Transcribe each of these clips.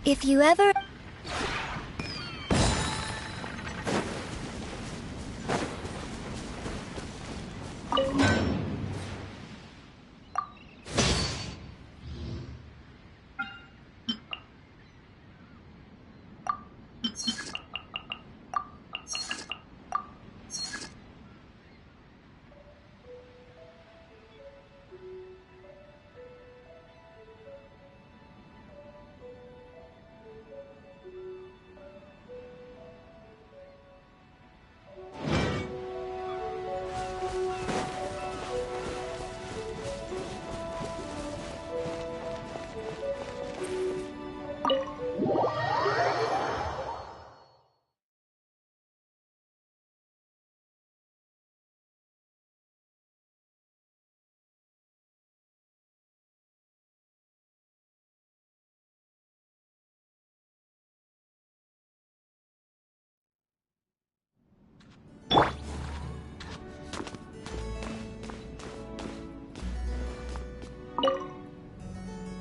If you ever...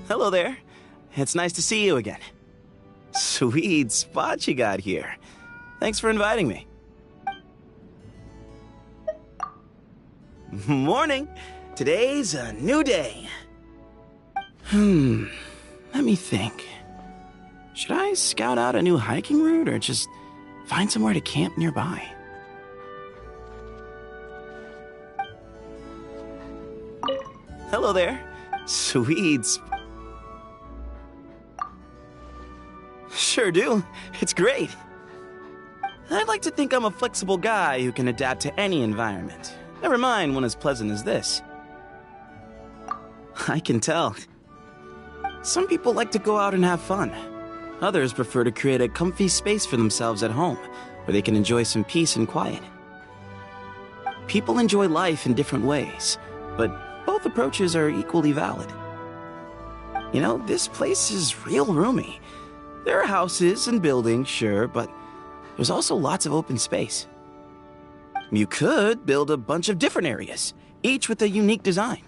Hello there. It's nice to see you again. Sweet spot you got here. Thanks for inviting me. Morning. Today's a new day. Let me think. Should I scout out a new hiking route or just find somewhere to camp nearby? Hello there. Sweet. Sure do. It's great. I'd like to think I'm a flexible guy who can adapt to any environment. Never mind one as pleasant as this. I can tell. Some people like to go out and have fun. Others prefer to create a comfy space for themselves at home, where they can enjoy some peace and quiet. People enjoy life in different ways, but both approaches are equally valid. You know, this place is real roomy. There are houses and buildings, sure, but there's also lots of open space. You could build a bunch of different areas, each with a unique design.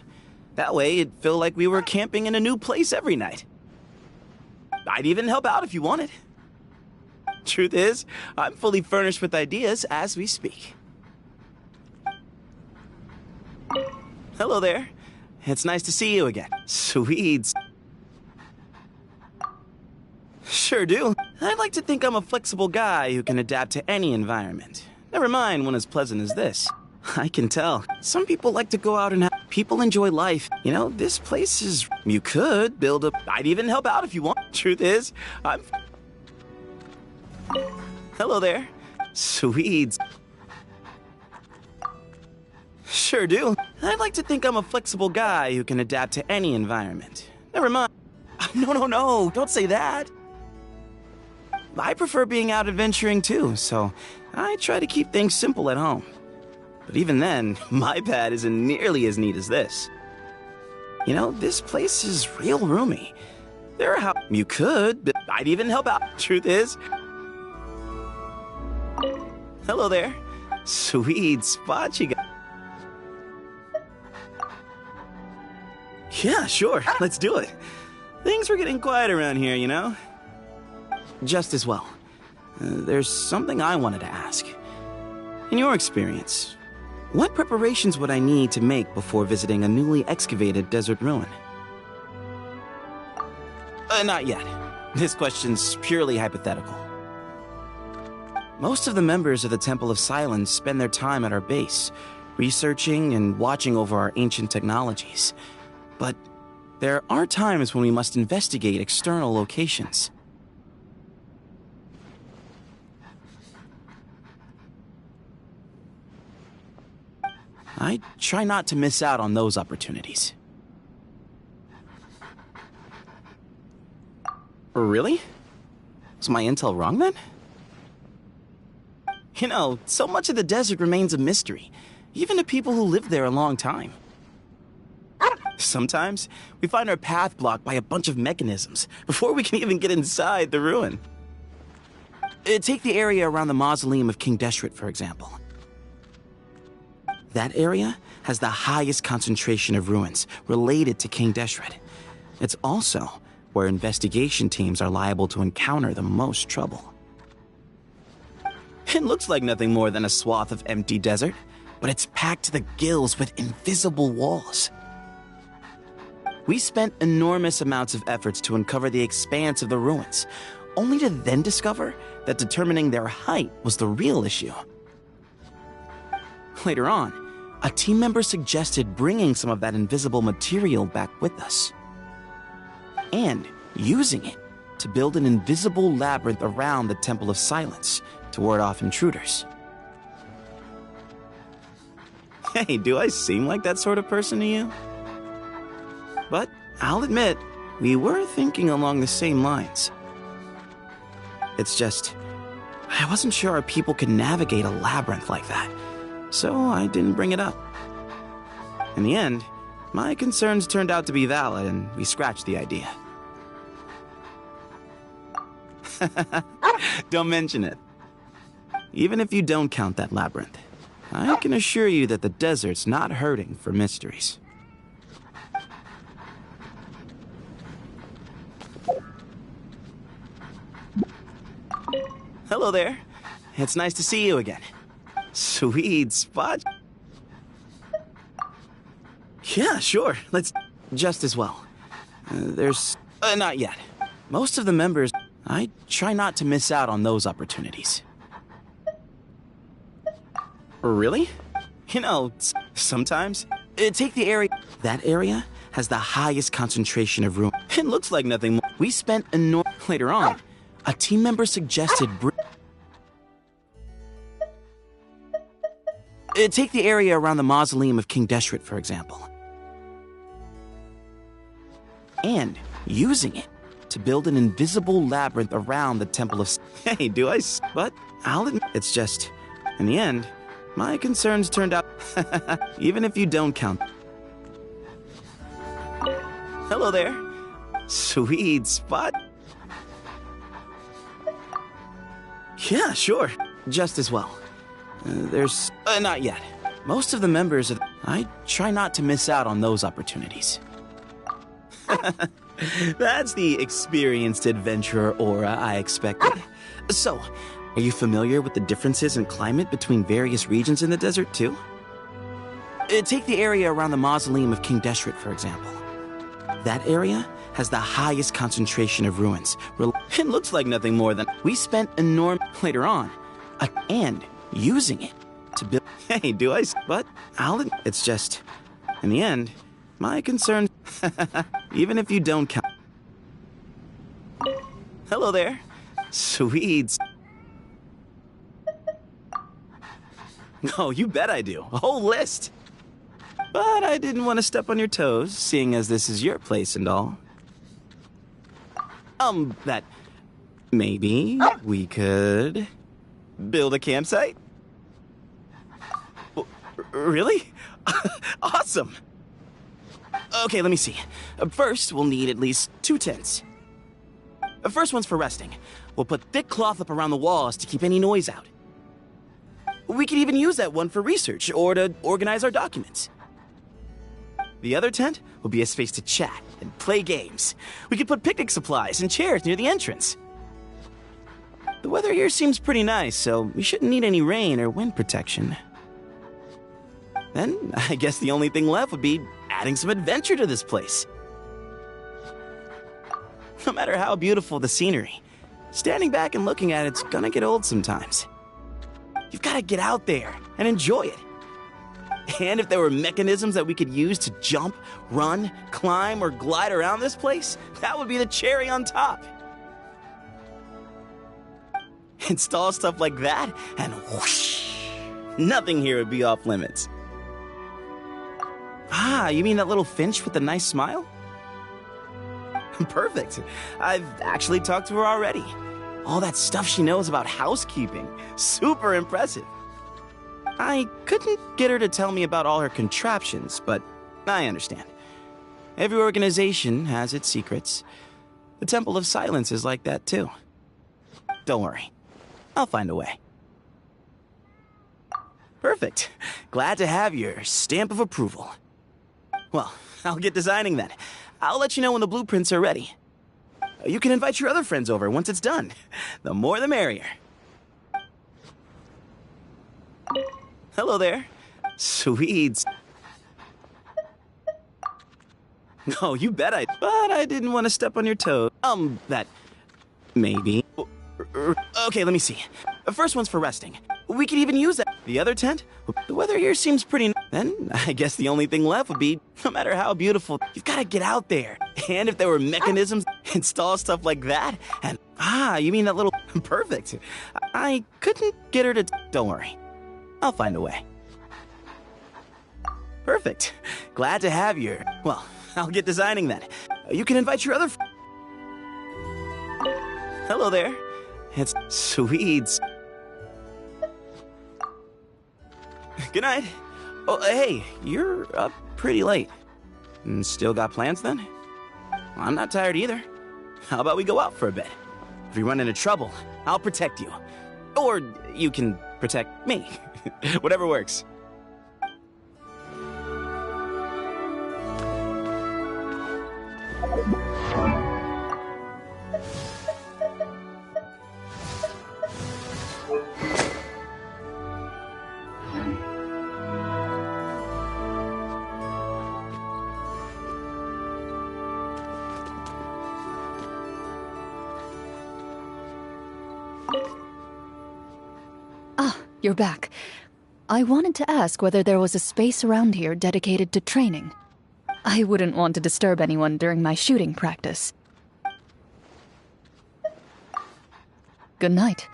That way, it'd feel like we were camping in a new place every night. I'd even help out if you wanted. Truth is, I'm fully furnished with ideas as we speak. Hello there. It's nice to see you again. Sweet. Sure do. I'd like to think I'm a flexible guy who can adapt to any environment. Never mind one as pleasant as this. I can tell. Some people like to go out and have... People enjoy life. You know, this place is... You could build a... I'd even help out if you want. Truth is, I'm... Hello there. Sweet. Sure do. I'd like to think I'm a flexible guy who can adapt to any environment. Never mind. No, don't say that. I prefer being out adventuring too, so I try to keep things simple at home. But even then, my pad isn't nearly as neat as this. You know, this place is real roomy. There are you could, but I'd even help out. Truth is... Hello there. Sweet spot you got. Yeah, sure, let's do it. Things were getting quiet around here, you know? Just as well. There's something I wanted to ask. In your experience, what preparations would I need to make before visiting a newly excavated desert ruin? Not yet. This question's purely hypothetical. Most of the members of the Temple of Silence spend their time at our base, researching and watching over our ancient technologies. But there are times when we must investigate external locations. I try not to miss out on those opportunities. Really? Is my intel wrong then? You know, so much of the desert remains a mystery, even to people who lived there a long time. Sometimes, we find our path blocked by a bunch of mechanisms before we can even get inside the ruin. Take the area around the mausoleum of King Deshret, for example. That area has the highest concentration of ruins related to King Deshret. It's also where investigation teams are liable to encounter the most trouble. It looks like nothing more than a swath of empty desert, but it's packed to the gills with invisible walls. We spent enormous amounts of efforts to uncover the expanse of the ruins, only to then discover that determining their height was the real issue. Later on, a team member suggested bringing some of that invisible material back with us, and using it to build an invisible labyrinth around the Temple of Silence to ward off intruders. Hey, do I seem like that sort of person to you? But I'll admit, we were thinking along the same lines. It's just, I wasn't sure our people could navigate a labyrinth like that, so I didn't bring it up. In the end, my concerns turned out to be valid, and we scratched the idea. Don't mention it. Even if you don't count that labyrinth, I can assure you that the desert's not hurting for mysteries. Hello there. It's nice to see you again. Sweet spot. Yeah, sure. Let's just as well. There's... not yet. Most of the members... I try not to miss out on those opportunities. Really? You know, sometimes... take the area... That area has the highest concentration of room. It looks like nothing more. We spent Later on, a team member suggested... take the area around the mausoleum of King Deshret, for example. And using it to build an invisible labyrinth around the Temple of... Hey, do I... But I'll admit, it's just... In the end, my concerns turned out... Even if you don't count... Hello there. Sweet spot. Yeah, sure. Just as well. There's... not yet. Most of the members of... I try not to miss out on those opportunities. That's the experienced adventurer aura I expected. So, are you familiar with the differences in climate between various regions in the desert, too? Take the area around the mausoleum of King Deshret, for example. That area has the highest concentration of ruins. It looks like nothing more than... We spent Later on, and using it to build... Hey, do I... But I'll... It's just... In the end, my concerns... Even if you don't count... Hello there. Sweet... Oh, you bet I do. A whole list. But I didn't want to step on your toes, seeing as this is your place and all. That... Maybe we could... build a campsite? Really? Awesome! Okay, let me see. First, we'll need at least 2 tents. First one's for resting. We'll put thick cloth up around the walls to keep any noise out. We could even use that one for research or to organize our documents. The other tent will be a space to chat and play games. We could put picnic supplies and chairs near the entrance. The weather here seems pretty nice, so we shouldn't need any rain or wind protection. Then, I guess the only thing left would be adding some adventure to this place. No matter how beautiful the scenery, standing back and looking at it's gonna get old sometimes. You've gotta get out there and enjoy it. And if there were mechanisms that we could use to jump, run, climb, or glide around this place, that would be the cherry on top. Install stuff like that, and whoosh, nothing here would be off limits. Ah, you mean that little finch with the nice smile? Perfect. I've actually talked to her already. All that stuff she knows about housekeeping. Super impressive. I couldn't get her to tell me about all her contraptions, but I understand. Every organization has its secrets. The Temple of Silence is like that too. Don't worry. I'll find a way. Perfect. Glad to have your stamp of approval. Well, I'll get designing then. I'll let you know when the blueprints are ready. You can invite your other friends over once it's done. The more the merrier. Hello there. Sweets. Oh, you bet but I didn't want to step on your toes. That... maybe. Okay, let me see. The first one's for resting. We could even use that. The other tent? The weather here seems pretty... Then, I guess the only thing left would be, no matter how beautiful, you've got to get out there. And if there were mechanisms, install stuff like that, and... you mean that little... Perfect. I couldn't get her to... Don't worry. I'll find a way. Perfect. Glad to have you. Well, I'll get designing that. You can invite your other... Hello there. It's Sweets. Good night. Oh, hey, you're up pretty late. Still got plans then? I'm not tired either. How about we go out for a bit? If you run into trouble, I'll protect you. Or you can protect me. Whatever works. You're back. I wanted to ask whether there was a space around here dedicated to training. I wouldn't want to disturb anyone during my shooting practice. Good night.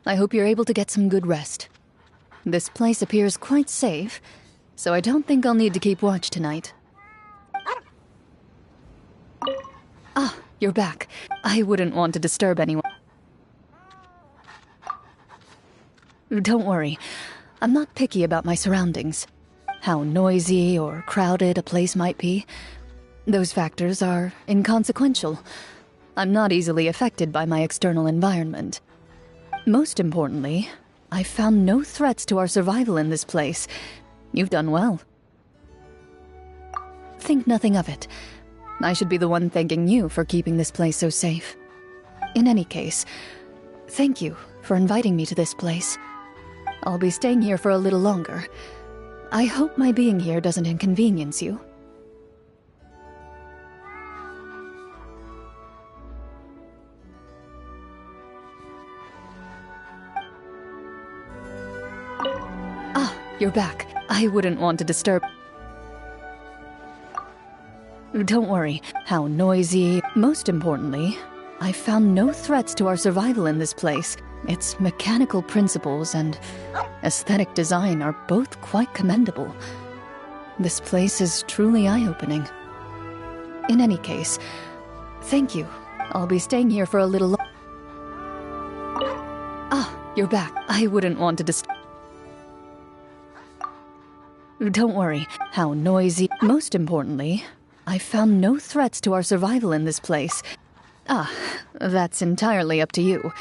I hope you're able to get some good rest. This place appears quite safe, so I don't think I'll need to keep watch tonight. You're back. I wouldn't want to disturb anyone. Don't worry. I'm not picky about my surroundings. How noisy or crowded a place might be. Those factors are inconsequential. I'm not easily affected by my external environment. Most importantly, I've found no threats to our survival in this place. You've done well. Think nothing of it. I should be the one thanking you for keeping this place so safe. In any case, thank you for inviting me to this place. I'll be staying here for a little longer. I hope my being here doesn't inconvenience you. You're back. I wouldn't want to disturb... Don't worry. How noisy... Most importantly, I've found no threats to our survival in this place. Its mechanical principles and aesthetic design are both quite commendable. This place is truly eye-opening. In any case, thank you. I'll be staying here for a little you're back. I wouldn't want to Don't worry. How noisy... Most importantly, I've found no threats to our survival in this place. That's entirely up to you.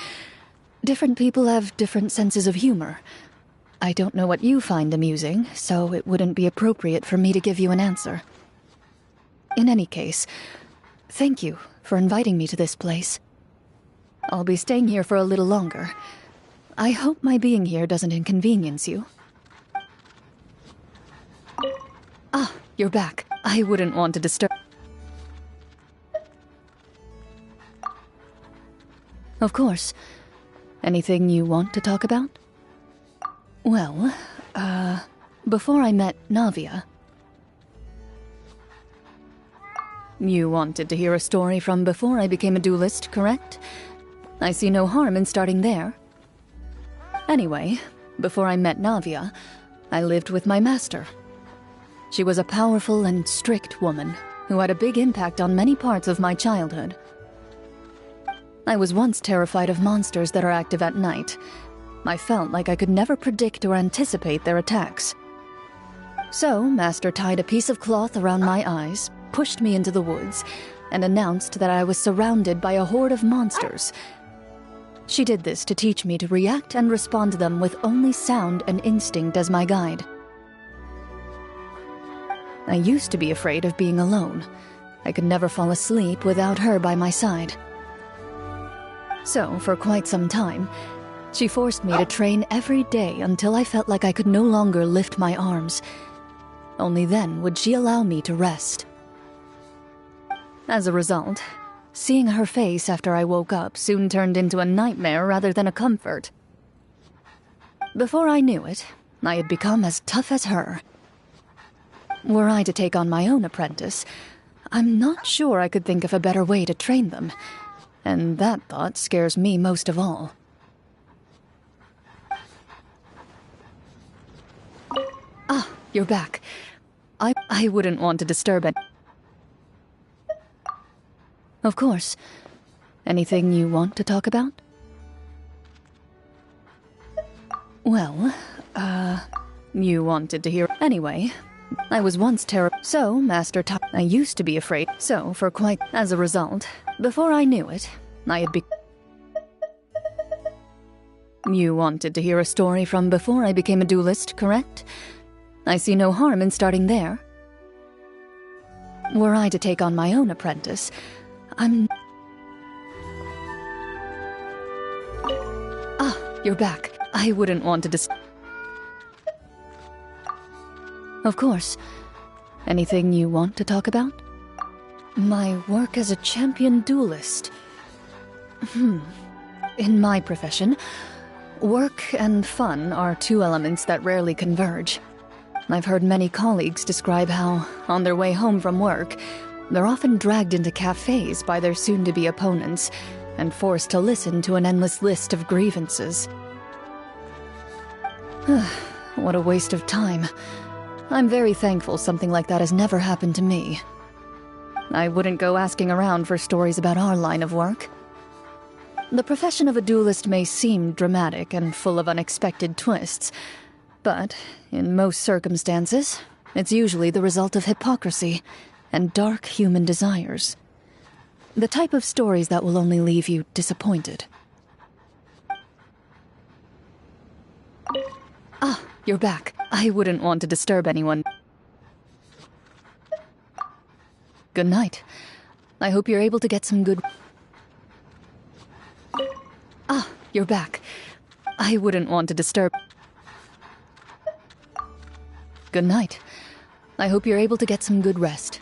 Different people have different senses of humor. I don't know what you find amusing, so it wouldn't be appropriate for me to give you an answer. In any case, thank you for inviting me to this place. I'll be staying here for a little longer. I hope my being here doesn't inconvenience you. You're back. I wouldn't want to disturb... Of course. Anything you want to talk about? Well, before I met Navia... You wanted to hear a story from before I became a duelist, correct? I see no harm in starting there. Anyway, before I met Navia, I lived with my master. She was a powerful and strict woman who had a big impact on many parts of my childhood. I was once terrified of monsters that are active at night. I felt like I could never predict or anticipate their attacks. So, Master tied a piece of cloth around my eyes, pushed me into the woods, and announced that I was surrounded by a horde of monsters. She did this to teach me to react and respond to them with only sound and instinct as my guide. I used to be afraid of being alone. I could never fall asleep without her by my side. So, for quite some time, she forced me to train every day until I felt like I could no longer lift my arms. Only then would she allow me to rest. As a result, seeing her face after I woke up soon turned into a nightmare rather than a comfort. Before I knew it, I had become as tough as her. Were I to take on my own apprentice, I'm not sure I could think of a better way to train them, and that thought scares me most of all. Ah, you're back. I wouldn't want to disturb it. Of course. Anything you want to talk about? Well, you wanted to hear. Anyway, I was once terrible. So, I used to be afraid. So, for quite. As a result, before I knew it, I had You wanted to hear a story from before I became a duelist, correct? I see no harm in starting there. Were I to take on my own apprentice, Ah, you're back. I wouldn't want to Of course. Anything you want to talk about? My work as a champion duelist. In my profession, work and fun are two elements that rarely converge. I've heard many colleagues describe how, on their way home from work, they're often dragged into cafes by their soon-to-be opponents and forced to listen to an endless list of grievances. What a waste of time. I'm very thankful something like that has never happened to me. I wouldn't go asking around for stories about our line of work. The profession of a duelist may seem dramatic and full of unexpected twists, but in most circumstances, it's usually the result of hypocrisy and dark human desires. The type of stories that will only leave you disappointed. Ah, you're back. I wouldn't want to disturb anyone. Good night. I hope you're able to get some good... Ah, you're back. I wouldn't want to disturb... Good night. I hope you're able to get some good rest.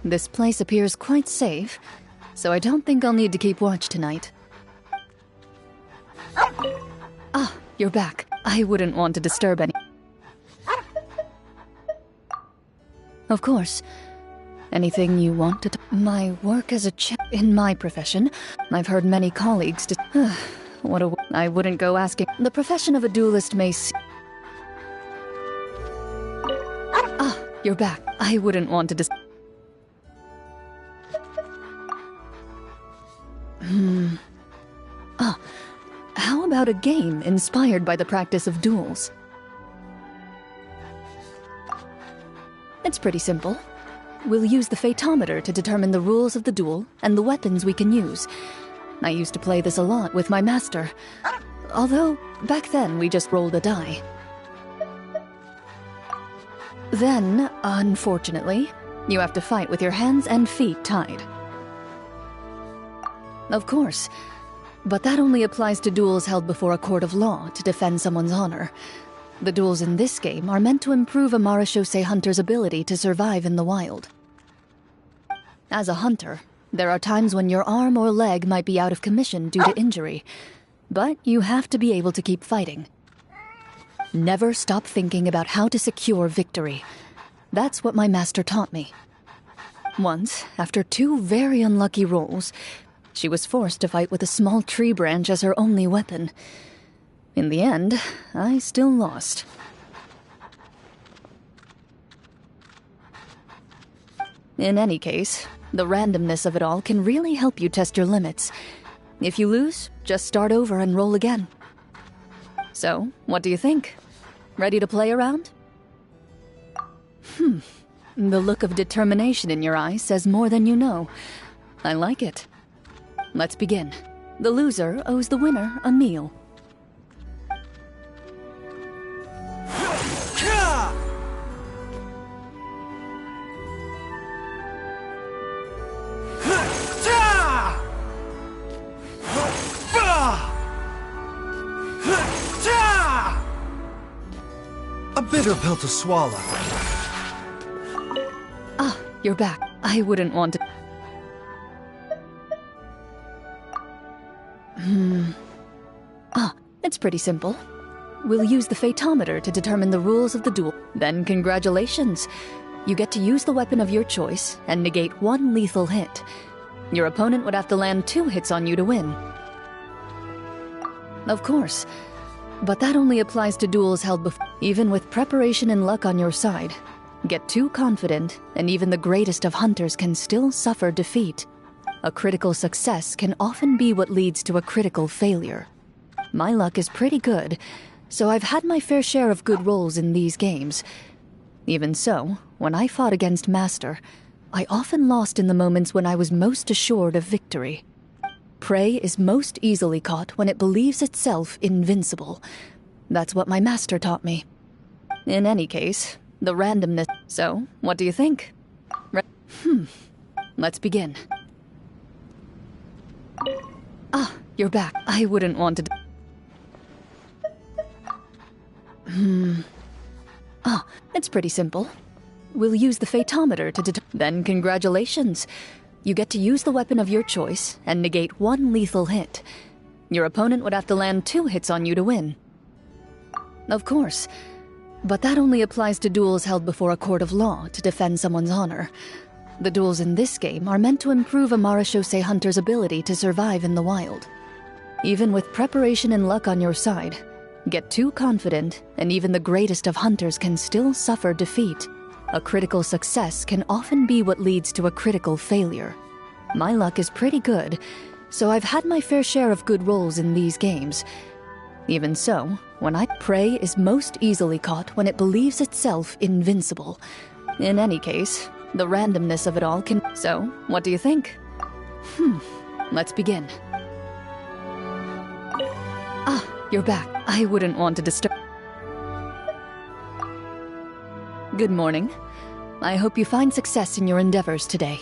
This place appears quite safe, so I don't think I'll need to keep watch tonight. Ah, you're back. I wouldn't want to disturb any... Of course. Anything you want to... My work as a in my profession, I've heard many colleagues What a... I wouldn't go asking... The profession of a duelist may Ah, you're back. I wouldn't want to How about a game inspired by the practice of duels? It's pretty simple. We'll use the phaetometer to determine the rules of the duel and the weapons we can use. I used to play this a lot with my master. Although, back then we just rolled a die. Then, unfortunately, you have to fight with your hands and feet tied. Of course. But that only applies to duels held before a court of law to defend someone's honor. The duels in this game are meant to improve a Marechaussee hunter's ability to survive in the wild. As a hunter, there are times when your arm or leg might be out of commission due to injury, but you have to be able to keep fighting. Never stop thinking about how to secure victory. That's what my master taught me. Once, after 2 very unlucky rolls, she was forced to fight with a small tree branch as her only weapon. In the end, I still lost. In any case, the randomness of it all can really help you test your limits. If you lose, just start over and roll again. So, what do you think? Ready to play around? The look of determination in your eyes says more than you know. I like it. Let's begin. The loser owes the winner a meal. bitter pill to swallow. Ah, you're back. I wouldn't want to... It's pretty simple. We'll use the Fatometer to determine the rules of the duel. Then congratulations. You get to use the weapon of your choice and negate one lethal hit. Your opponent would have to land 2 hits on you to win. Of course. But that only applies to duels held before. Even with preparation and luck on your side, get too confident, and even the greatest of hunters can still suffer defeat. A critical success can often be what leads to a critical failure. My luck is pretty good, so I've had my fair share of good rolls in these games. Even so, when I fought against Master, I often lost in the moments when I was most assured of victory. Prey is most easily caught when it believes itself invincible. That's what my master taught me. In any case, the randomness... So, what do you think? Let's begin. Ah, you're back. I wouldn't want to... It's pretty simple. We'll use the Fatometer to Then congratulations. You get to use the weapon of your choice and negate one lethal hit. Your opponent would have to land 2 hits on you to win. Of course. But that only applies to duels held before a court of law to defend someone's honor. The duels in this game are meant to improve a Marechaussee hunter's ability to survive in the wild. Even with preparation and luck on your side, get too confident, and even the greatest of hunters can still suffer defeat. A critical success can often be what leads to a critical failure. My luck is pretty good, so I've had my fair share of good rolls in these games. Even so, Prey is most easily caught when it believes itself invincible. In any case, the randomness of it all can... So, what do you think? Let's begin. Ah, you're back. I wouldn't want to disturb... Good morning. I hope you find success in your endeavors today.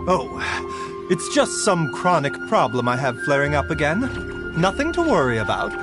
Oh, it's just some chronic problem I have flaring up again. Nothing to worry about.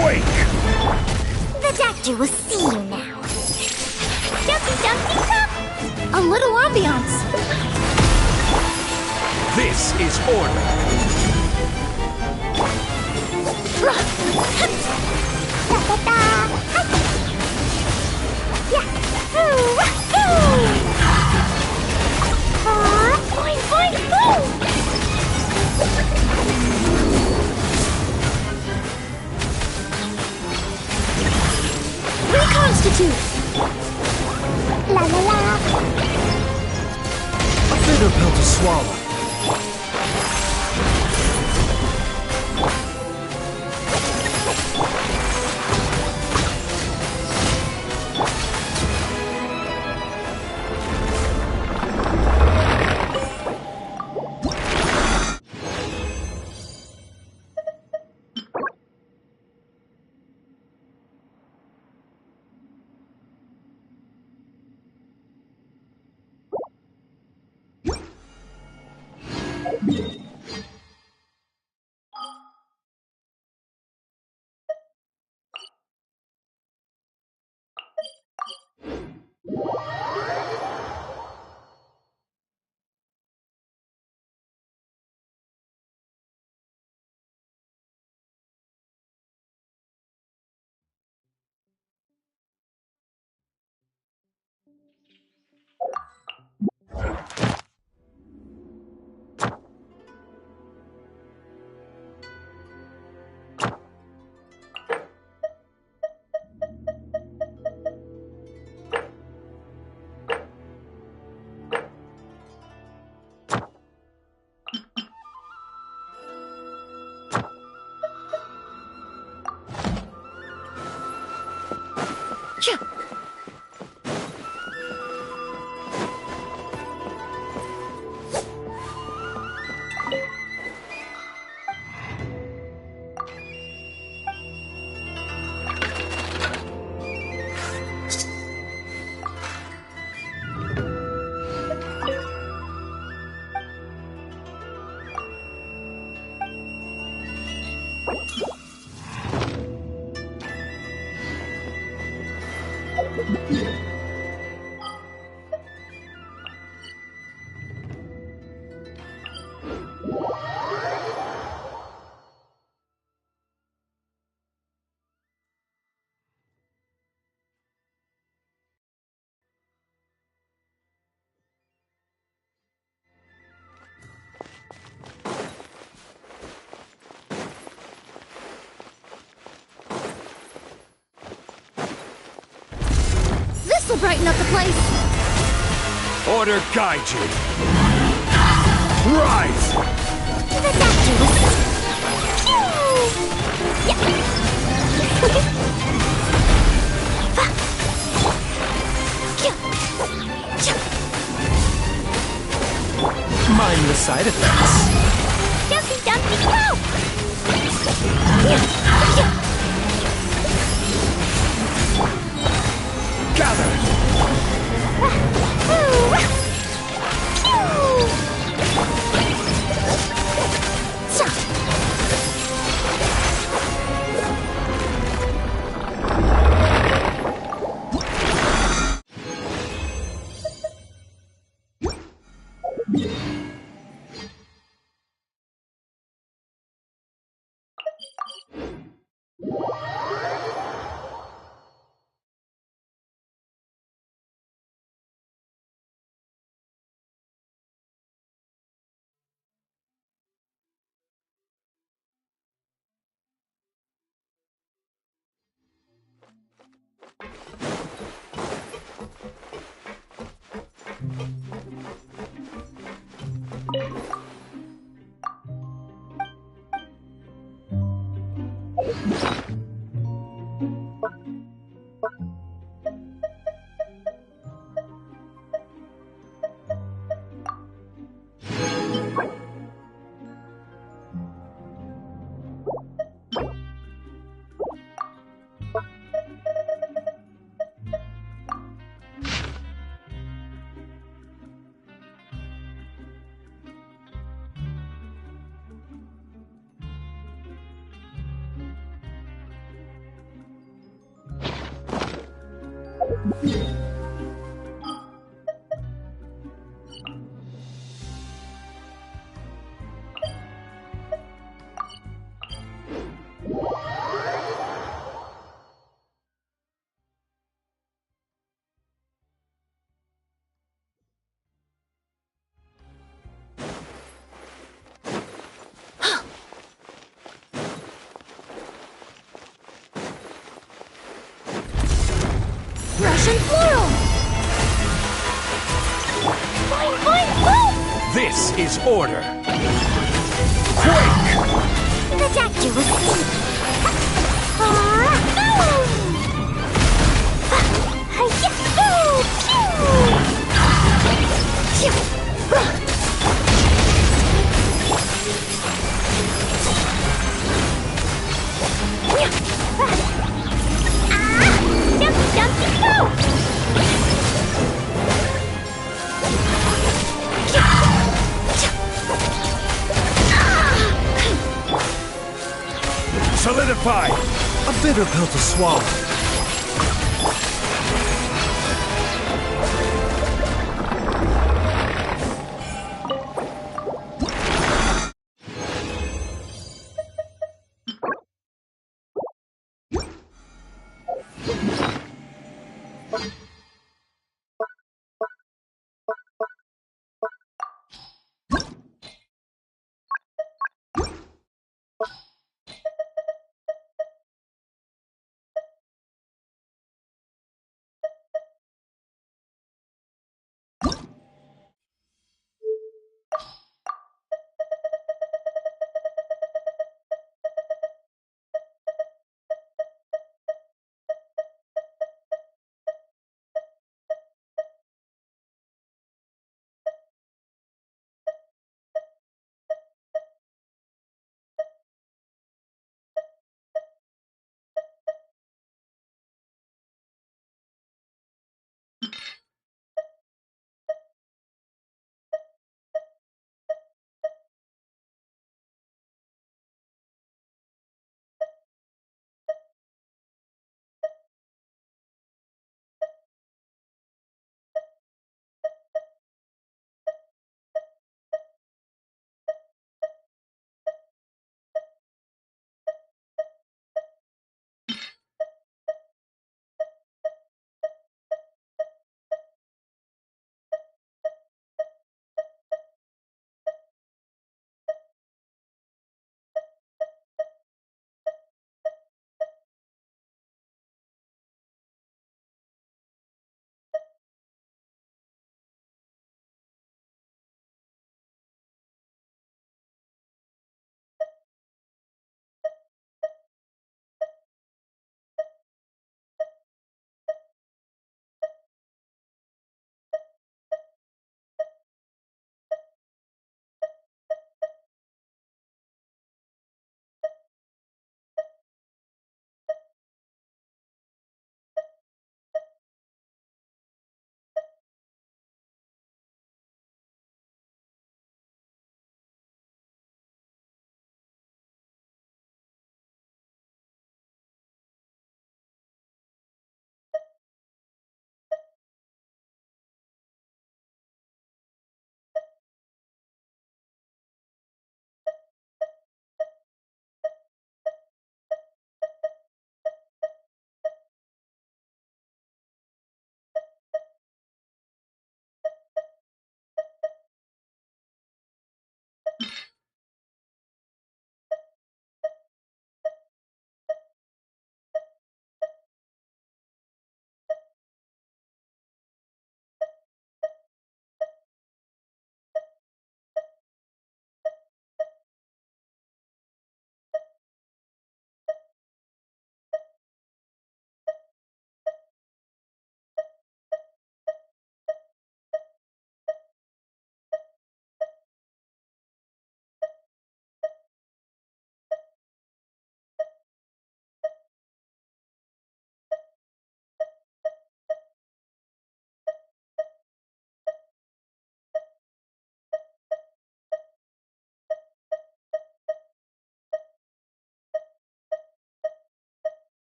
Quake! The doctor will see you now. Dumpty Dumpty Duck! A little ambiance. This is order. Boing, boing, boom! Reconstitute! La la la! Bitter pill to swallow. This'll brighten up the place. Order guide you. Rise! The doctor will see. Mind the side effects. Dumpty Dumpty Go! Gather! Russian floral! Boing, boing, boing! This is order. Quake! The Dactyl was steep. Boom! Jumpy, jumpy, go! Solidify! A bitter pill to swallow.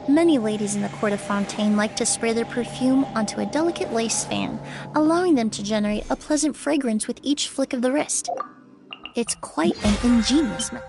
Many ladies in the court of Fontaine like to spray their perfume onto a delicate lace fan, allowing them to generate a pleasant fragrance with each flick of the wrist. It's quite an ingenious method.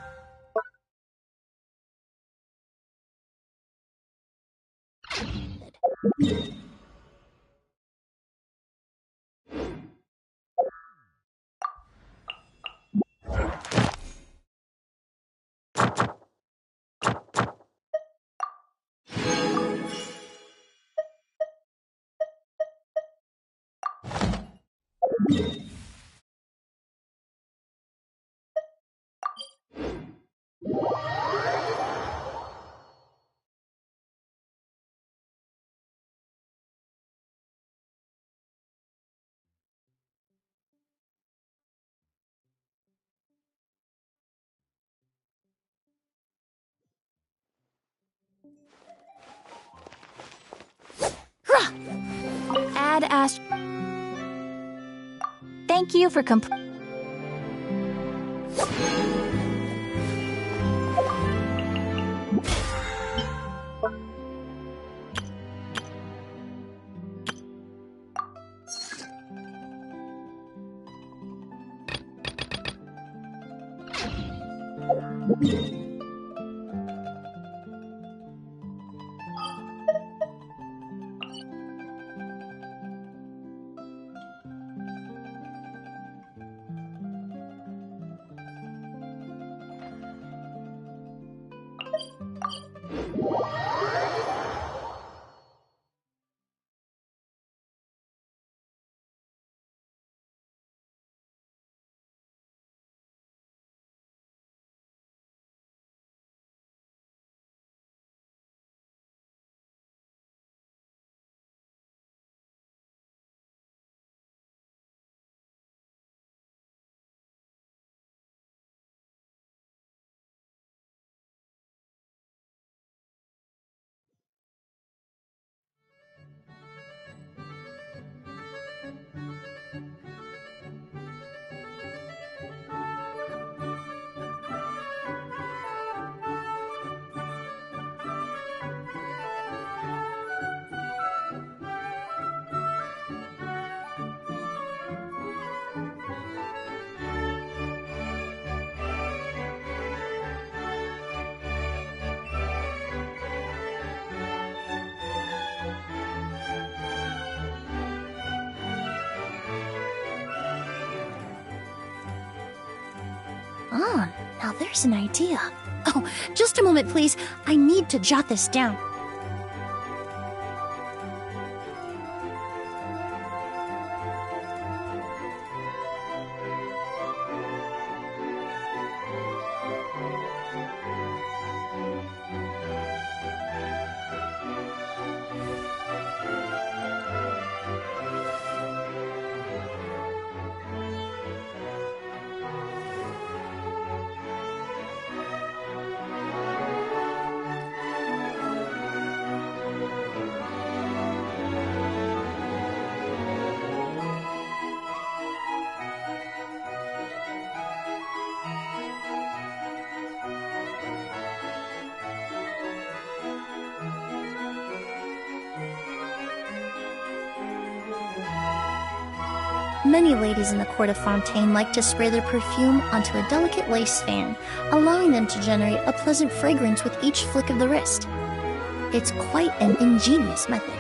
Add Ast. Thank you for Oh, now there's an idea. Oh, just a moment, please. I need to jot this down. Many ladies in the court of Fontaine like to spray their perfume onto a delicate lace fan, allowing them to generate a pleasant fragrance with each flick of the wrist. It's quite an ingenious method.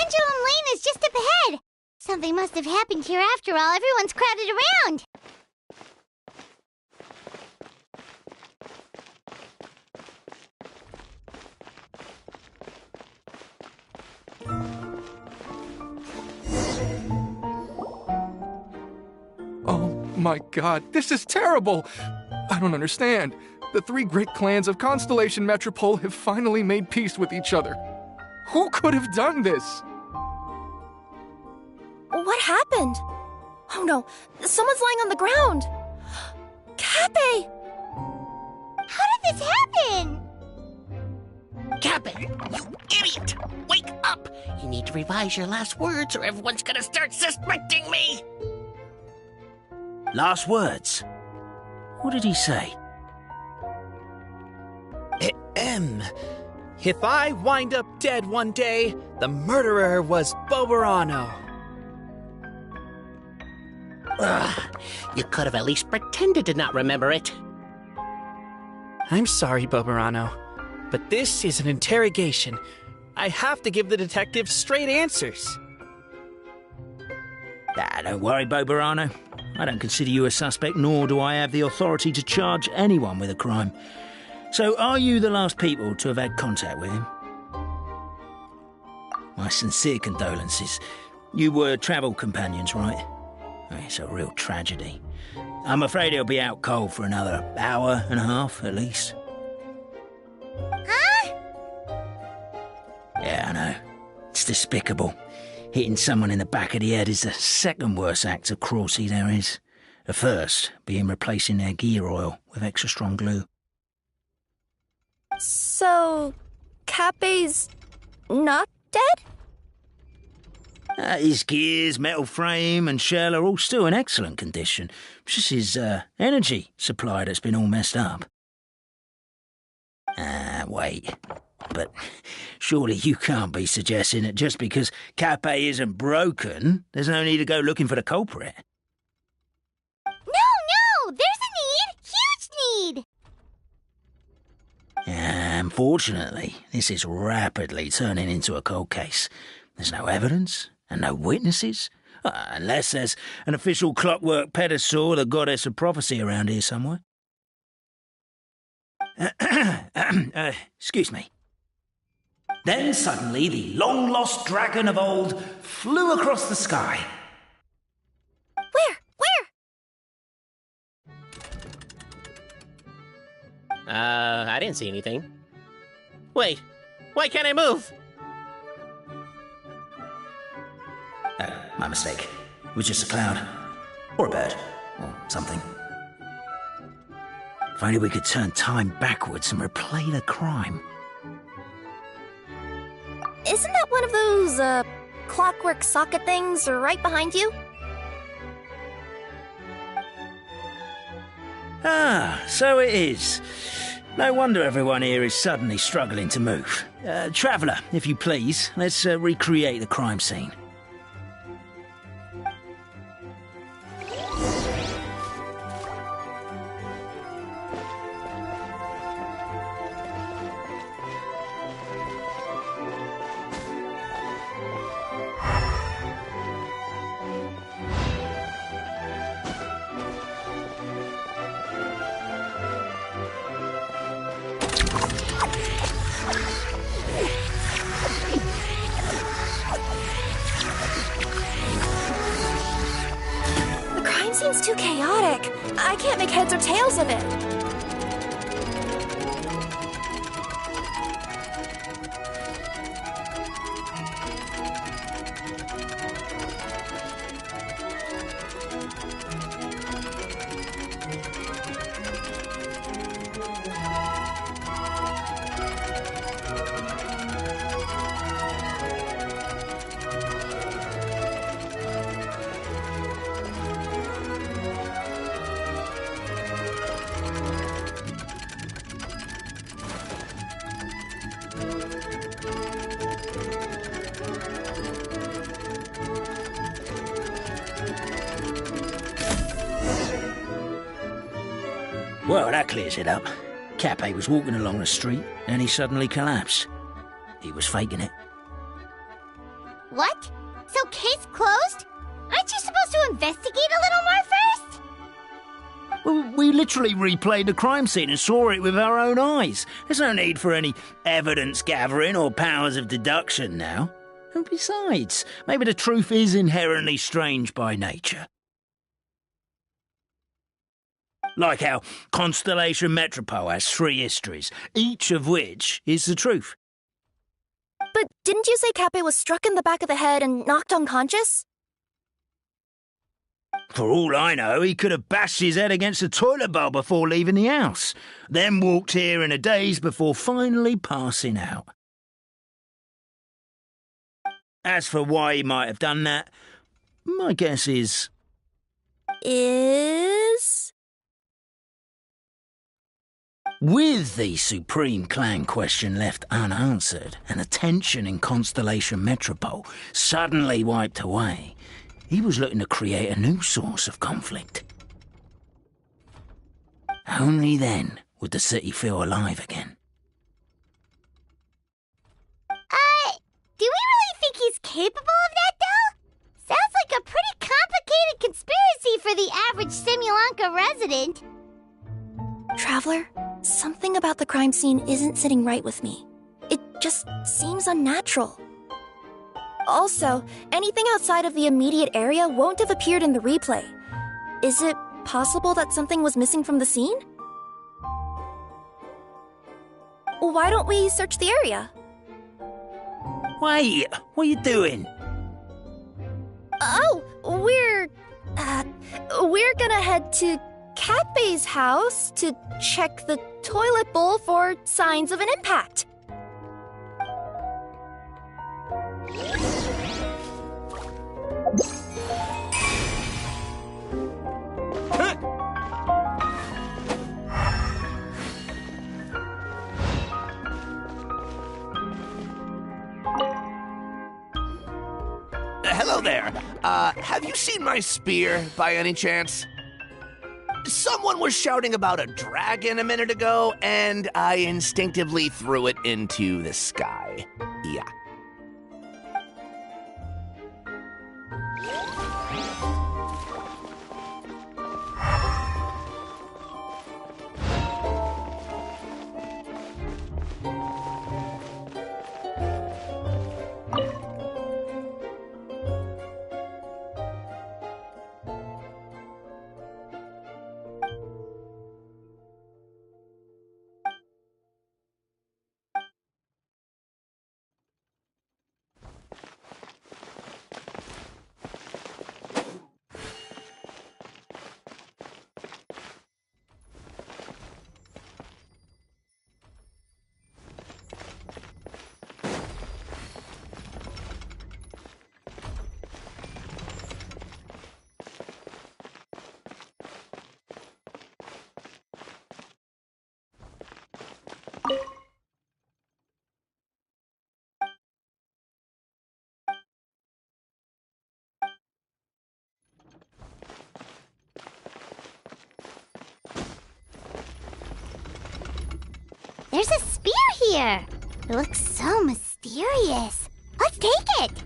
Pendulum Lane is just up ahead. Something must have happened here after all. Everyone's crowded around. Oh my god, this is terrible! I don't understand. The three great clans of Constellation Metropole have finally made peace with each other. Who could have done this? What happened? Oh no, someone's lying on the ground! Cappe! How did this happen? Cappe, you idiot! Wake up! You need to revise your last words or everyone's gonna start suspecting me! Last words? What did he say? If I wind up dead one day, the murderer was Boberano. Ugh, you could have at least pretended to not remember it. I'm sorry, Boberano, but this is an interrogation. I have to give the detective straight answers. Don't worry, Boberano. I don't consider you a suspect, nor do I have the authority to charge anyone with a crime. So, are you the last people to have had contact with him? My sincere condolences. You were travel companions, right? Oh, it's a real tragedy. I'm afraid he'll be out cold for another hour and a half, at least. Huh? Yeah, I know. It's despicable. Hitting someone in the back of the head is the second worst act of cruelty there is. The first being replacing their gear oil with extra strong glue. So, Cappe's not dead? His gears, metal frame and shell are all still in excellent condition. It's just his energy supply that's been all messed up. Wait. But surely you can't be suggesting that just because Cappe isn't broken, there's no need to go looking for the culprit. No! There's a need! Huge need! Unfortunately, this is rapidly turning into a cold case. There's no evidence and no witnesses. Unless there's an official clockwork pedestal, the goddess of prophecy around here somewhere. Excuse me. Then suddenly the long-lost dragon of old flew across the sky. Where? I didn't see anything. Wait, why can't I move? My mistake. It was just a cloud. Or a bird. Or something. If only we could turn time backwards and replay the crime. Isn't that one of those, clockwork socket things right behind you? So it is. No wonder everyone here is suddenly struggling to move. Traveller, if you please, let's recreate the crime scene. Seems too chaotic. I can't make heads or tails of it. Well, that clears it up. Cappe was walking along the street, and he suddenly collapsed. He was faking it. What? So case closed? Aren't you supposed to investigate a little more first? Well, we literally replayed the crime scene and saw it with our own eyes. There's no need for any evidence gathering or powers of deduction now. And besides, maybe the truth is inherently strange by nature. Like how Constellation Metropole has 3 histories, each of which is the truth. But didn't you say Cappe was struck in the back of the head and knocked unconscious? For all I know, he could have bashed his head against a toilet bowl before leaving the house, then walked here in a daze before finally passing out. As for why he might have done that, my guess is... With the Supreme Clan question left unanswered and the tension in Constellation Metropole suddenly wiped away, he was looking to create a new source of conflict. Only then would the city feel alive again. Do we really think he's capable of that, though? Sounds like a pretty complicated conspiracy for the average Simulanka resident. Traveler, something about the crime scene isn't sitting right with me. It just seems unnatural. Also, anything outside of the immediate area won't have appeared in the replay. Is it possible that something was missing from the scene? Why don't we search the area? Wait, what are you doing? Oh, we're gonna head to Catbay's house to check the toilet bowl for signs of an impact. Hello there. Have you seen my spear by any chance? Someone was shouting about a dragon a minute ago, and I instinctively threw it into the sky. Yeah. There's a spear here. It looks so mysterious. Let's take it.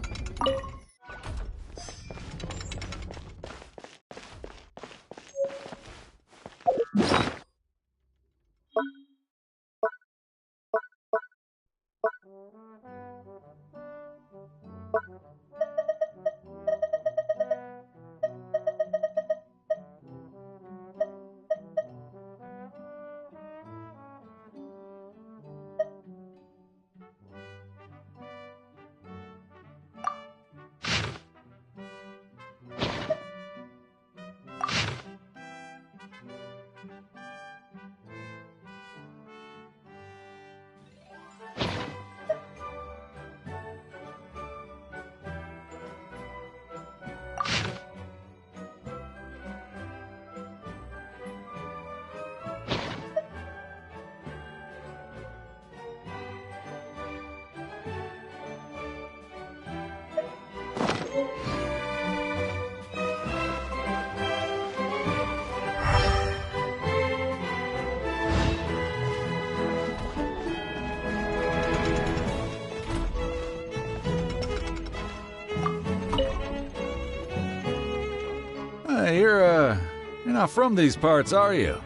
not from these parts, are you?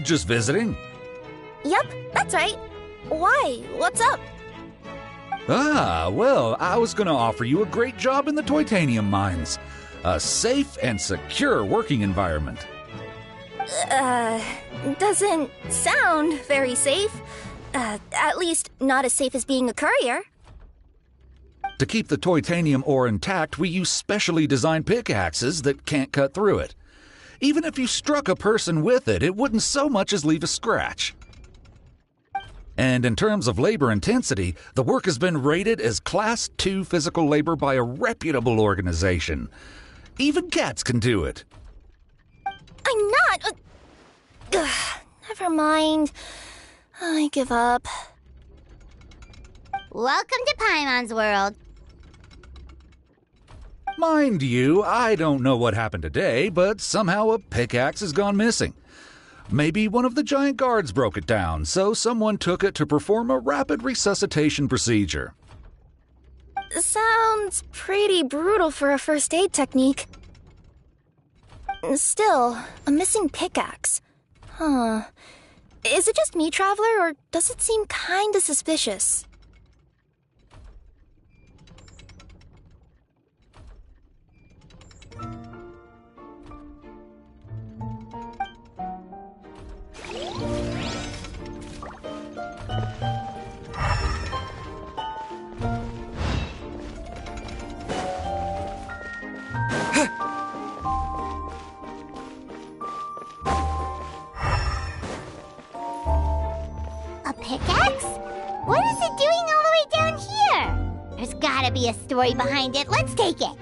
Just visiting? Yep, that's right. Why? What's up? Ah, well, I was gonna offer you a great job in the Titanium mines. A safe and secure working environment. Doesn't sound very safe. At least not as safe as being a courier. To keep the Titanium ore intact, we use specially designed pickaxes that can't cut through it. Even if you struck a person with it, it wouldn't so much as leave a scratch. And in terms of labor intensity, the work has been rated as Class 2 physical labor by a reputable organization. Even cats can do it. I'm not... never mind. I give up. Welcome to Paimon's world. Mind you, I don't know what happened today, but somehow a pickaxe has gone missing. Maybe one of the giant guards broke it down, so someone took it to perform a rapid resuscitation procedure. Sounds pretty brutal for a first aid technique. Still, a missing pickaxe. Huh. Is it just me, Traveler, or does it seem kinda suspicious? A pickaxe? What is it doing all the way down here? There's gotta be a story behind it. Let's take it.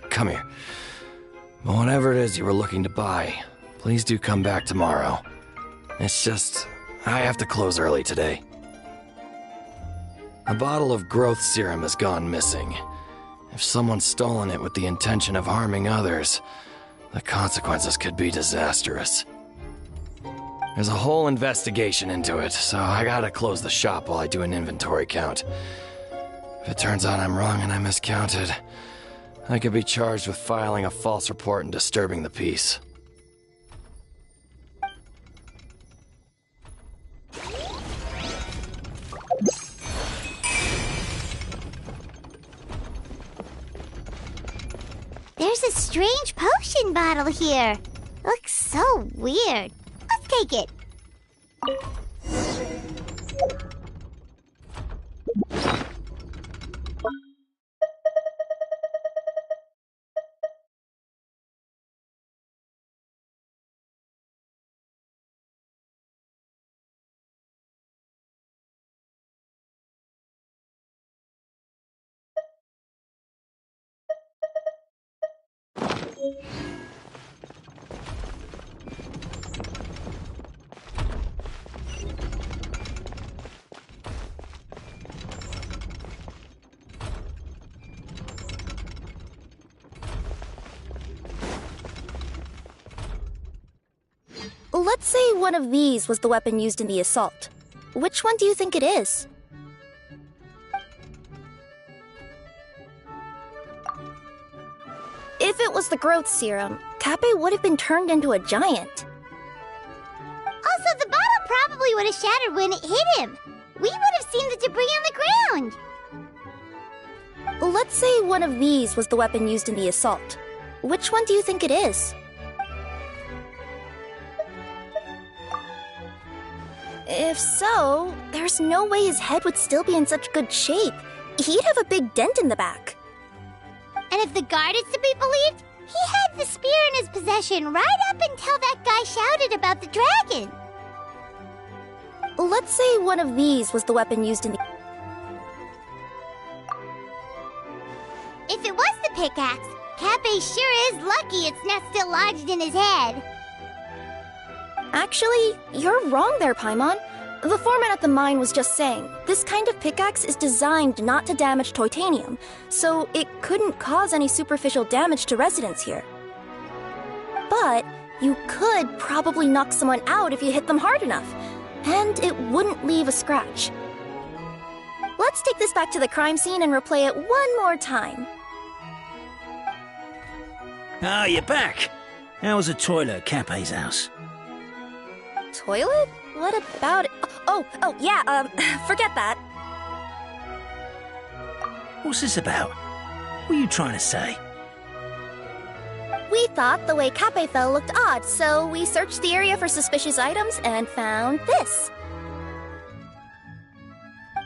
Come here. Whatever it is you were looking to buy, please do come back tomorrow. It's just, I have to close early today. A bottle of growth serum has gone missing. If someone's stolen it with the intention of harming others, the consequences could be disastrous. There's a whole investigation into it, so I gotta close the shop while I do an inventory count. If it turns out I'm wrong and I miscounted, I could be charged with filing a false report and disturbing the peace. There's a strange potion bottle here. Looks so weird. Let's take it. Let's say one of these was the weapon used in the assault. Which one do you think it is? If it was the growth serum, Kappe would have been turned into a giant. Also, the bottle probably would have shattered when it hit him. We would have seen the debris on the ground. Let's say one of these was the weapon used in the assault. Which one do you think it is? If so, there's no way his head would still be in such good shape. He'd have a big dent in the back. And if the guard is to be believed, he had the spear in his possession right up until that guy shouted about the dragon. Let's say one of these was the weapon used in the... If it was the pickaxe, Cappy sure is lucky it's not still lodged in his head. Actually, you're wrong there, Paimon. The foreman at the mine was just saying, this kind of pickaxe is designed not to damage titanium, so it couldn't cause any superficial damage to residents here. But you could probably knock someone out if you hit them hard enough, and it wouldn't leave a scratch. Let's take this back to the crime scene and replay it one more time. Ah, you're back. How was the toilet at Cape's house? Toilet? What about it? Oh, yeah, forget that. What's this about? What are you trying to say? We thought the way Cape fell looked odd, so we searched the area for suspicious items and found this.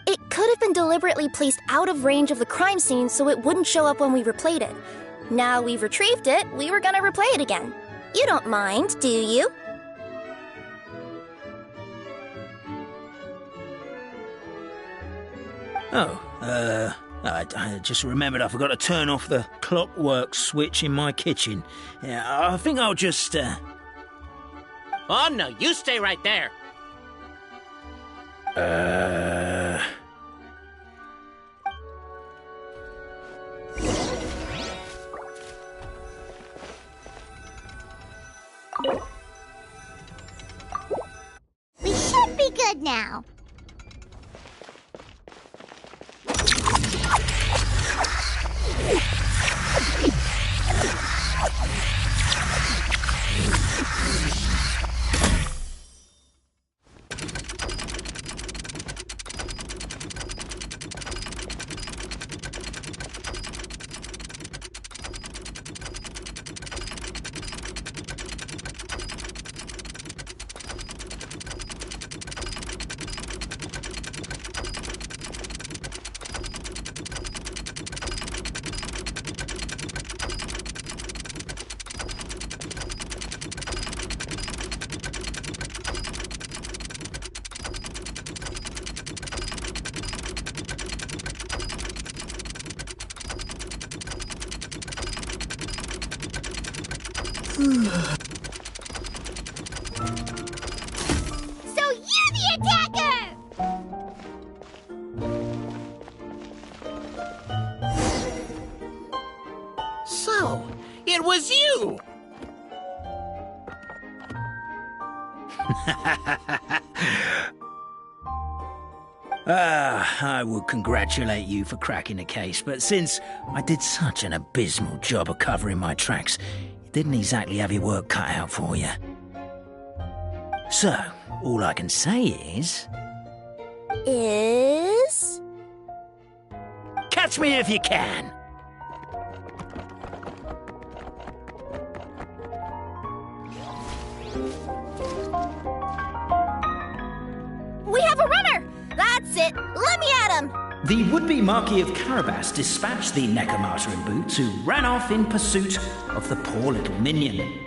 It could have been deliberately placed out of range of the crime scene so it wouldn't show up when we replayed it. Now we've retrieved it, we were gonna replay it again. You don't mind, do you? Oh, I just remembered I forgot to turn off the clockwork switch in my kitchen. Yeah, I think I'll just, Oh, no, you stay right there. We should be good now. So you're the attacker! So, it was you! I would congratulate you for cracking the case, but since I did such an abysmal job of covering my tracks, it didn't exactly have your work cut out for you. So, all I can say is... Catch me if you can! We have a runner! That's it! Let me at him! The would-be Marquis of Carabas dispatched the Necromancer in boots, who ran off in pursuit of the poor little minion.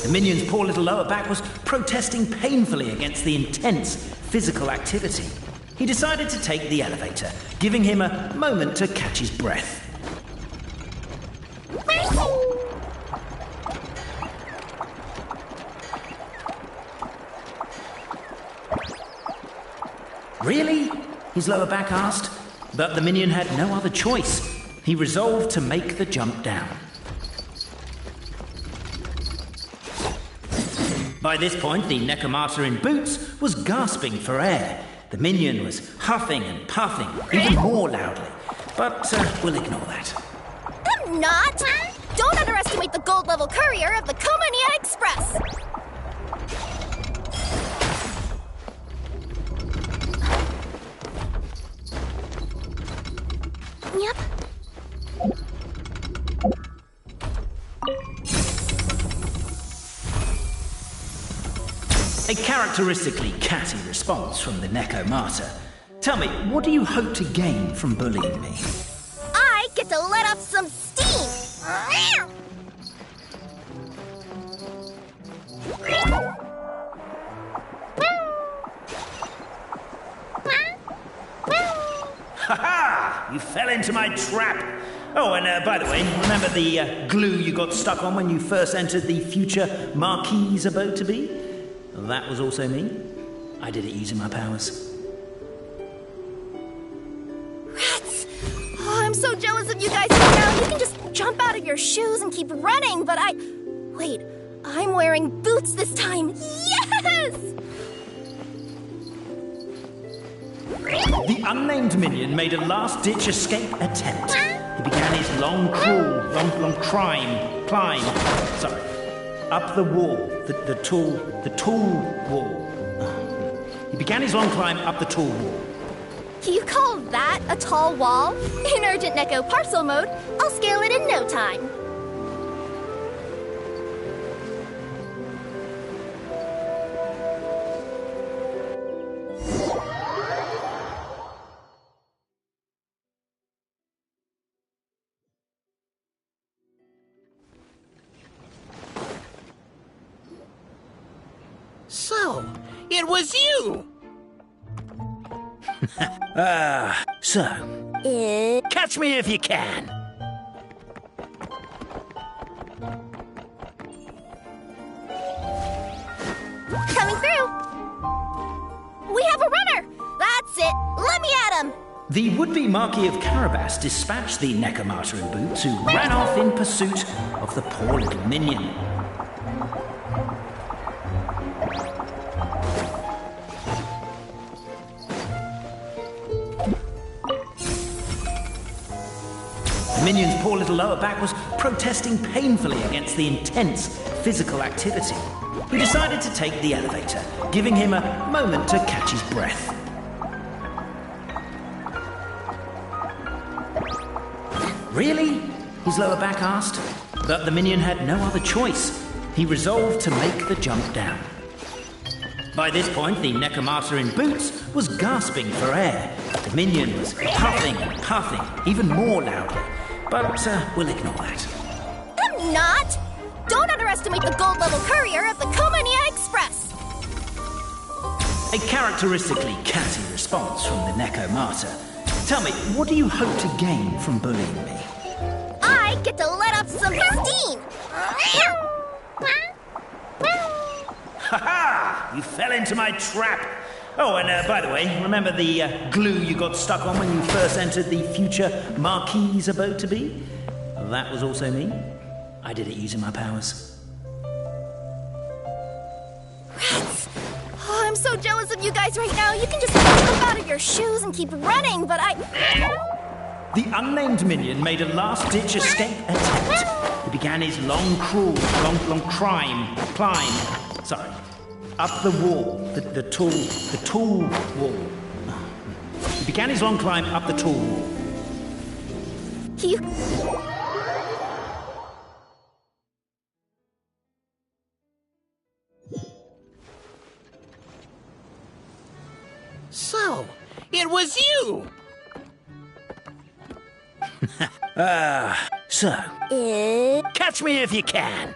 The minion's poor little lower back was protesting painfully against the intense physical activity. He decided to take the elevator, giving him a moment to catch his breath. Really? His lower back asked. But the minion had no other choice. He resolved to make the jump down. By this point, the Necromancer in boots was gasping for air. The minion was huffing and puffing, even more loudly. But we'll ignore that. I'm not! Don't underestimate the gold-level courier of the Komania Express! Yep. A characteristically catty response from the Necomata. Tell me, what do you hope to gain from bullying me? I get to let off some steam! Ha-ha! You fell into my trap! Oh, and by the way, remember the glue you got stuck on when you first entered the future Marquis's abode-to-be? Well, that was also me. I did it using my powers. Rats! Oh, I'm so jealous of you guys right now. You can just jump out of your shoes and keep running, but Wait, I'm wearing boots this time. Yes! The unnamed minion made a last-ditch escape attempt. He began his long climb, up the wall, the tall wall. He began his long climb up the tall wall. You call that a tall wall? In urgent Neko parcel mode, I'll scale it in no time. So, it was you! So, catch me if you can. Coming through! We have a runner! That's it! Let me at him! The would-be Marquis of Carabas dispatched the Necomata in boots, who ran off in pursuit of the poor little minion. The minion's poor little lower back was protesting painfully against the intense physical activity. He decided to take the elevator, giving him a moment to catch his breath. Really? His lower back asked. But the minion had no other choice. He resolved to make the jump down. By this point, the Necomata in boots was gasping for air. The minion was huffing and puffing, even more loudly. But we'll ignore that. I'm not! Don't underestimate the gold-level courier of the Komania Express! A characteristically catty response from the Necomata. Tell me, what do you hope to gain from bullying me? I get to let off some steam! Ha-ha! You fell into my trap! Oh, and by the way, remember the glue you got stuck on when you first entered the future Marquis's abode-to-be? Well, that was also me. I did it using my powers. Rats! Oh, I'm so jealous of you guys right now. You can just jump out of your shoes and keep running, but The unnamed minion made a last-ditch escape attempt. He began his long climb, up the wall, the tall wall. He began his long climb up the tall wall. So, it was you! So, catch me if you can.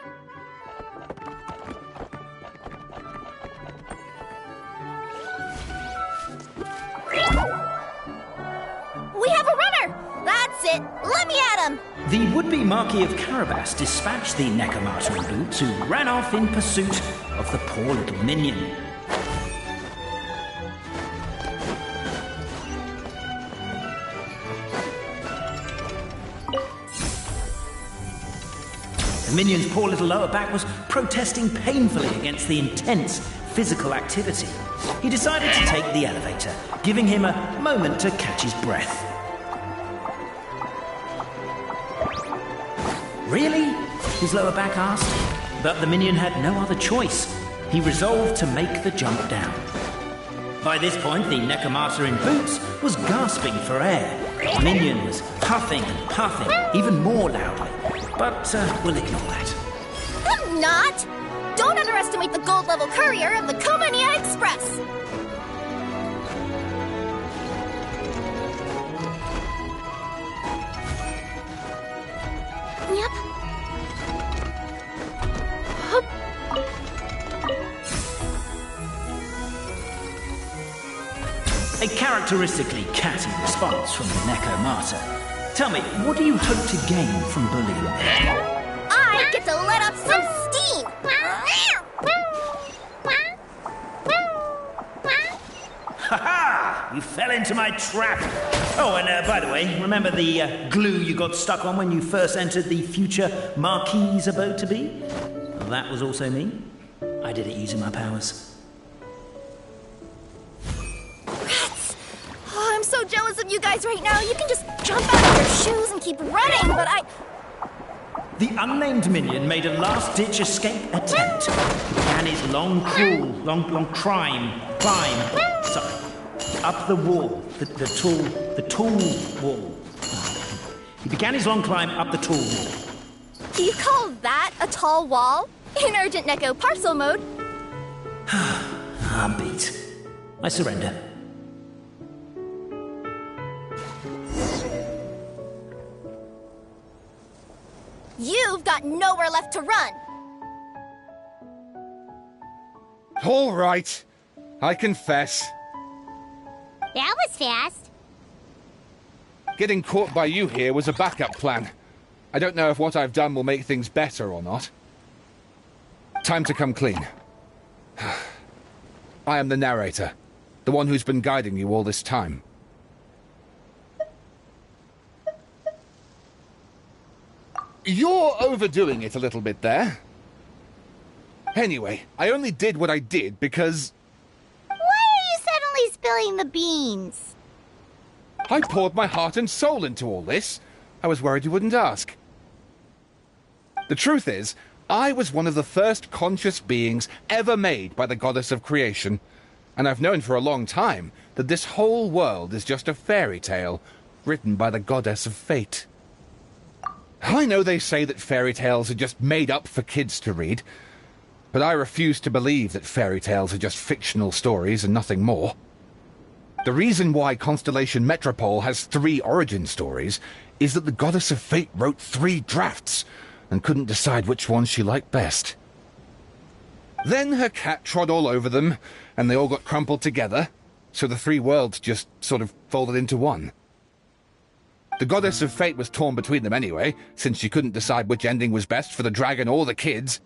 We have a runner! That's it! Let me at him! The would-be Marquis of Carabas dispatched the Necomata in boots, who ran off in pursuit of the poor little minion. The minion's poor little lower back was protesting painfully against the intense physical activity. He decided to take the elevator, giving him a moment to catch his breath. Really? His lower back asked. But the minion had no other choice. He resolved to make the jump down. By this point, the Necomata in boots was gasping for air. The minion was huffing and puffing, even more loudly. But we'll ignore that. I'm not! Don't underestimate the gold-level courier of the Komania A characteristically catty response from the Neko Martyr. Tell me, what do you hope to gain from bullying me? I get to let up some steam! Ha-ha! You fell into my trap! Oh, and by the way, remember the glue you got stuck on when you first entered the future Marquis abode-to-be? Well, that was also me. I did it using my powers. Rats! Oh, I'm so jealous of you guys right now. You can just jump out of your shoes and keep running, but I... The unnamed minion made a last-ditch escape attempt. He began his long climb, sorry, up the wall, the tall wall. He began his long climb up the tall wall. Do you call that a tall wall? In urgent Neko parcel mode. I'm beat. I surrender. You've got nowhere left to run. All right. I confess. That was fast. Getting caught by you here was a backup plan. I don't know if what I've done will make things better or not. Time to come clean. I am the narrator, the one who's been guiding you all this time. You're overdoing it a little bit there. Anyway, I only did what I did because... Why are you suddenly spilling the beans? I poured my heart and soul into all this. I was worried you wouldn't ask. The truth is, I was one of the first conscious beings ever made by the goddess of creation, and I've known for a long time that this whole world is just a fairy tale written by the goddess of fate. I know they say that fairy tales are just made up for kids to read, but I refuse to believe that fairy tales are just fictional stories and nothing more. The reason why Constellation Metropole has 3 origin stories is that the goddess of fate wrote 3 drafts and couldn't decide which one she liked best. Then her cat trod all over them, and they all got crumpled together, so the 3 worlds just sort of folded into one. The goddess of fate was torn between them anyway, since she couldn't decide which ending was best for the dragon or the kids.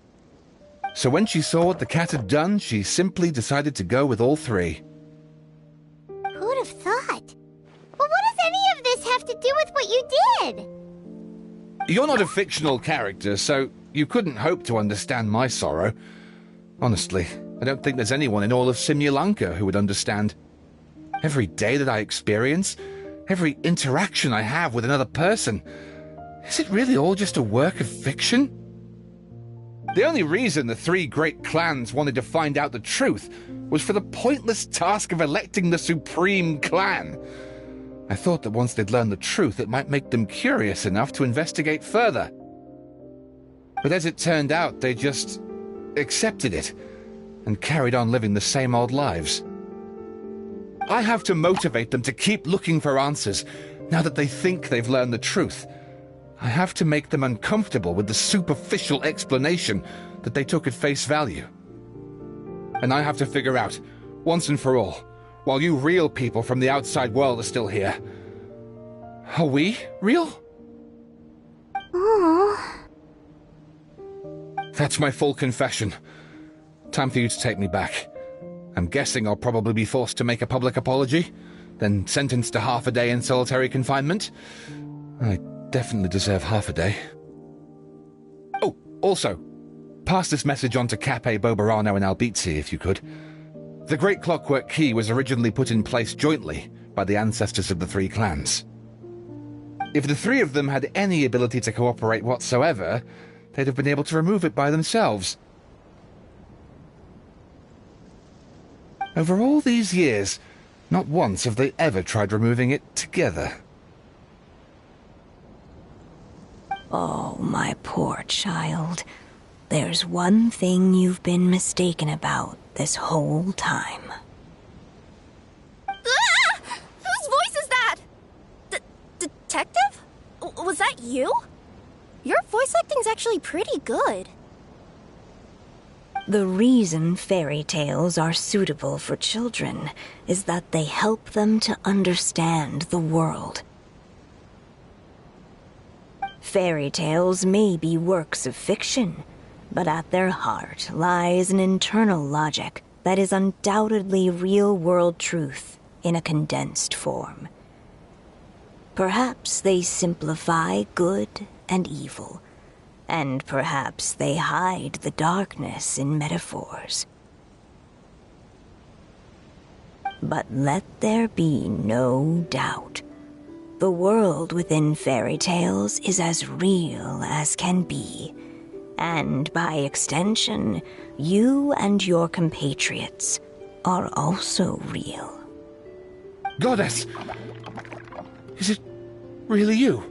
So when she saw what the cat had done, she simply decided to go with all 3. Who'd have thought? Well, what does any of this have to do with what you did? You're not a fictional character, so you couldn't hope to understand my sorrow. Honestly, I don't think there's anyone in all of Simulanka who would understand. Every day that I experience, every interaction I have with another person, is it really all just a work of fiction? The only reason the 3 great clans wanted to find out the truth was for the pointless task of electing the supreme clan. I thought that once they'd learned the truth, it might make them curious enough to investigate further. But as it turned out, they just accepted it and carried on living the same old lives. I have to motivate them to keep looking for answers now that they think they've learned the truth. I have to make them uncomfortable with the superficial explanation that they took at face value. And I have to figure out, once and for all, while you real people from the outside world are still here, are we real? Aww. That's my full confession. Time for you to take me back. I'm guessing I'll probably be forced to make a public apology, then sentenced to half a day in solitary confinement. I definitely deserve half a day. Oh, also, pass this message on to Cape, Bobarano, and Albizzi, if you could. The Great Clockwork Key was originally put in place jointly by the ancestors of the 3 clans. If the 3 of them had any ability to cooperate whatsoever, they'd have been able to remove it by themselves. Over all these years, not once have they ever tried removing it together. Oh, my poor child. There's one thing you've been mistaken about this whole time. Ah! Whose voice is that? Detective? Was that you? Your voice acting's actually pretty good. The reason fairy tales are suitable for children is that they help them to understand the world. Fairy tales may be works of fiction, but at their heart lies an internal logic that is undoubtedly real-world truth in a condensed form. Perhaps they simplify good and evil, and perhaps they hide the darkness in metaphors. But let there be no doubt. The world within fairy tales is as real as can be, and by extension, you and your compatriots are also real. Goddess! Is it really you?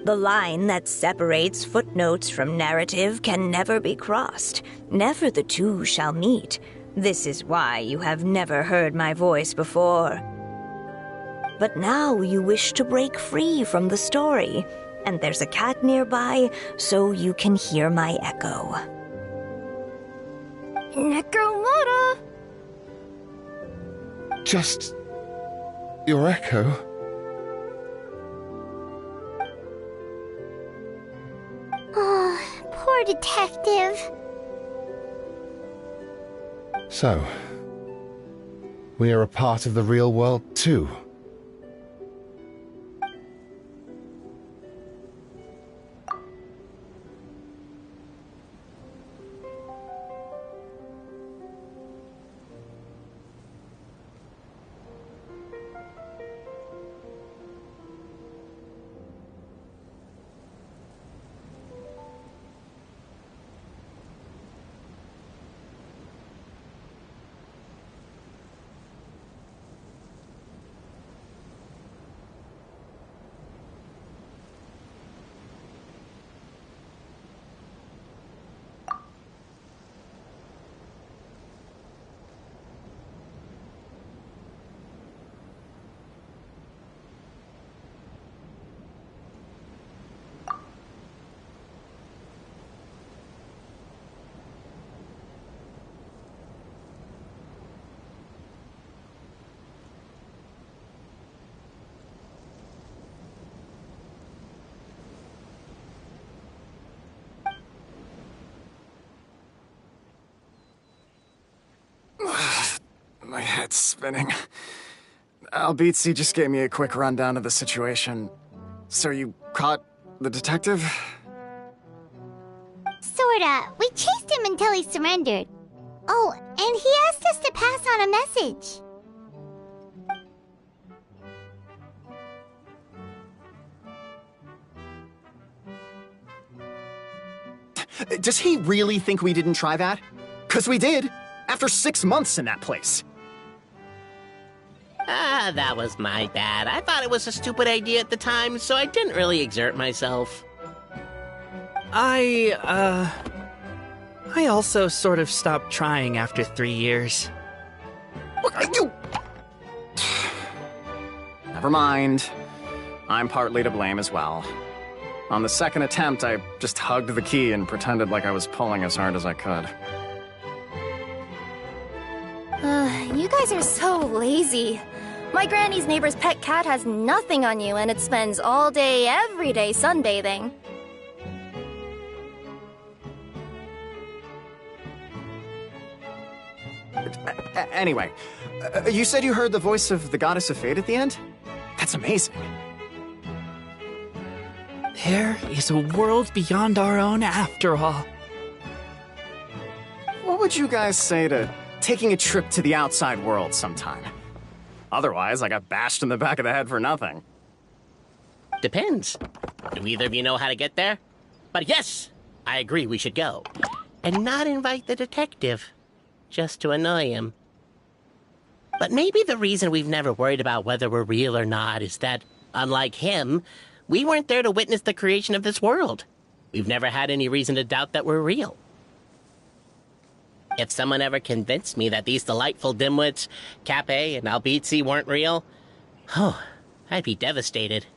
The line that separates footnotes from narrative can never be crossed. Never the two shall meet. This is why you have never heard my voice before. But now you wish to break free from the story, and there's a cat nearby, so you can hear my echo. Necromora! Just your echo? Oh, poor detective. So, we are a part of the real world too. My head's spinning. Albizzi just gave me a quick rundown of the situation. So you caught the detective? Sorta. We chased him until he surrendered. Oh, and he asked us to pass on a message. Does he really think we didn't try that? 'Cause we did! After 6 months in that place! Ah, that was my bad. I thought it was a stupid idea at the time, so I didn't really exert myself. I also sort of stopped trying after 3 years. Never mind. I'm partly to blame as well. On the second attempt, I just hugged the key and pretended like I was pulling as hard as I could. You guys are so lazy. My granny's neighbor's pet cat has nothing on you, and it spends all day, every day sunbathing. Anyway, you said you heard the voice of the Goddess of Fate at the end? That's amazing. There is a world beyond our own after all. What would you guys say to taking a trip to the outside world sometime? Otherwise, I got bashed in the back of the head for nothing. Depends. Do either of you know how to get there? But yes, I agree we should go. And not invite the detective, just to annoy him. But maybe the reason we've never worried about whether we're real or not is that, unlike him, we weren't there to witness the creation of this world. We've never had any reason to doubt that we're real. If someone ever convinced me that these delightful dimwits, Cape and Albizzi, weren't real, oh, I'd be devastated.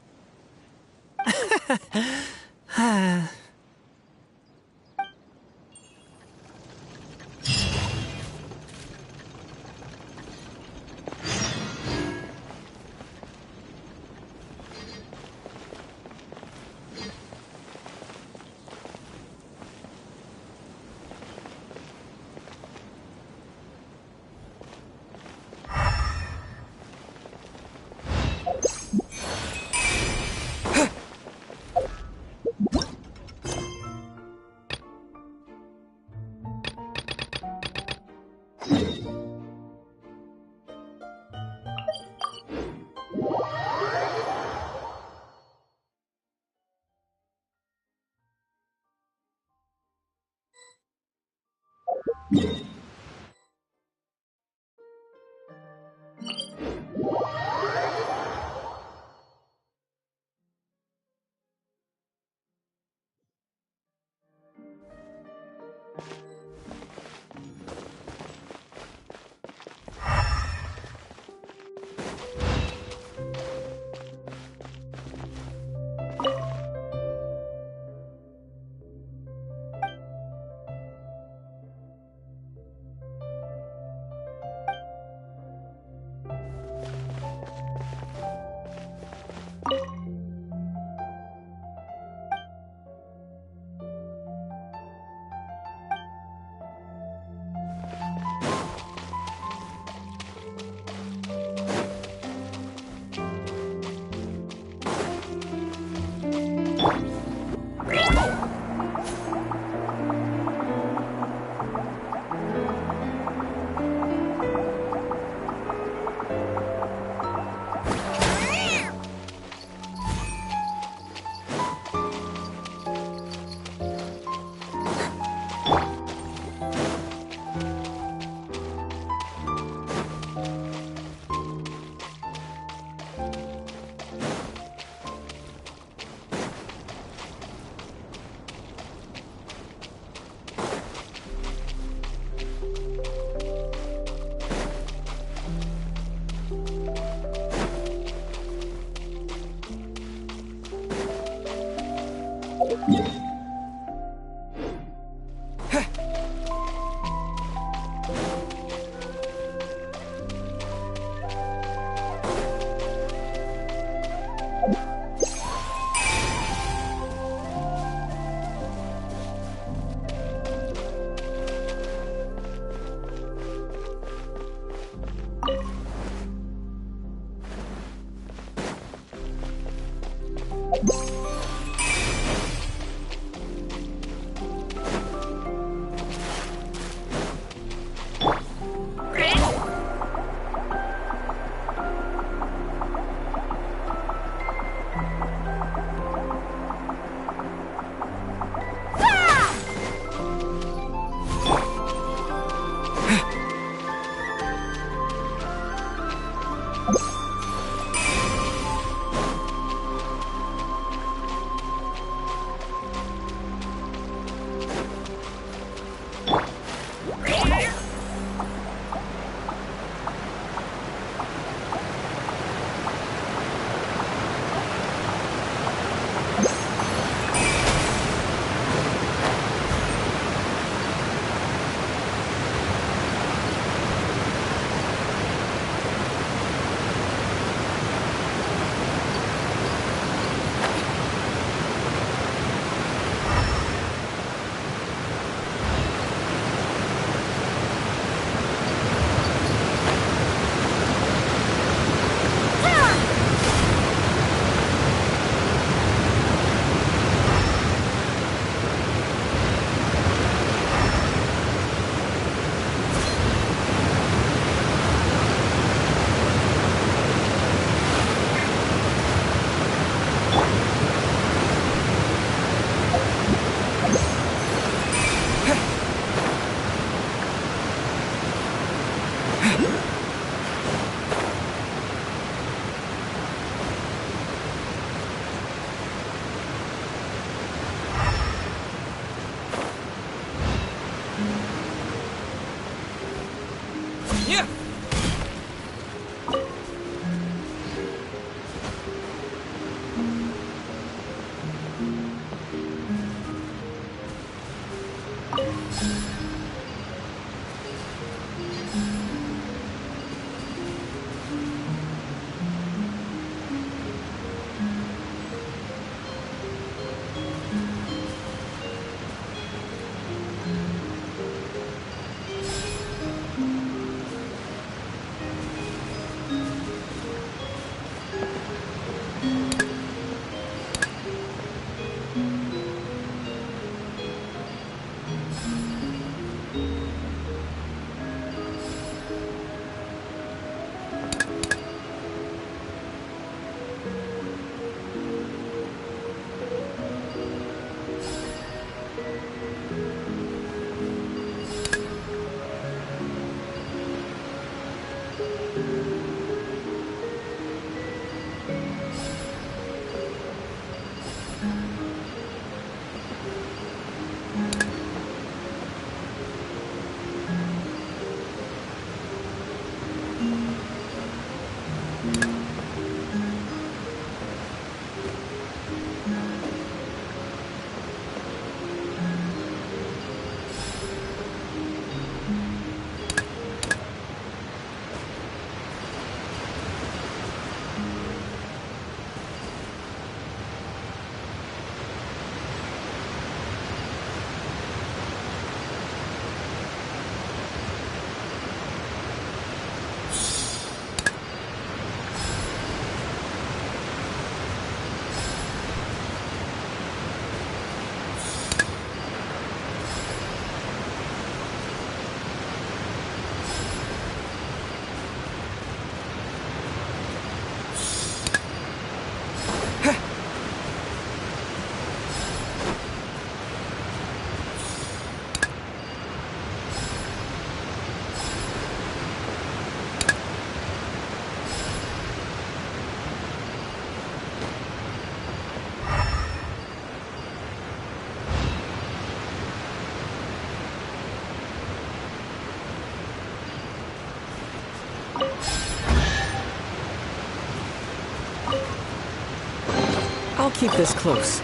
I'll keep this close.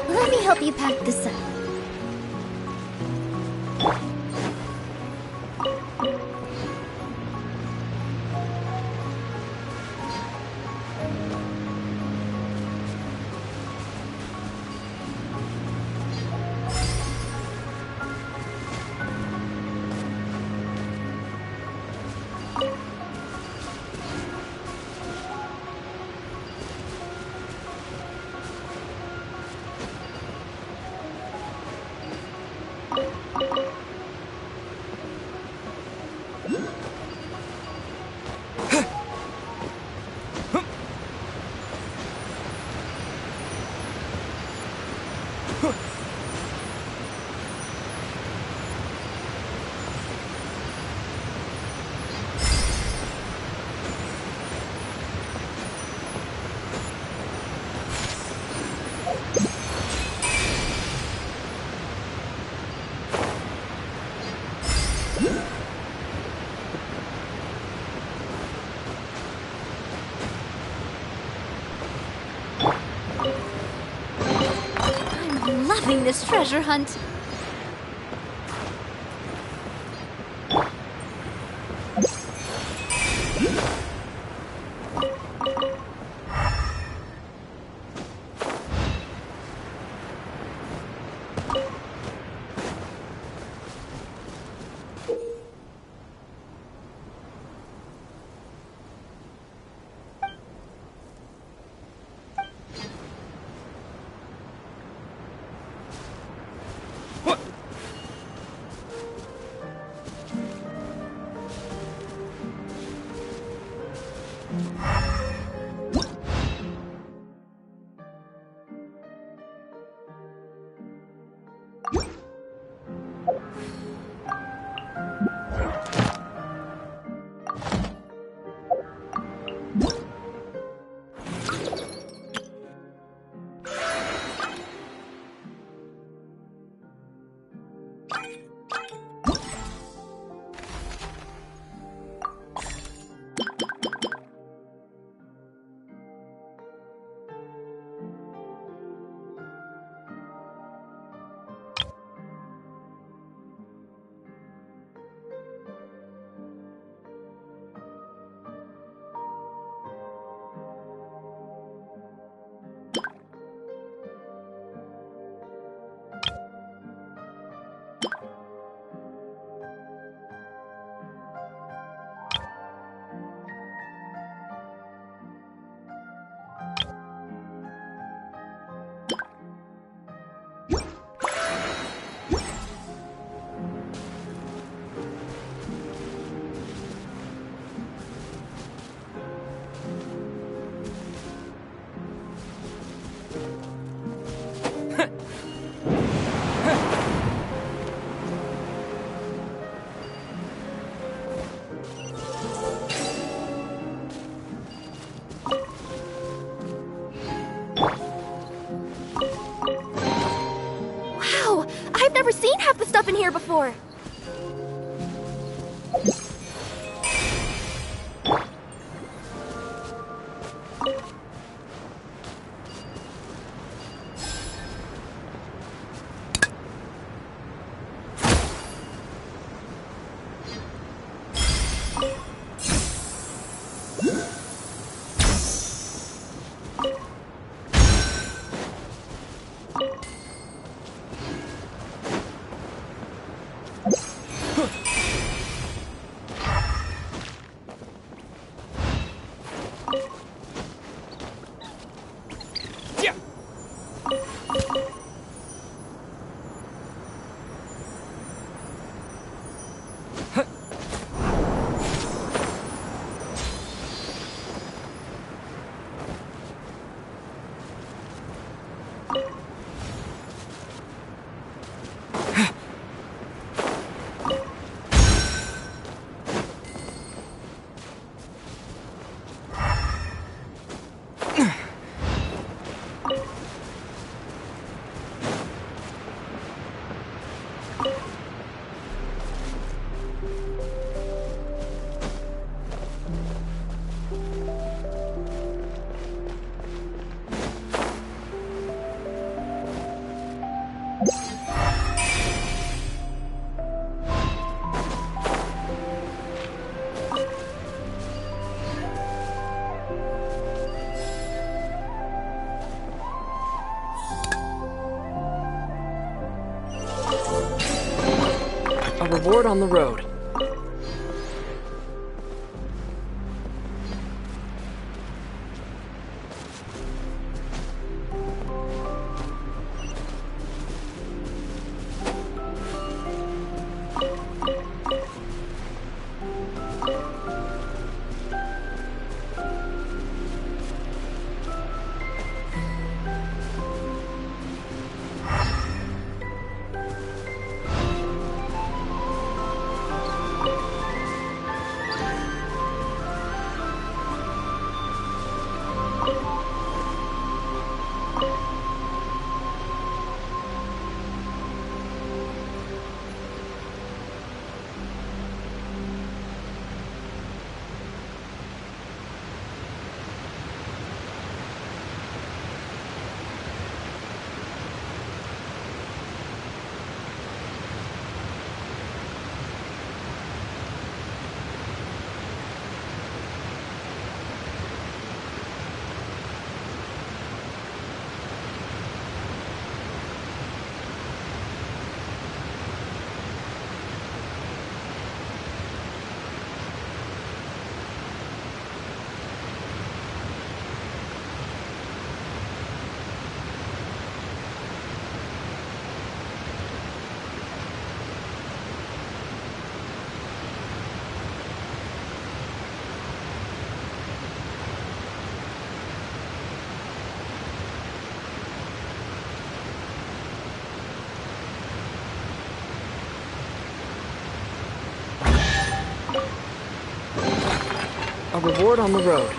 Let me help you pack this up. I'm loving this treasure hunt. here before. A reward on the road. A reward on the road.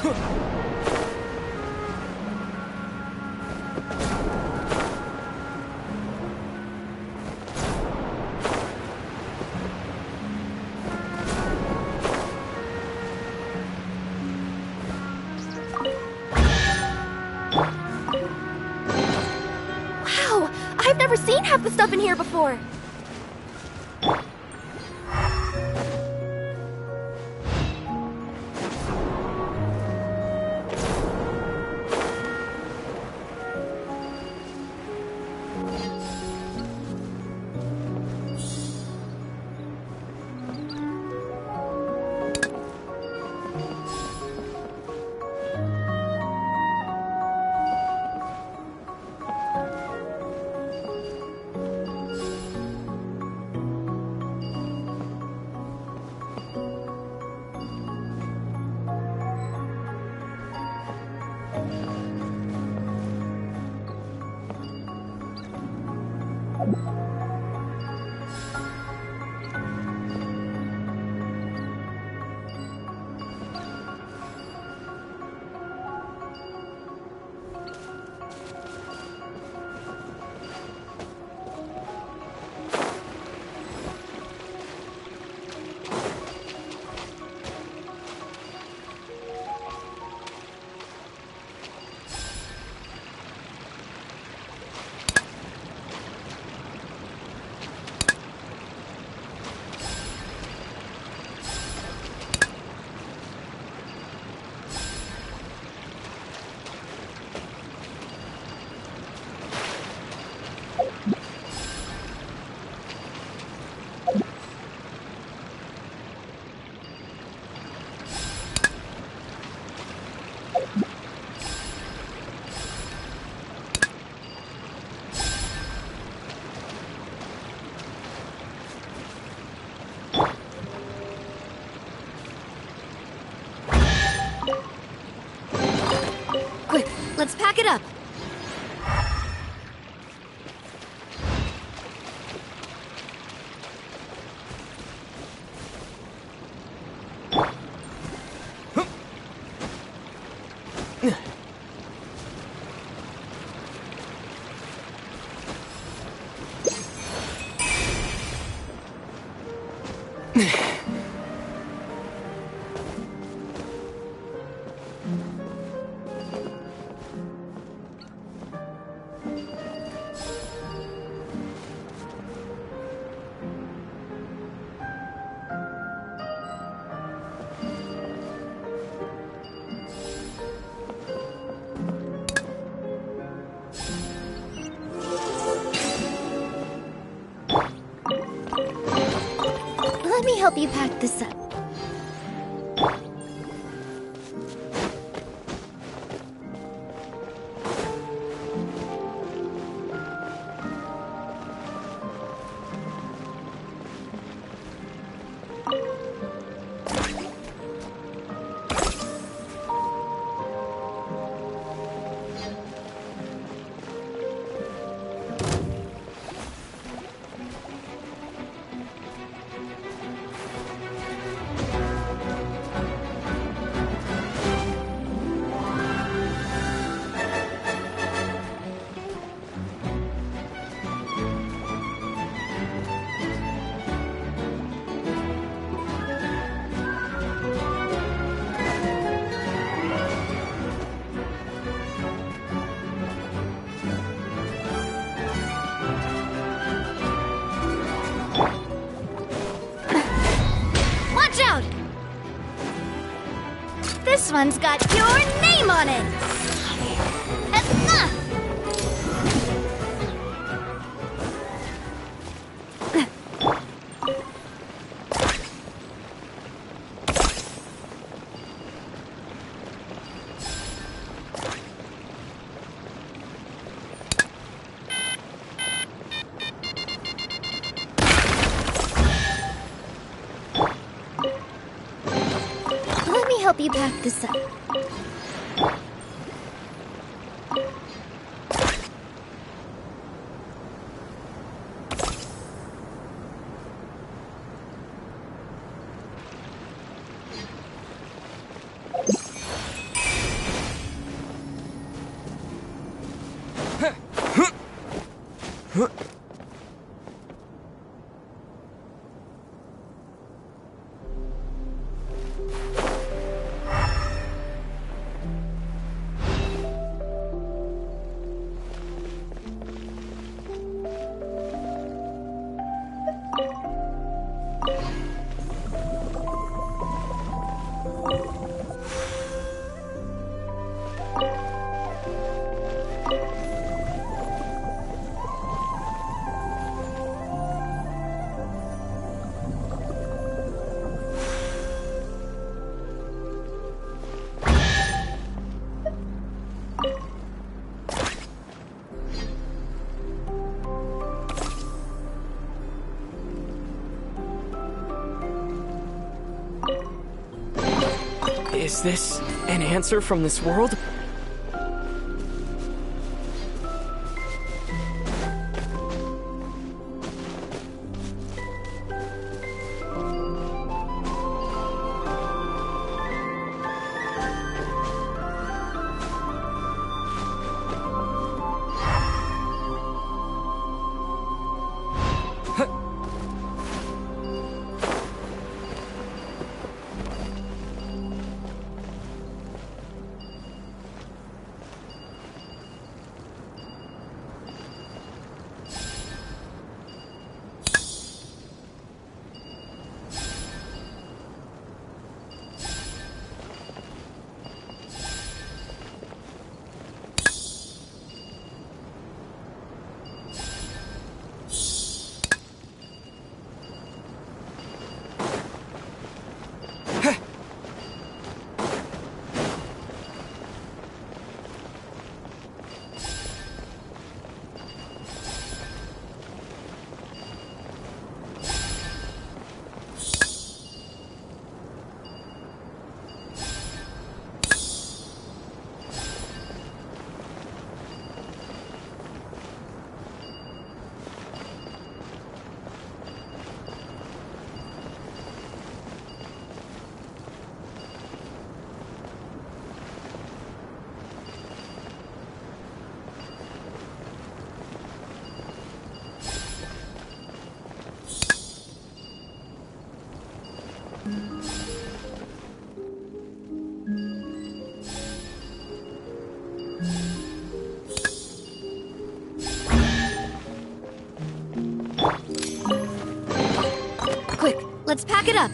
Wow! I've never seen half the stuff in here before! Quick, let's pack it up! Let me help you pack this up. This one's got your name on it! Let me help you pack this up. Is this an answer from this world? Quick, let's pack it up.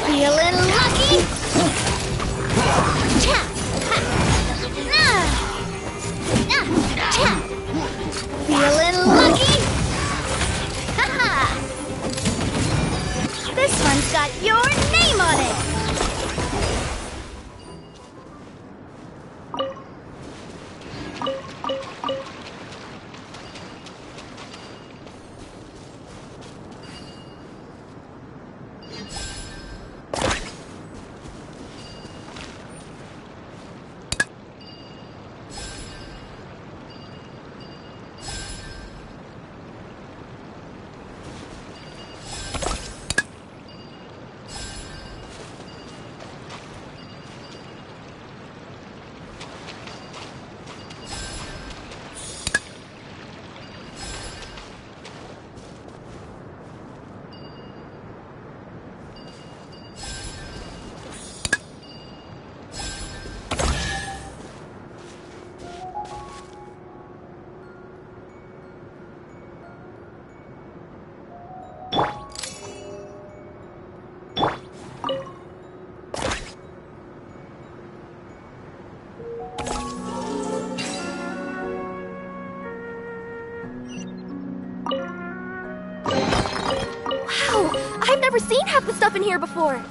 Feeling lucky? Cha! Cha! Feeling lucky? Ha-ha! This one's got your name on it! Wow, I've never seen half the stuff in here before.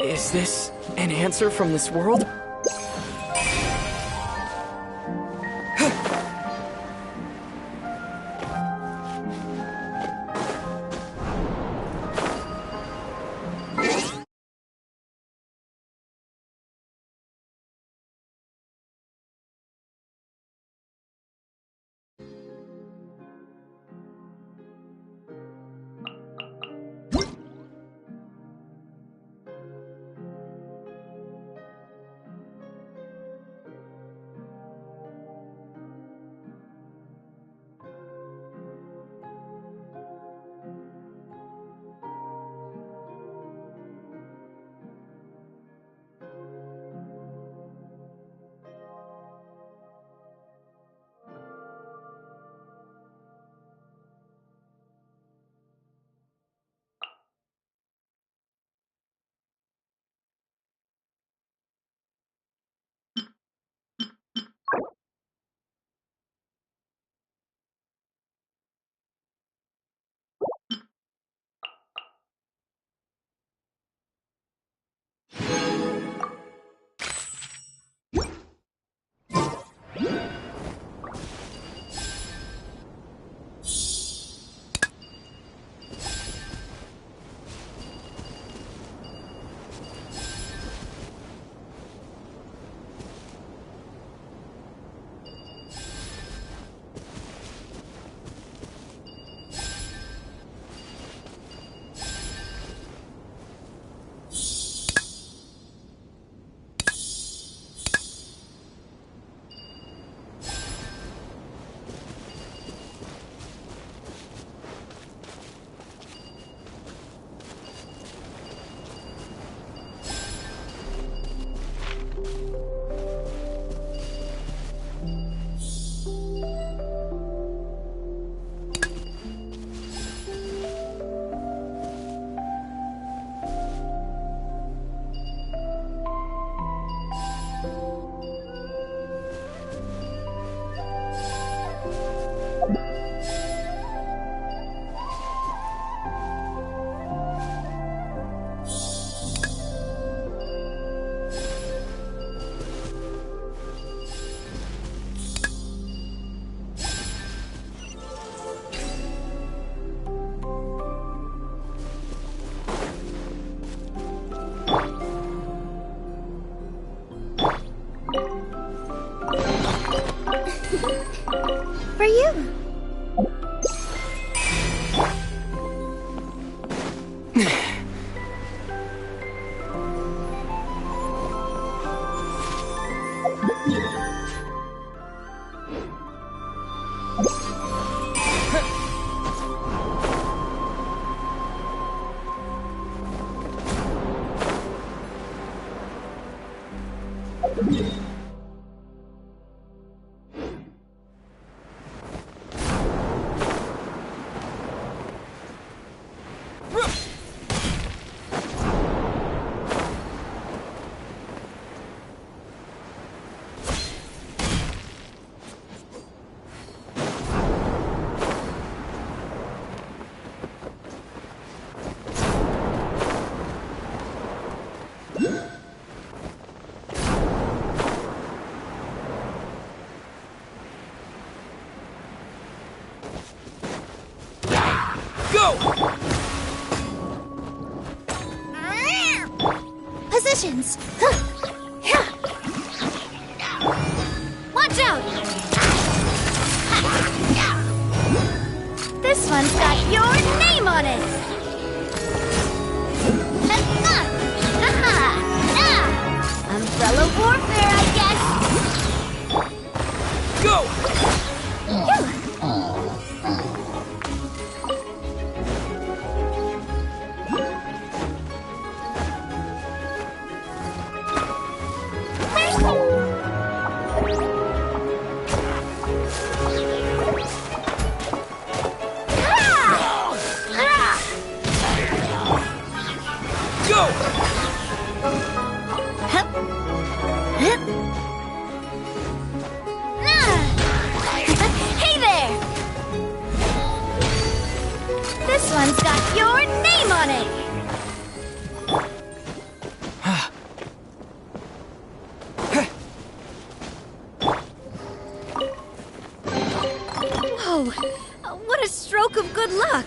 Is this an answer from this world? Go! Positions! Watch out! This one's got your name on it! Umbrella warfare, I guess! Go! Hey there! This one's got your name on it! Whoa! What a stroke of good luck!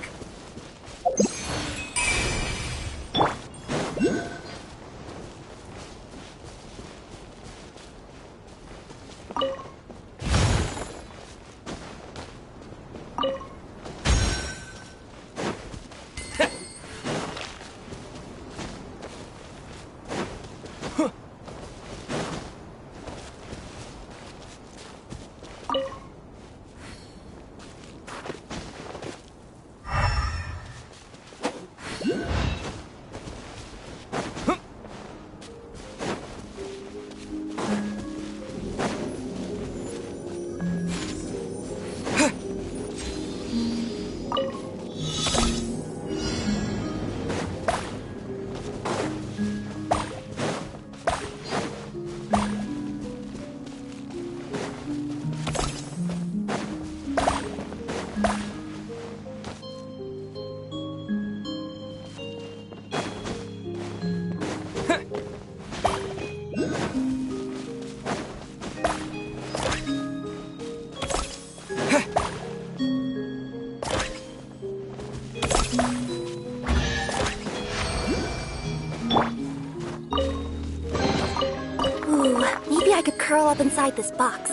Ooh, maybe I could curl up inside this box.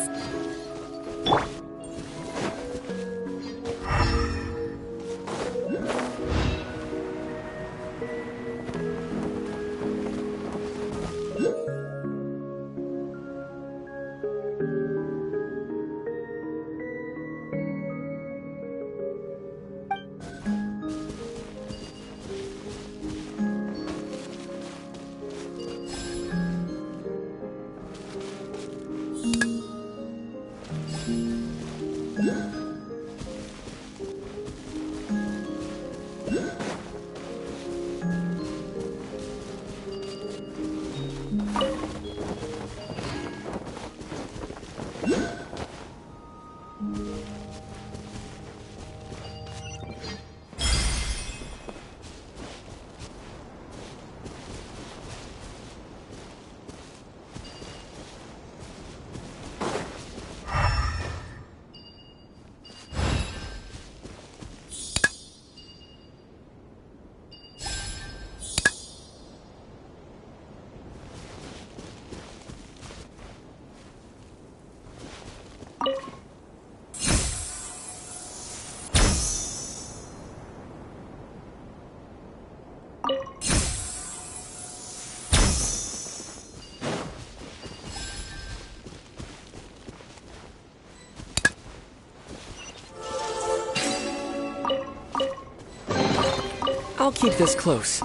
I'll keep this close.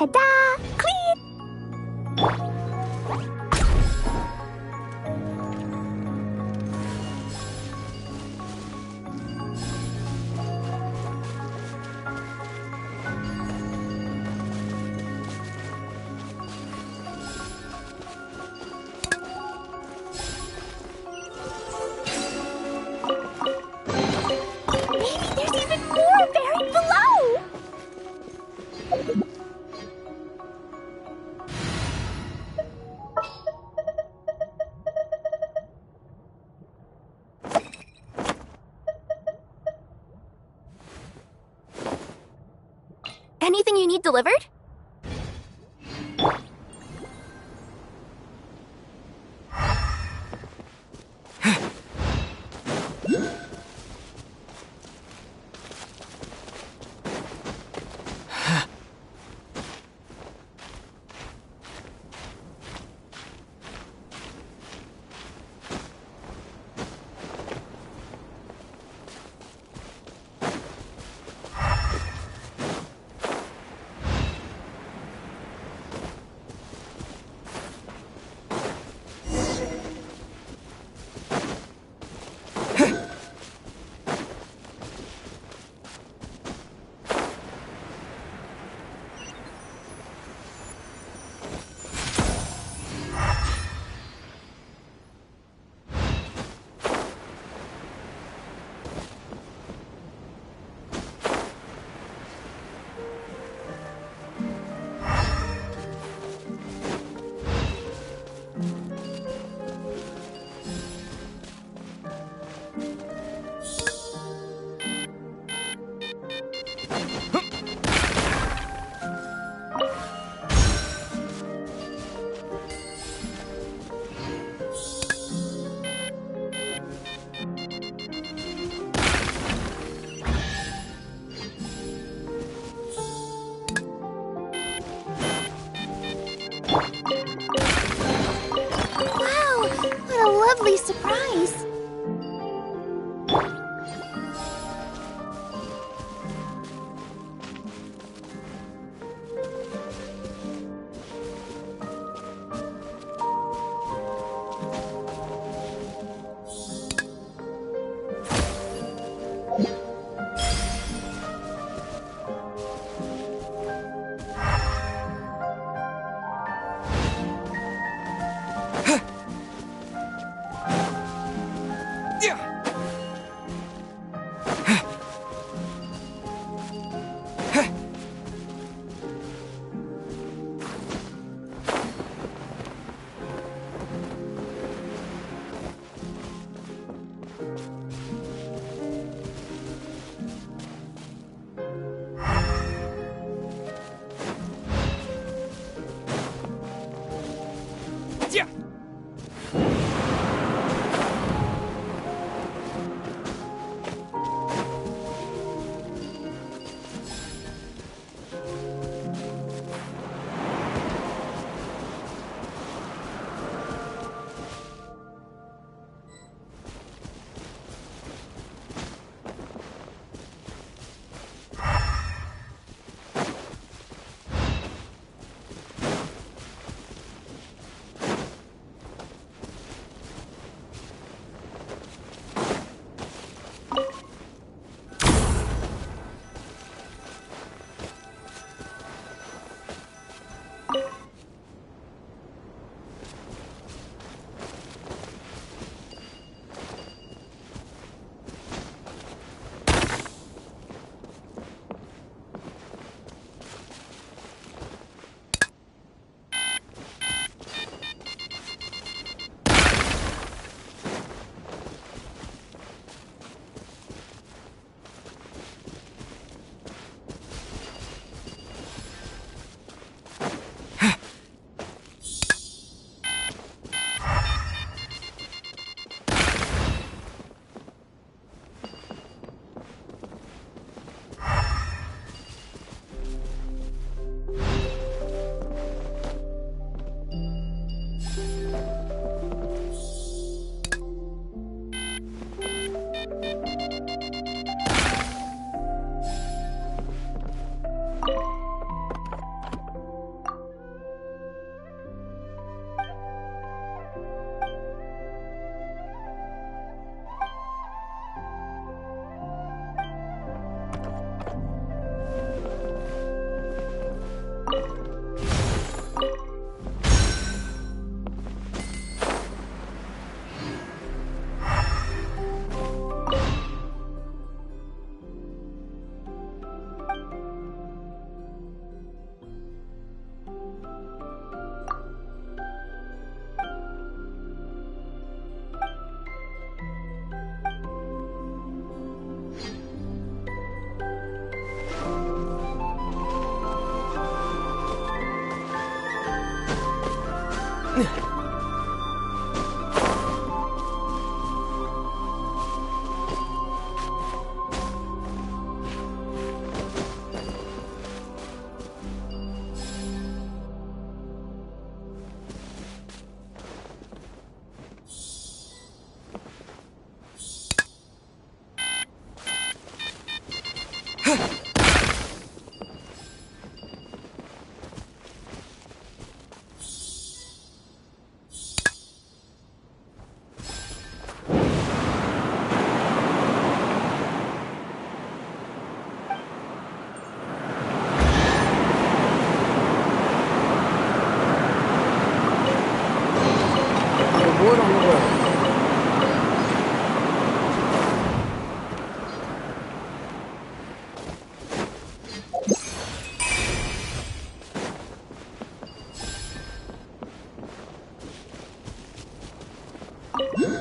Ta-da! Clean! Maybe there's even more buried below! Anything you need delivered? Wow, what a lovely surprise! Yeah.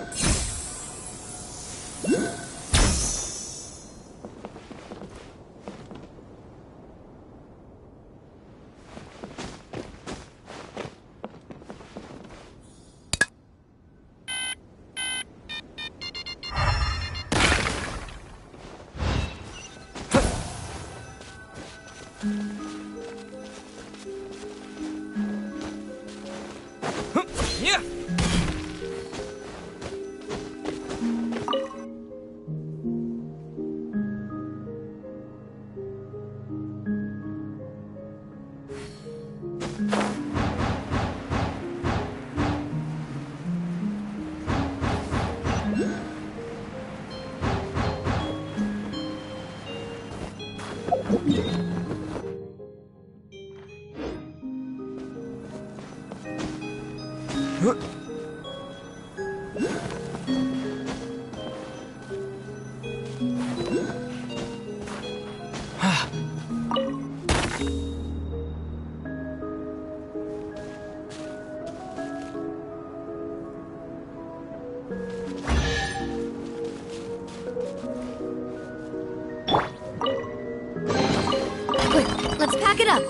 Quick, let's pack it up.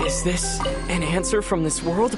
Is this an answer from this world?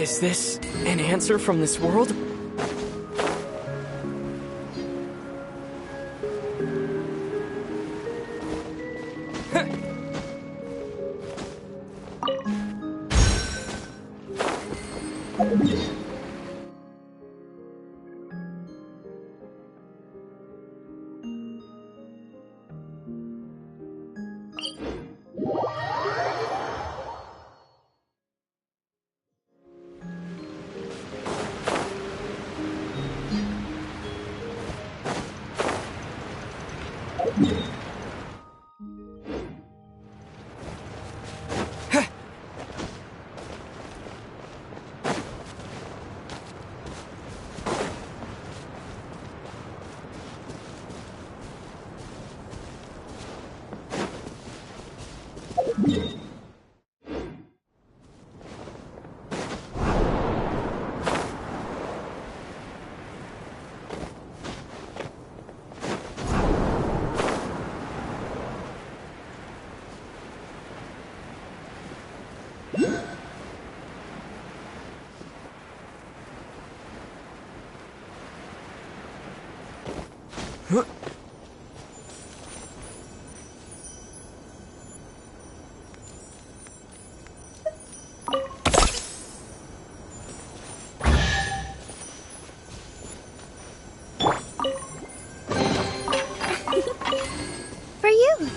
Is this an answer from this world? For you.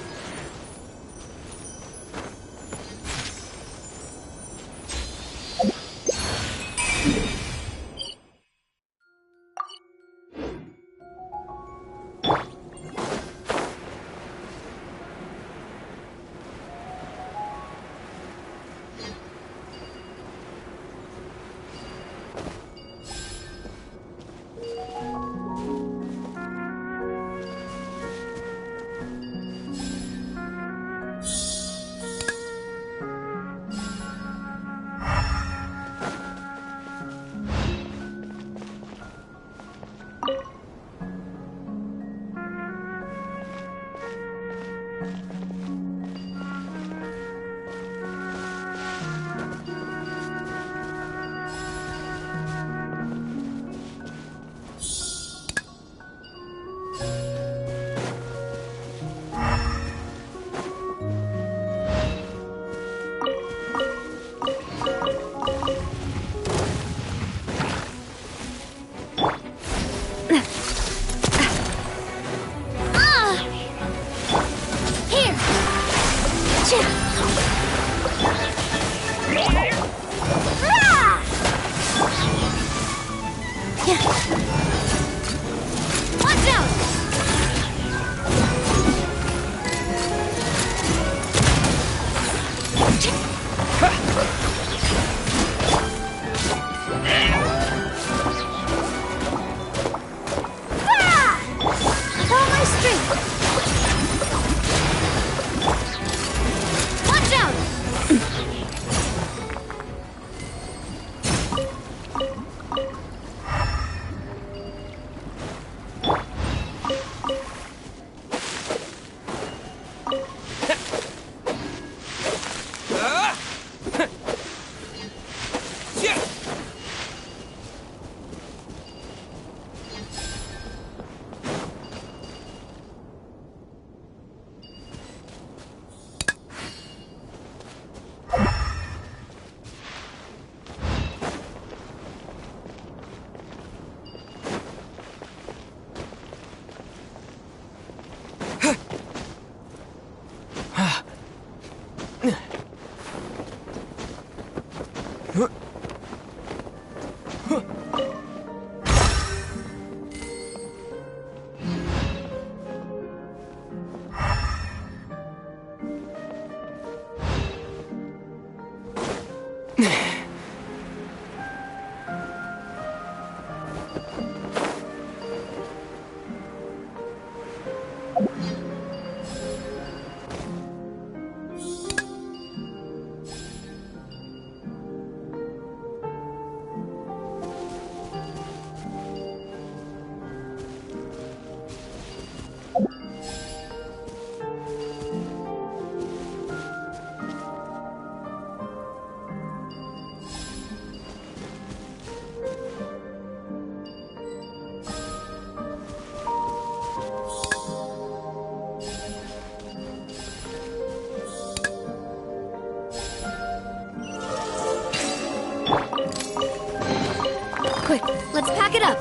Quick, let's pack it up.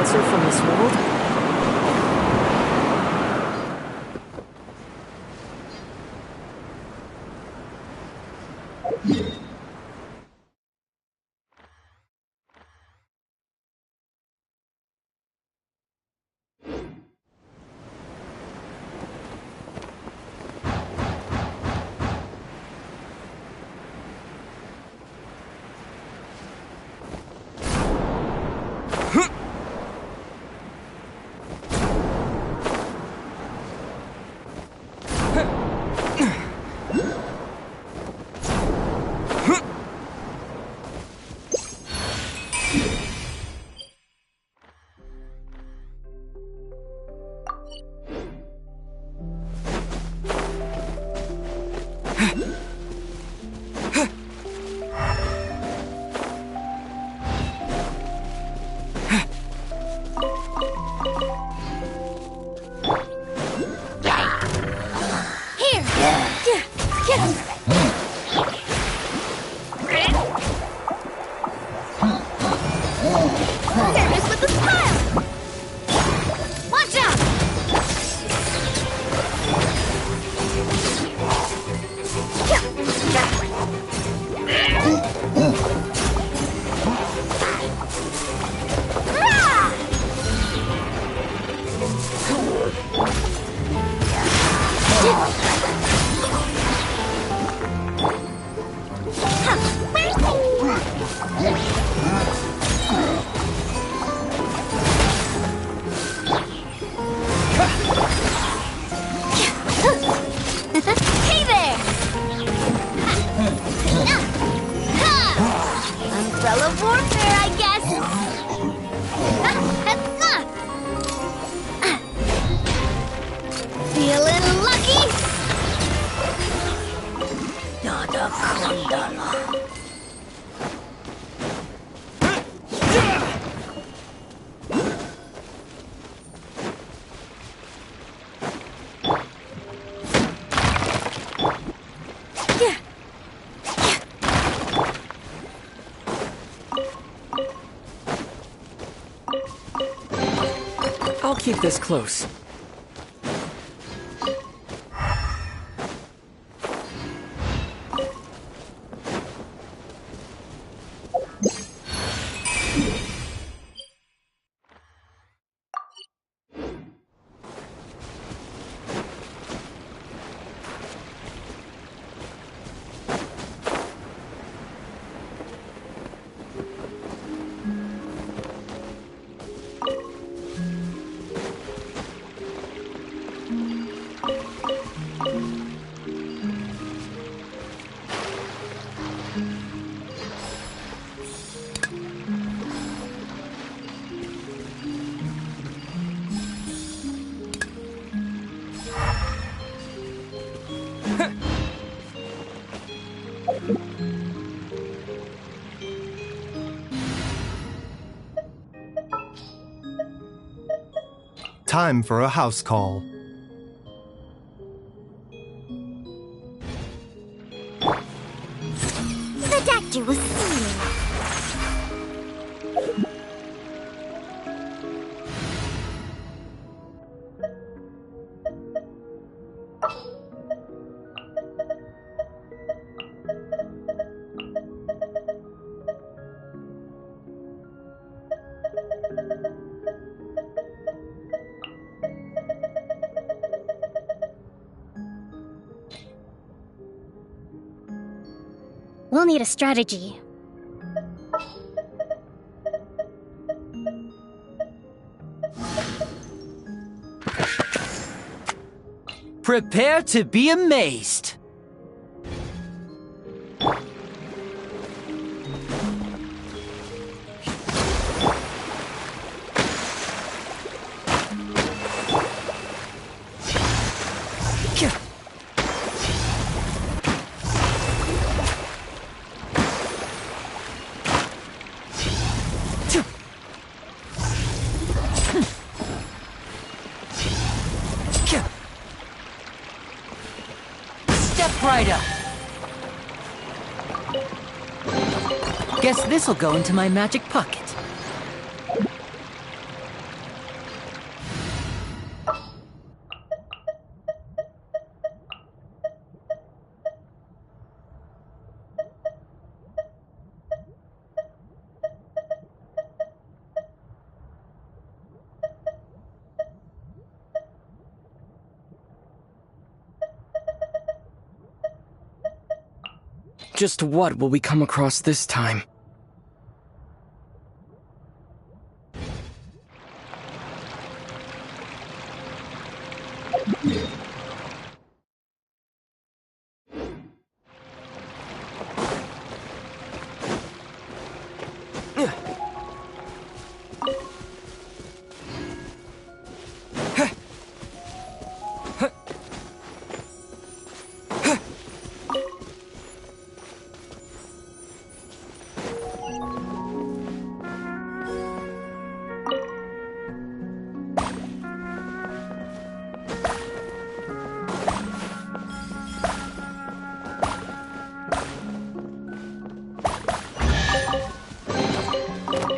From this world? I'll keep this close. Time for a house call. The doctor will see you. we'll need a strategy. Prepare to be amazed. Right up. Guess this'll go into my magic pocket. Just what will we come across this time?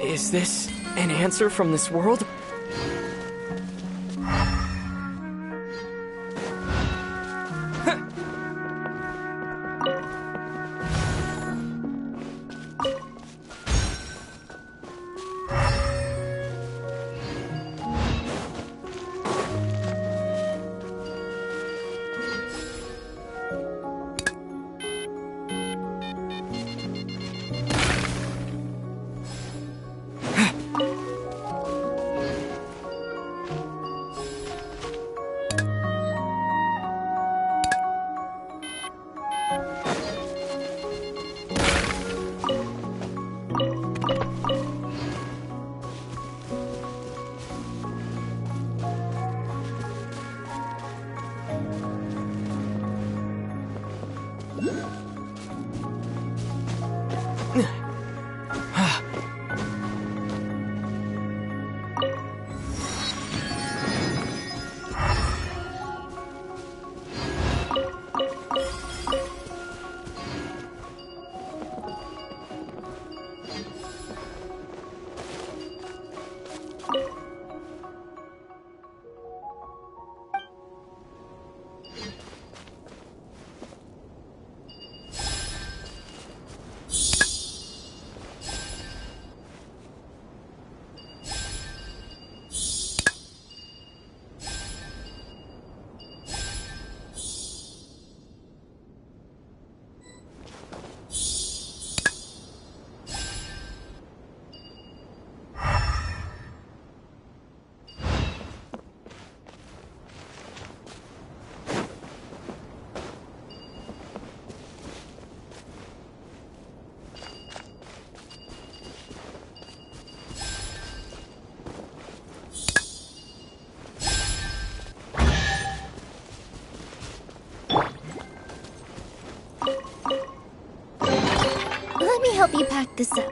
Is this an answer from this world? Let me help you pack this up.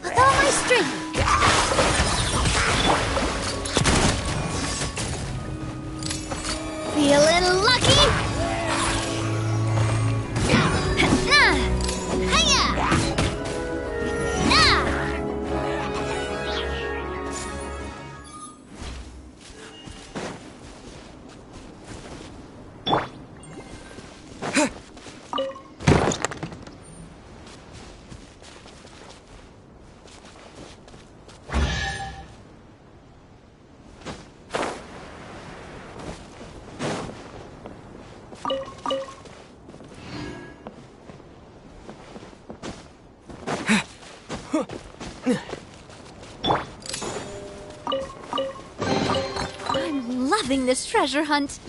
With all my strength. Feeling lucky? Hiya! I'm loving this treasure hunt.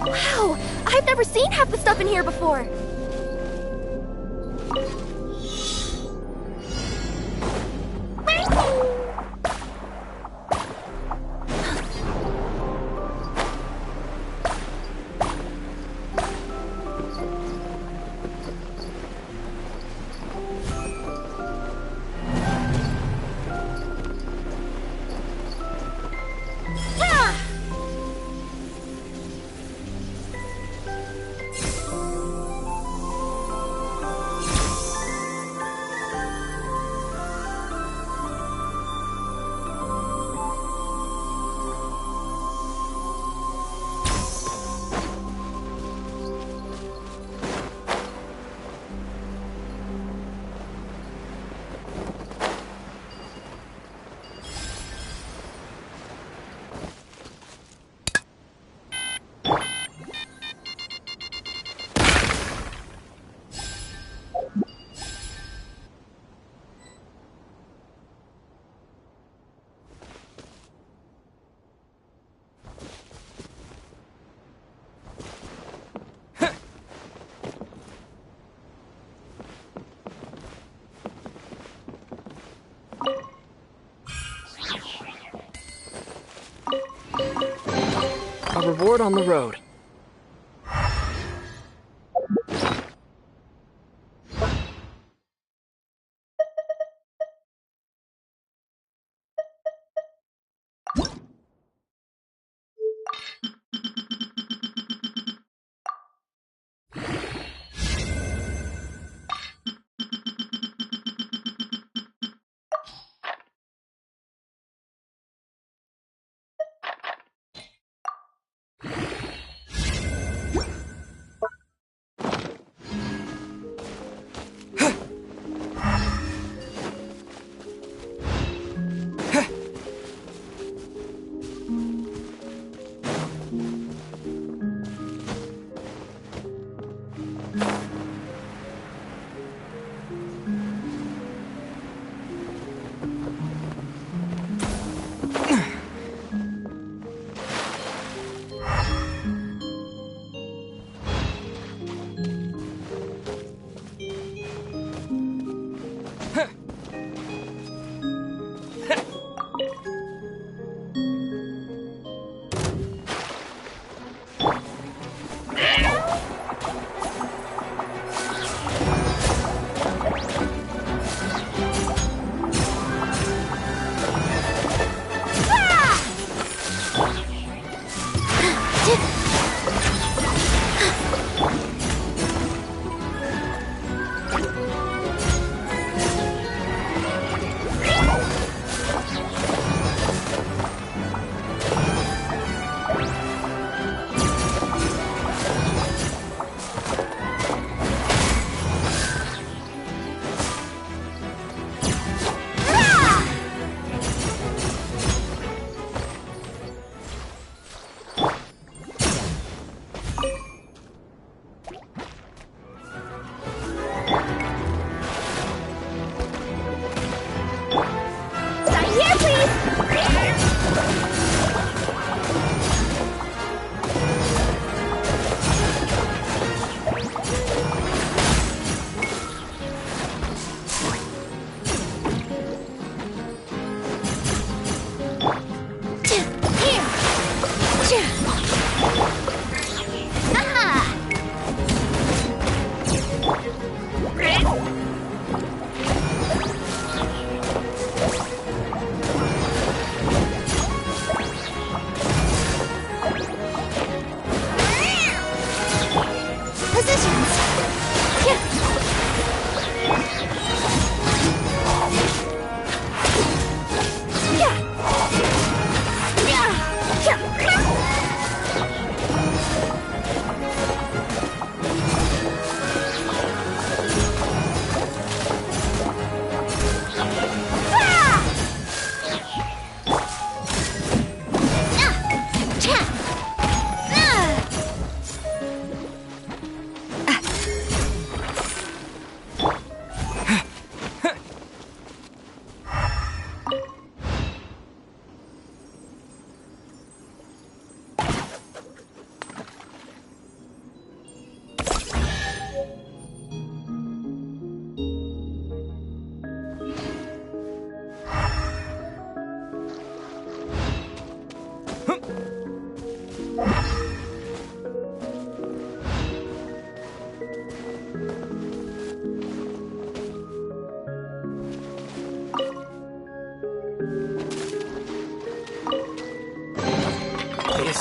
Wow! I've never seen half the stuff in here before! A reward on the road.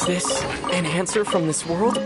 Is this an answer from this world?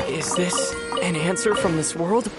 Is this an answer from this world?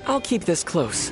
I'll keep this close.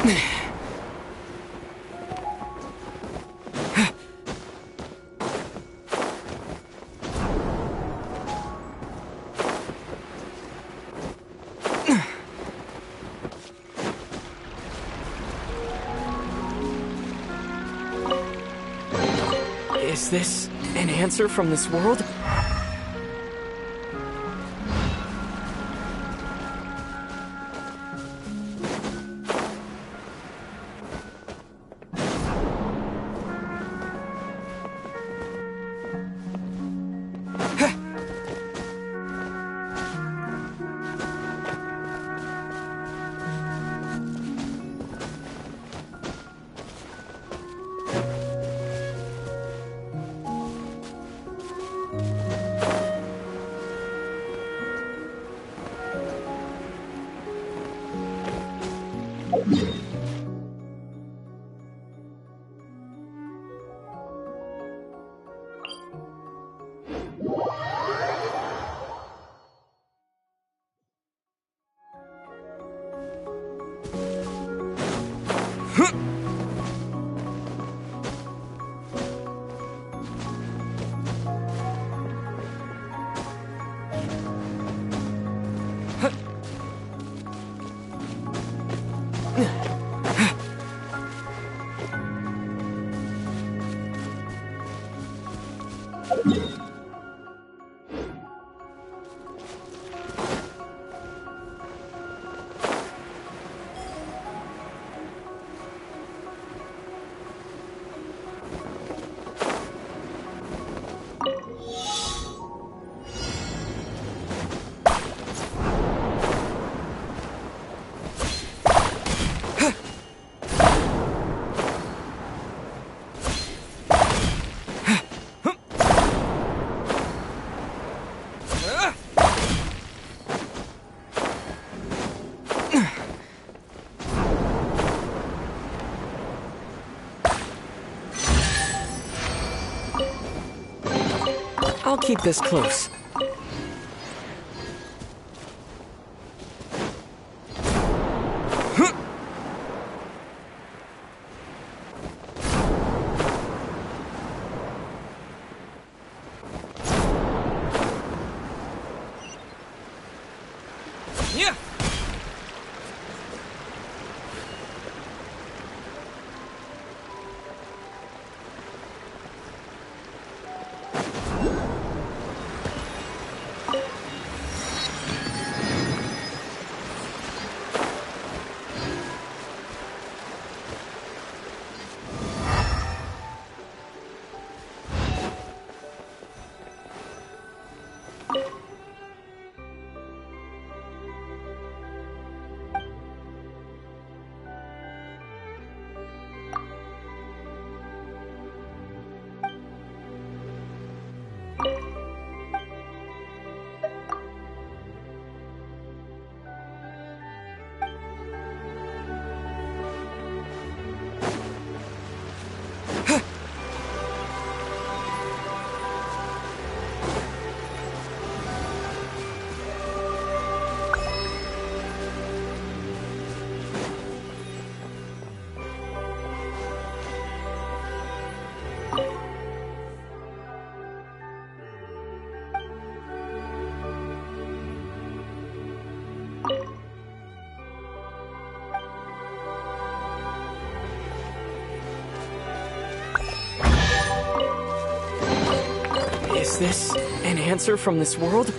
Is this an answer from this world? I'll keep this close. Yeah. Is this an answer from this world?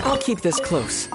I'll keep this close.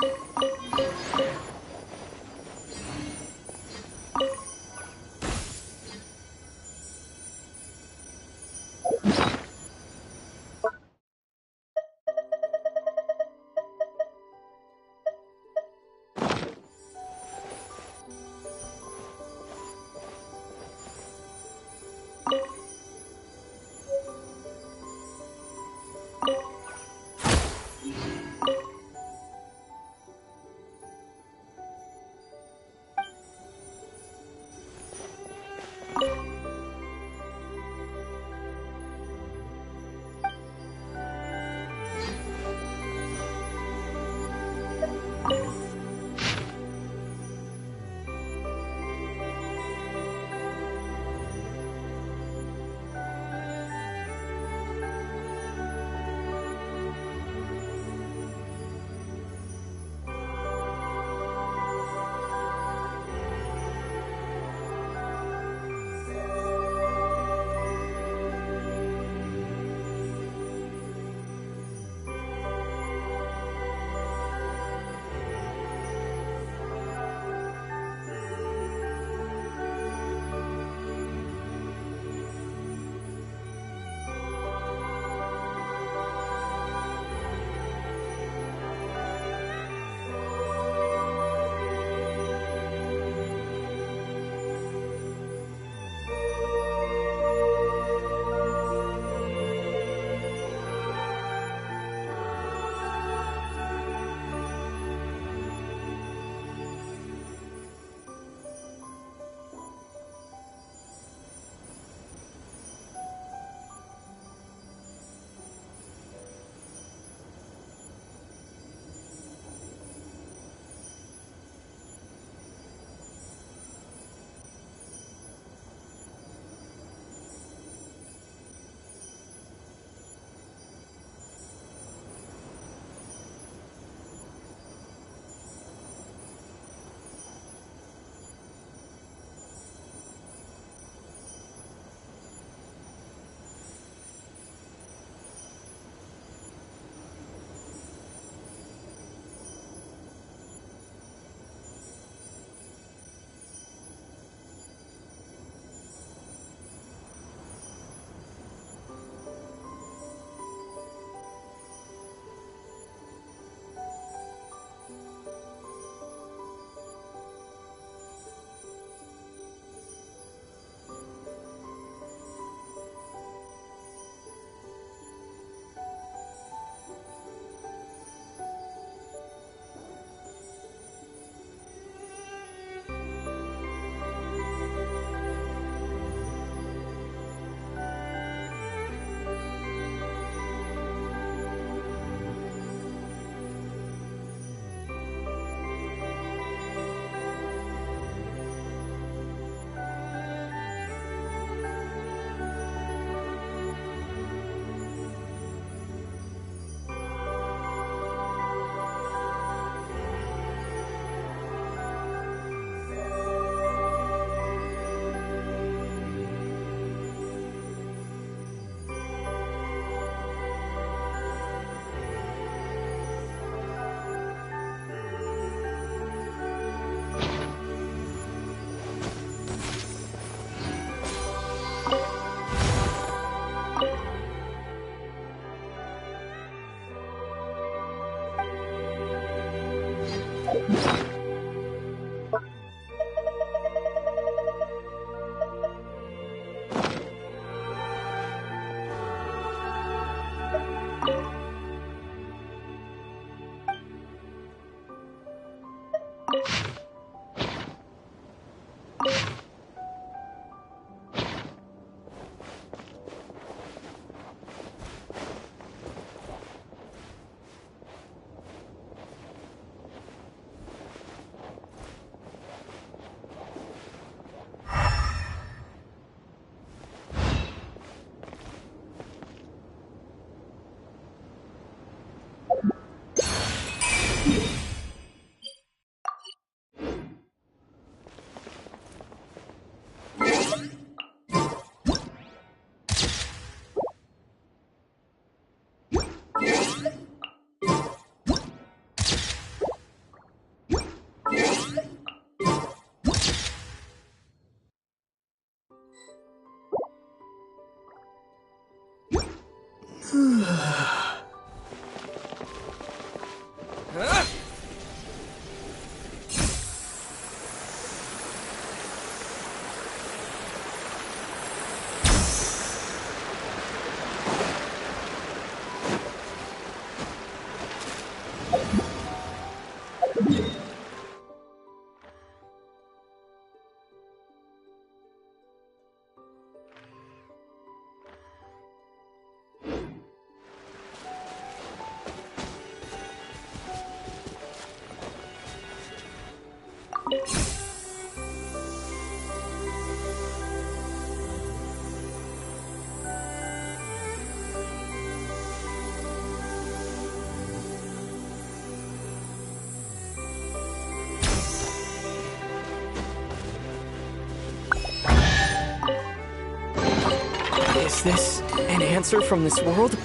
Is this an answer from this world?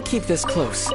keep this close.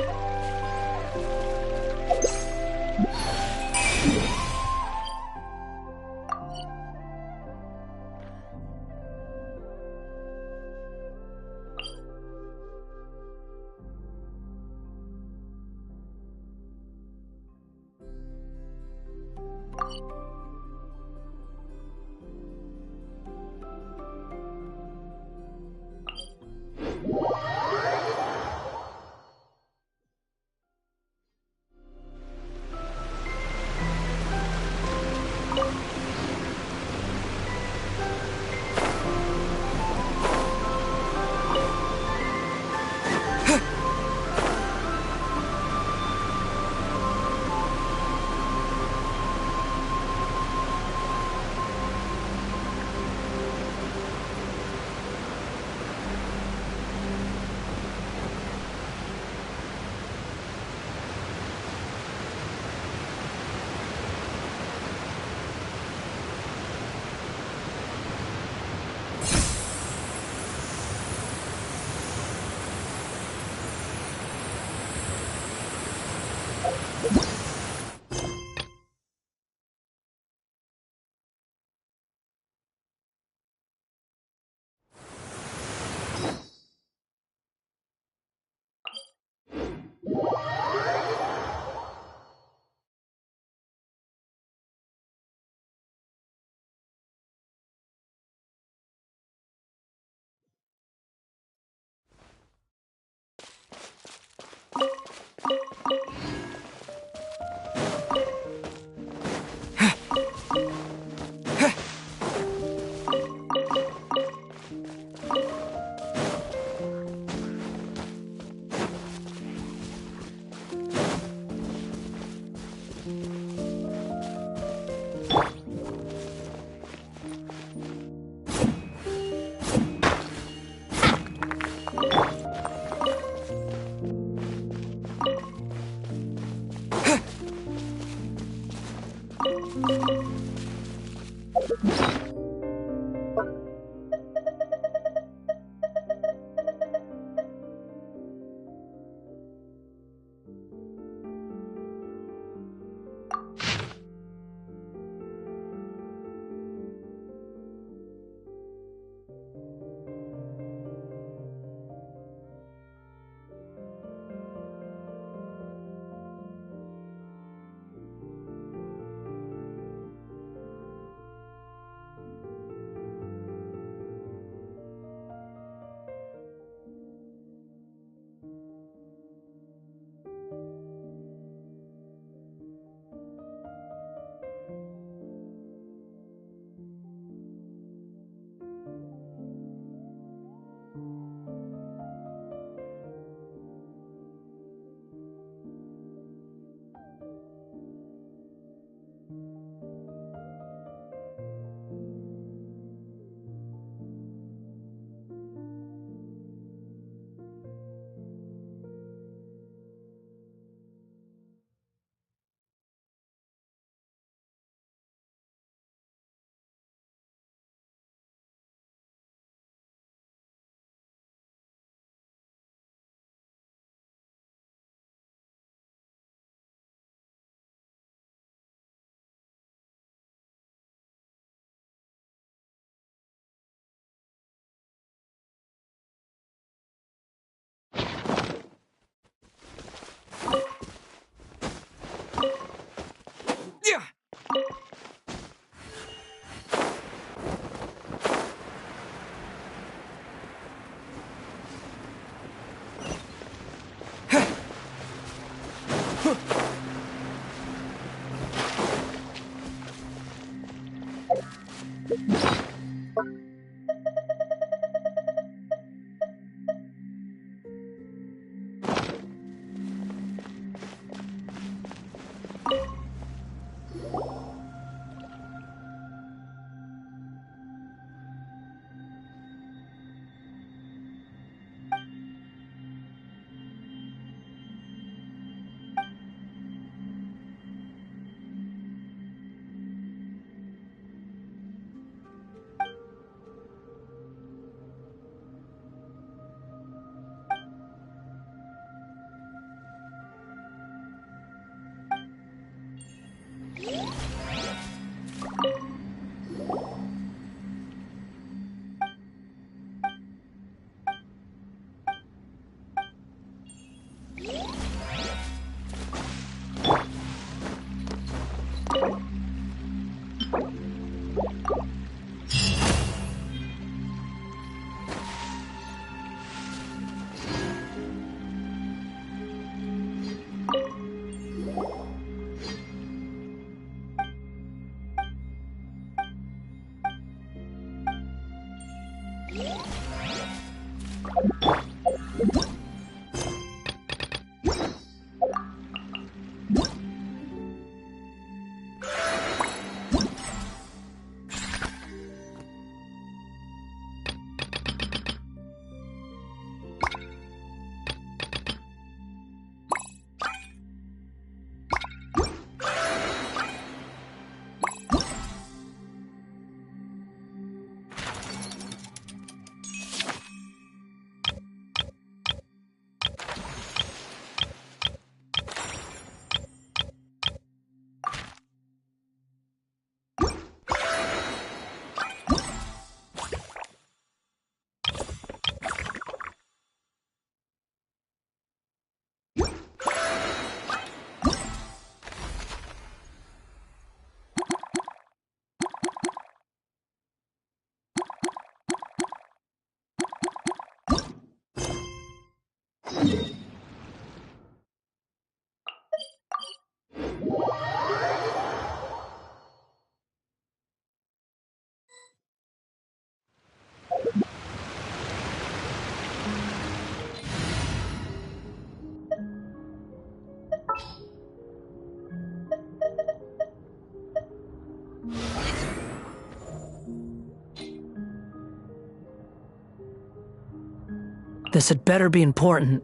This had better be important.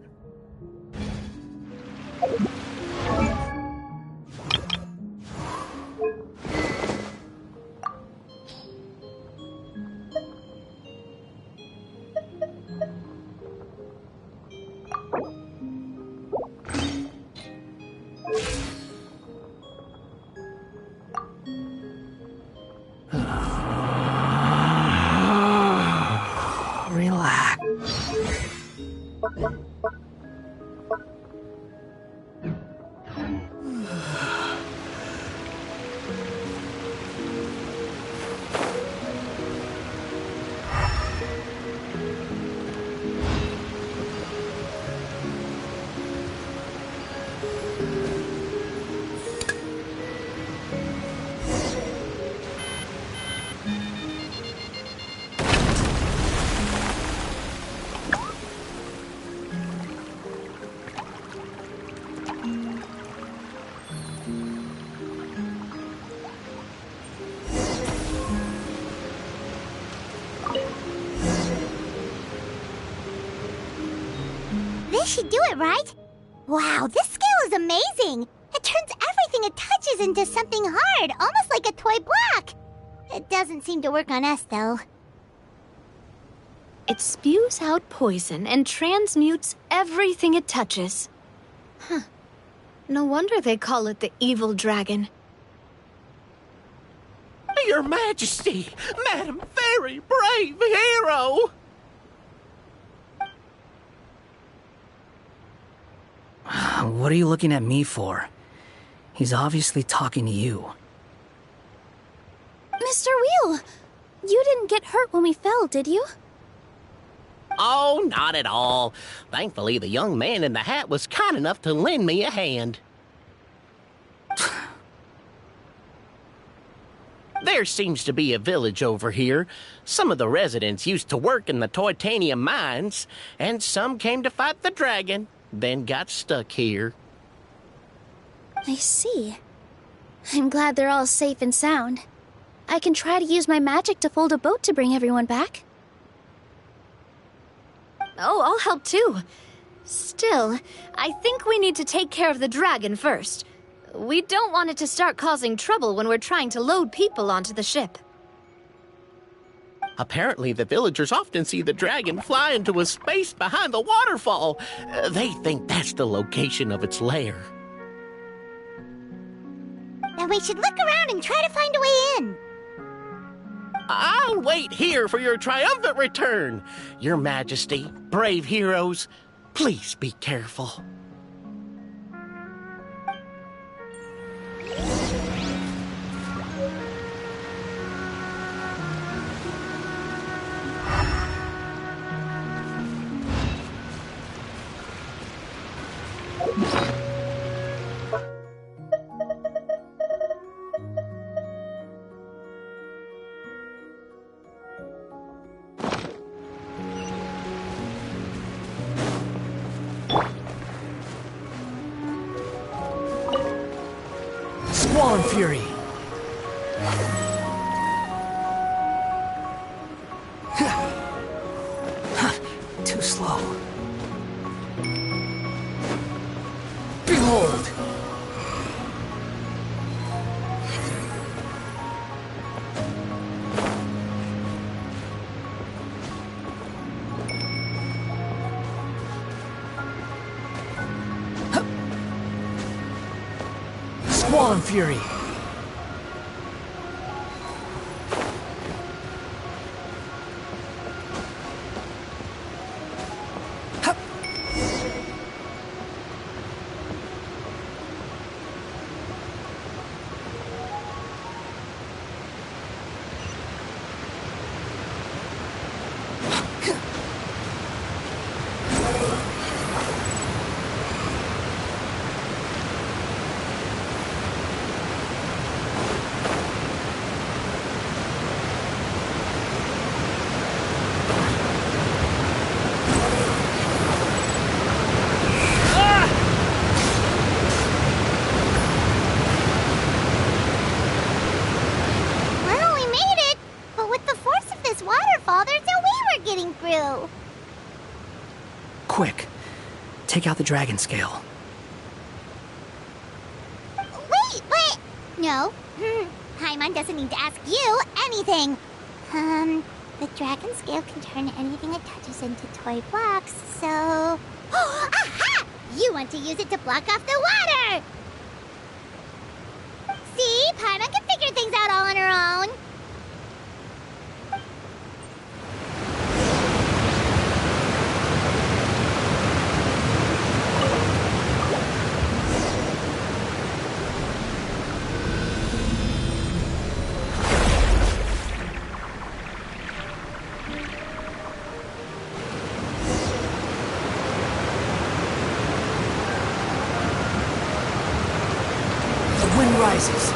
Relax. This should do it, right? Wow, this scale is amazing! It turns everything it touches into something hard, almost like a toy block! It doesn't seem to work on us, though. It spews out poison and transmutes everything it touches. Huh. No wonder they call it the evil dragon. Your Majesty, Madam Very Brave Hero! What are you looking at me for? He's obviously talking to you. Mr. Wheel, you didn't get hurt when we fell, did you? Oh, not at all. Thankfully, the young man in the hat was kind enough to lend me a hand. There seems to be a village over here. Some of the residents used to work in the titanium mines, and some came to fight the dragon, then got stuck here. I see. I'm glad they're all safe and sound. I can try to use my magic to fold a boat to bring everyone back. Oh, I'll help too. Still, I think we need to take care of the dragon first. We don't want it to start causing trouble when we're trying to load people onto the ship. Apparently, the villagers often see the dragon fly into a space behind the waterfall. They think that's the location of its lair. Then we should look around and try to find a way in. I'll wait here for your triumphant return. Your Majesty, brave heroes, please be careful. Squall Fury! Too slow. Behold! Squall Fury! take out the dragon scale. Wait, but... No. Paimon doesn't need to ask you anything. The dragon scale can turn anything it touches into toy blocks, so... Aha! You want to use it to block off the water! See? Paimon can figure things out all on her own. The wind rises.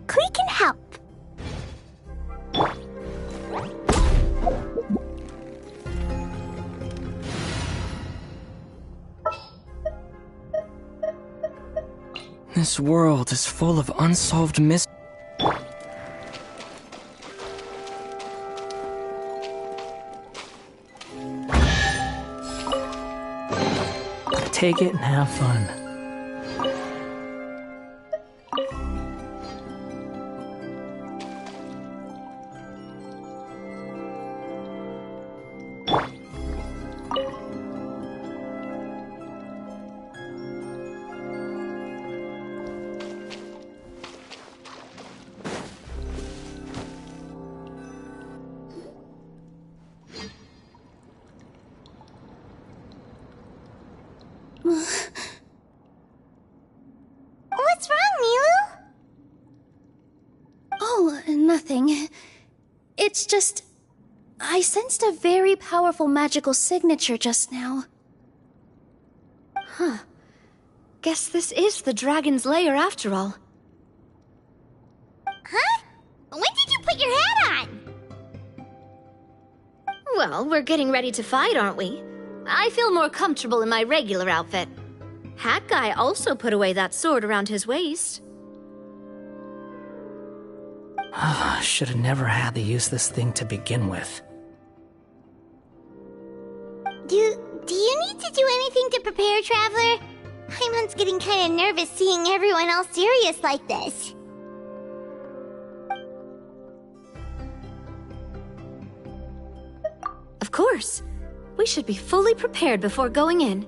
Klee can help. This world is full of unsolved mysteries. Take it and have fun. What's wrong, Milu? Oh, nothing. It's just... I sensed a very powerful magical signature just now. Huh. Guess this is the dragon's lair after all. Huh? When did you put your hat on? Well, we're getting ready to fight, aren't we? I feel more comfortable in my regular outfit. Hat Guy also put away that sword around his waist. Should have never had to use this thing to begin with. Do you need to do anything to prepare, Traveler? Paimon's getting kind of nervous seeing everyone all serious like this. Of course. We should be fully prepared before going in.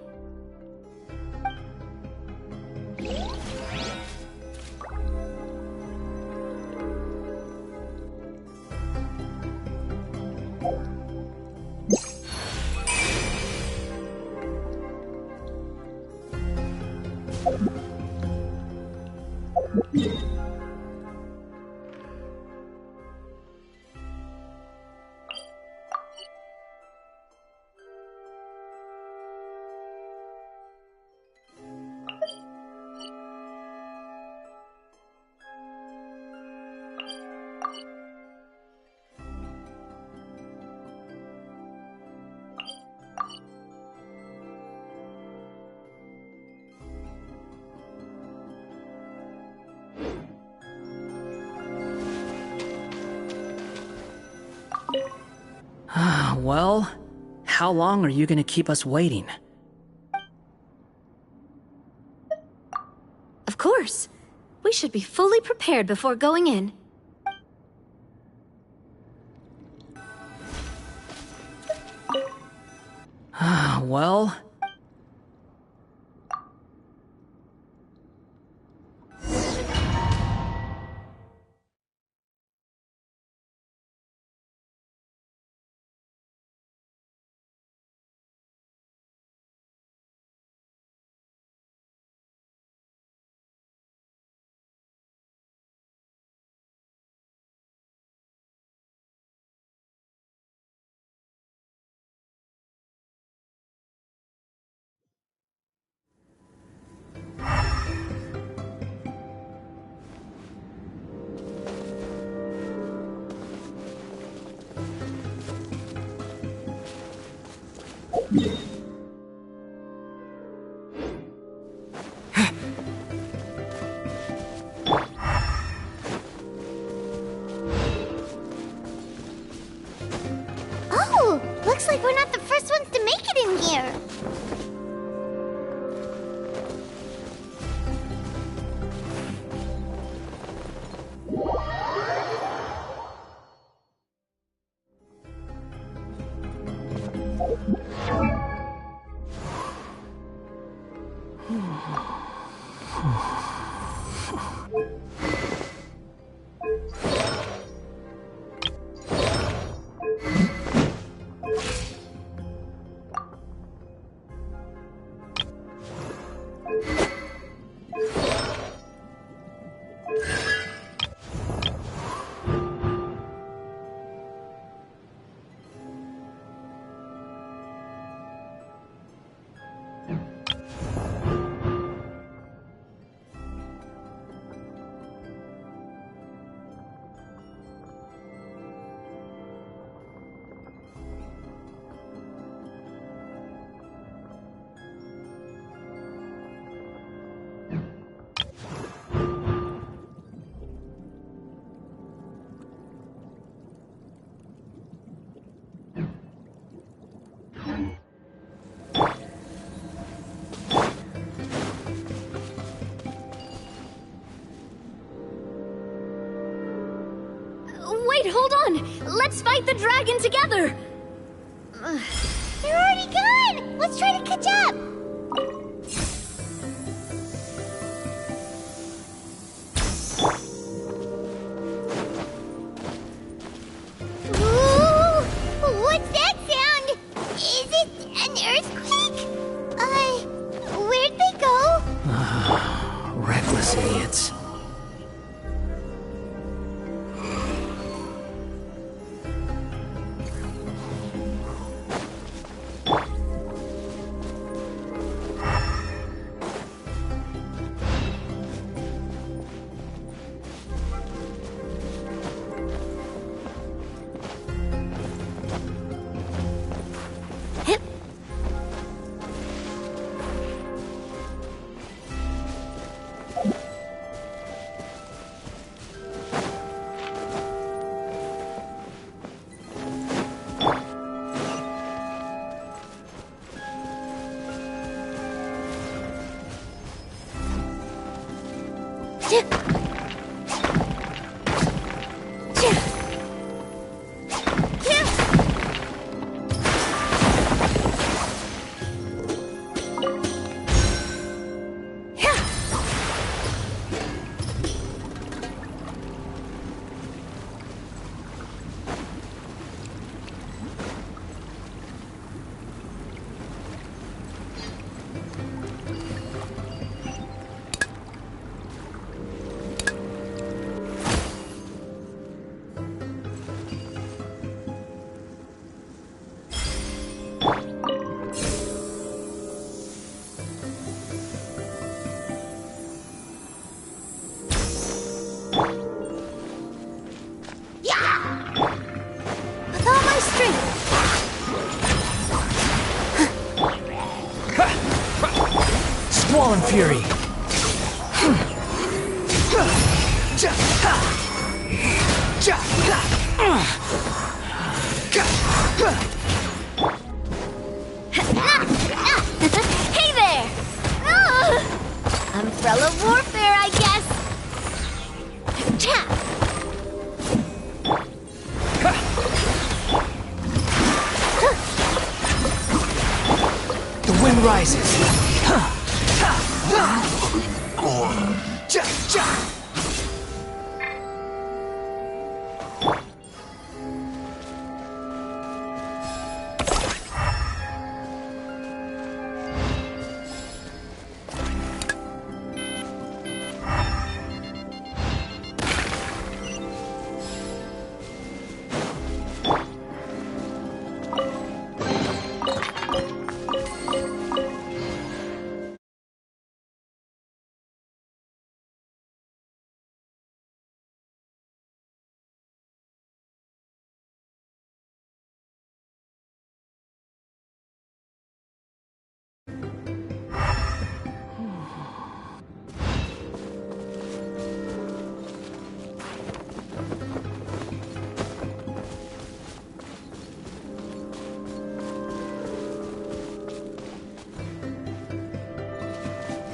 Well, how long are you gonna keep us waiting? Of course. We should be fully prepared before going in. Well... Oh, looks like we're not the first ones to make it in here. Wait, hold on! Let's fight the dragon together! They're already gone! Let's try to catch up! Ooh! What's that sound? Is it an earthquake? Where'd they go? Reckless idiots. Squall and Fury. Umbrella warfare, I guess. Cha! The wind rises.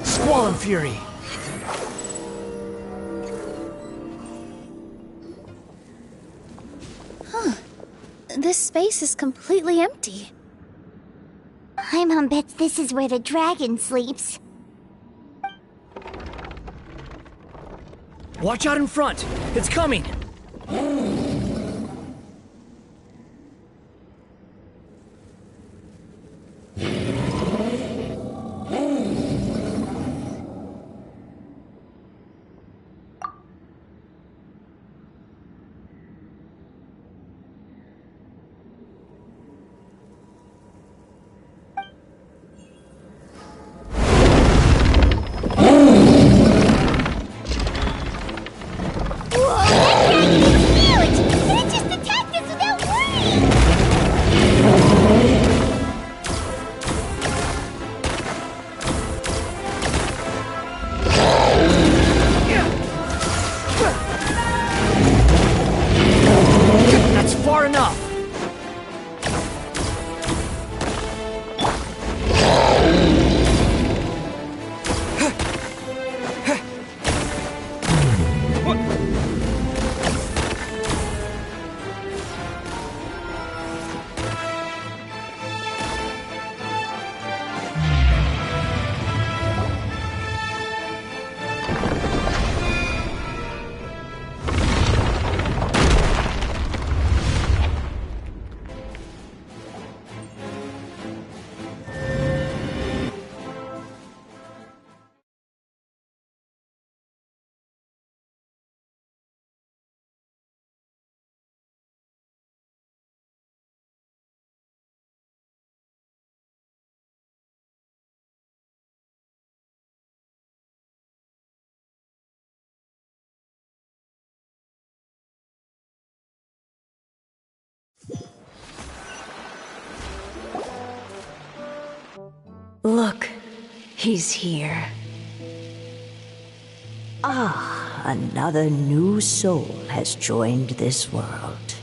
Squall and Fury. Huh. This space is completely empty. Paimon bets this is where the dragon sleeps. Watch out in front. It's coming. Look, he's here. Ah, another new soul has joined this world.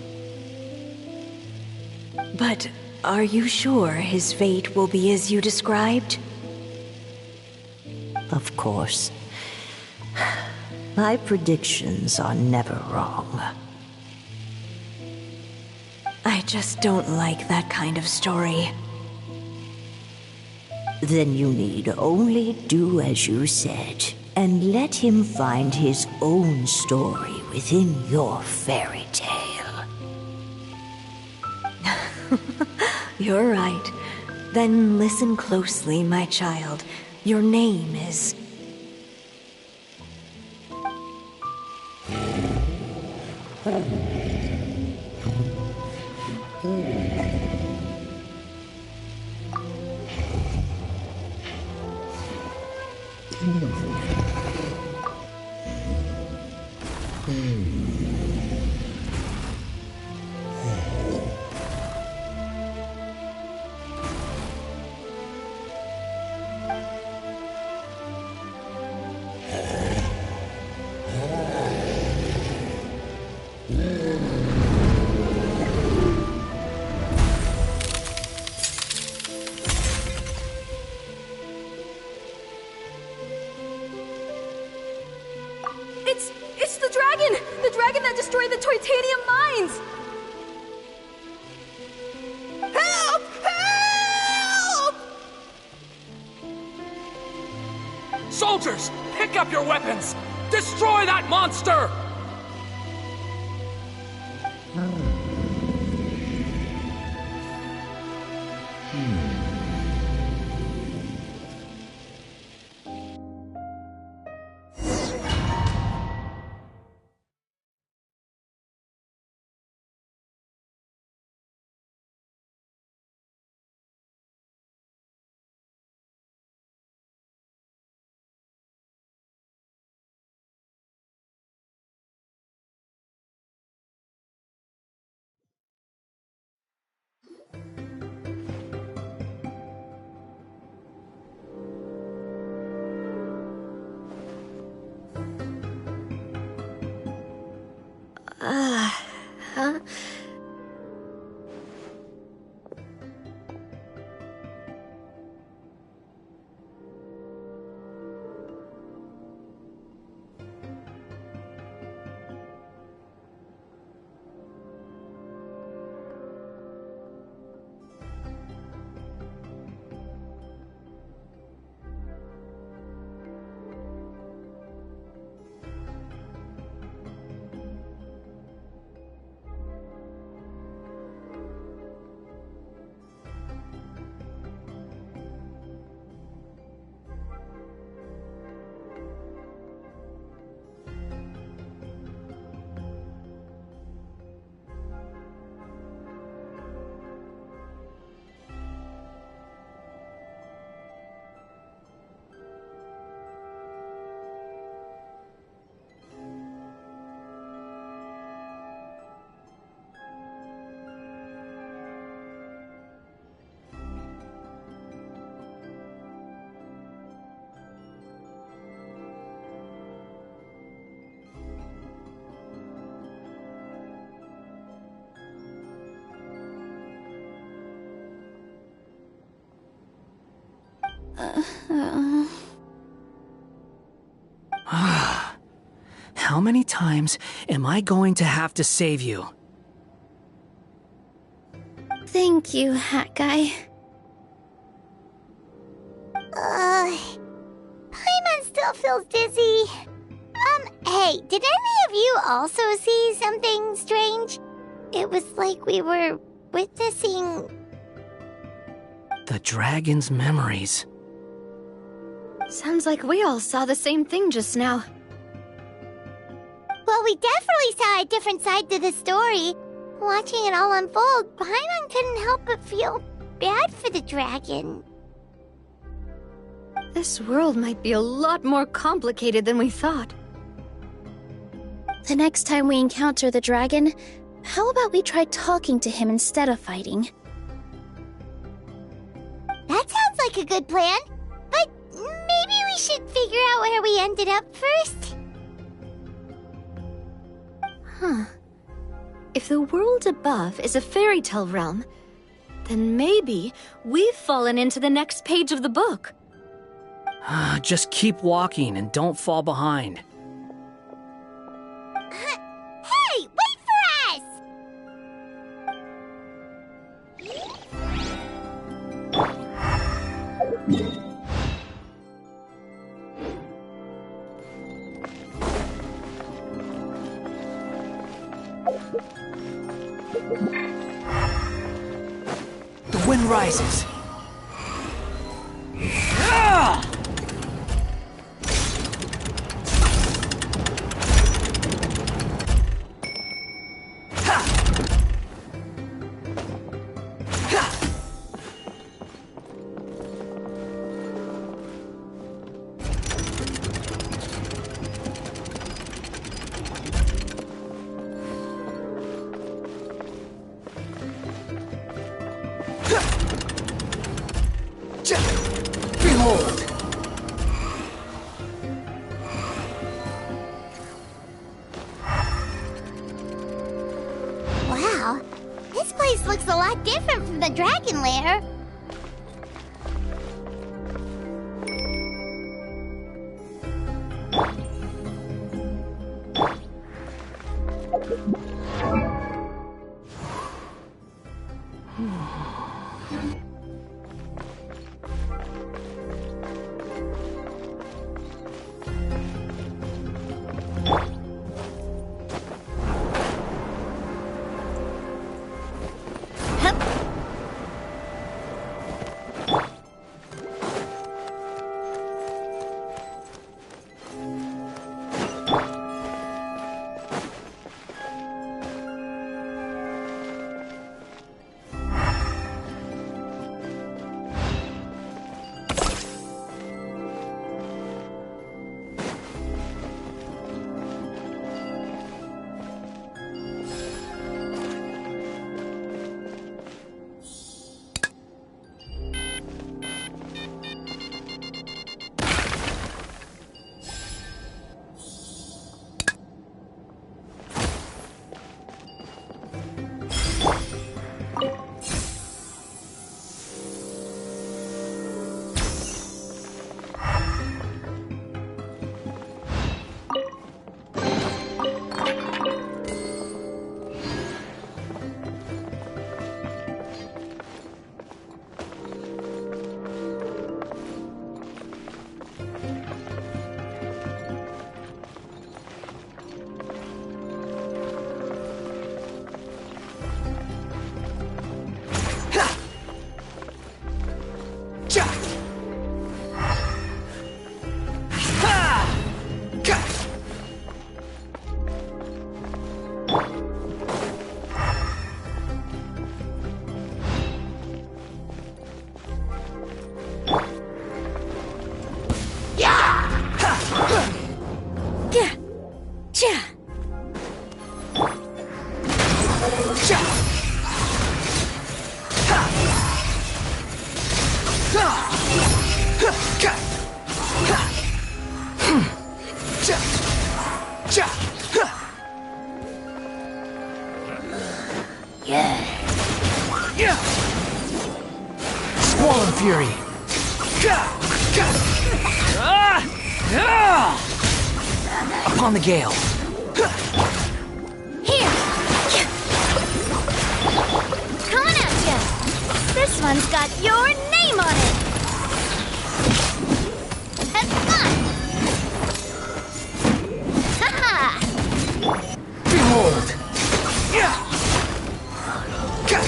But are you sure his fate will be as you described? Of course. My predictions are never wrong. I just don't like that kind of story. Then you need only do as you said, and let him find his own story within your fairy tale. You're right. Then listen closely, my child. Your name is... It's the dragon! The dragon that destroyed the Titanium mines! Help! Help! Soldiers, pick up your weapons! Destroy that monster! Huh? How many times am I going to have to save you? Thank you, Hat Guy. Paimon still feels dizzy. Hey, did any of you also see something strange? It was like we were witnessing... The dragon's memories. Sounds like we all saw the same thing just now. Well, we definitely saw a different side to the story. Watching it all unfold, Paimon couldn't help but feel bad for the dragon. This world might be a lot more complicated than we thought. The next time we encounter the dragon, how about we try talking to him instead of fighting? That sounds like a good plan. But maybe we should figure out where we ended up first. Huh. If the world above is a fairy tale realm, then maybe we've fallen into the next page of the book. Just keep walking and don't fall behind. Hey, wait for us! The wind rises. Behold! Wow, this place looks a lot different from the dragon lair. Cha! Cha! Ha! Ha! Ha! Ka! Ha! Cha! Cha! Ha! Yeah. Yeah! Squall and Fury. Ka! Ka! Ah! Ah! Upon the gale. Here! Coming at ya! This one's got your name on it! Have fun! Ha-ha! Behold! Yeah! Ka!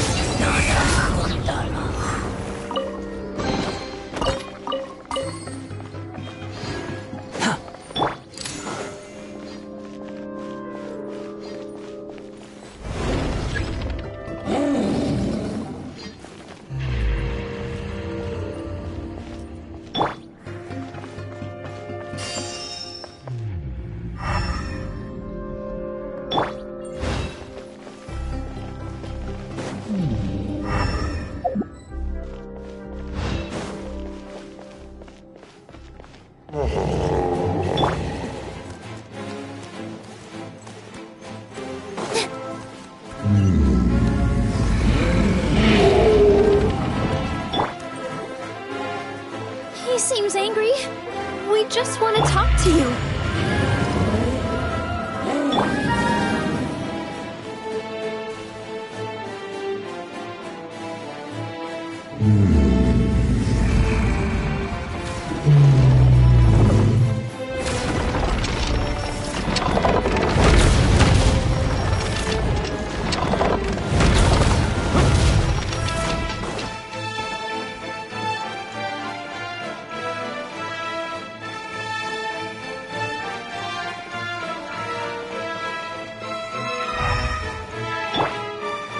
He seems angry. We just want to talk to you.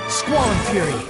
Squall and Fury.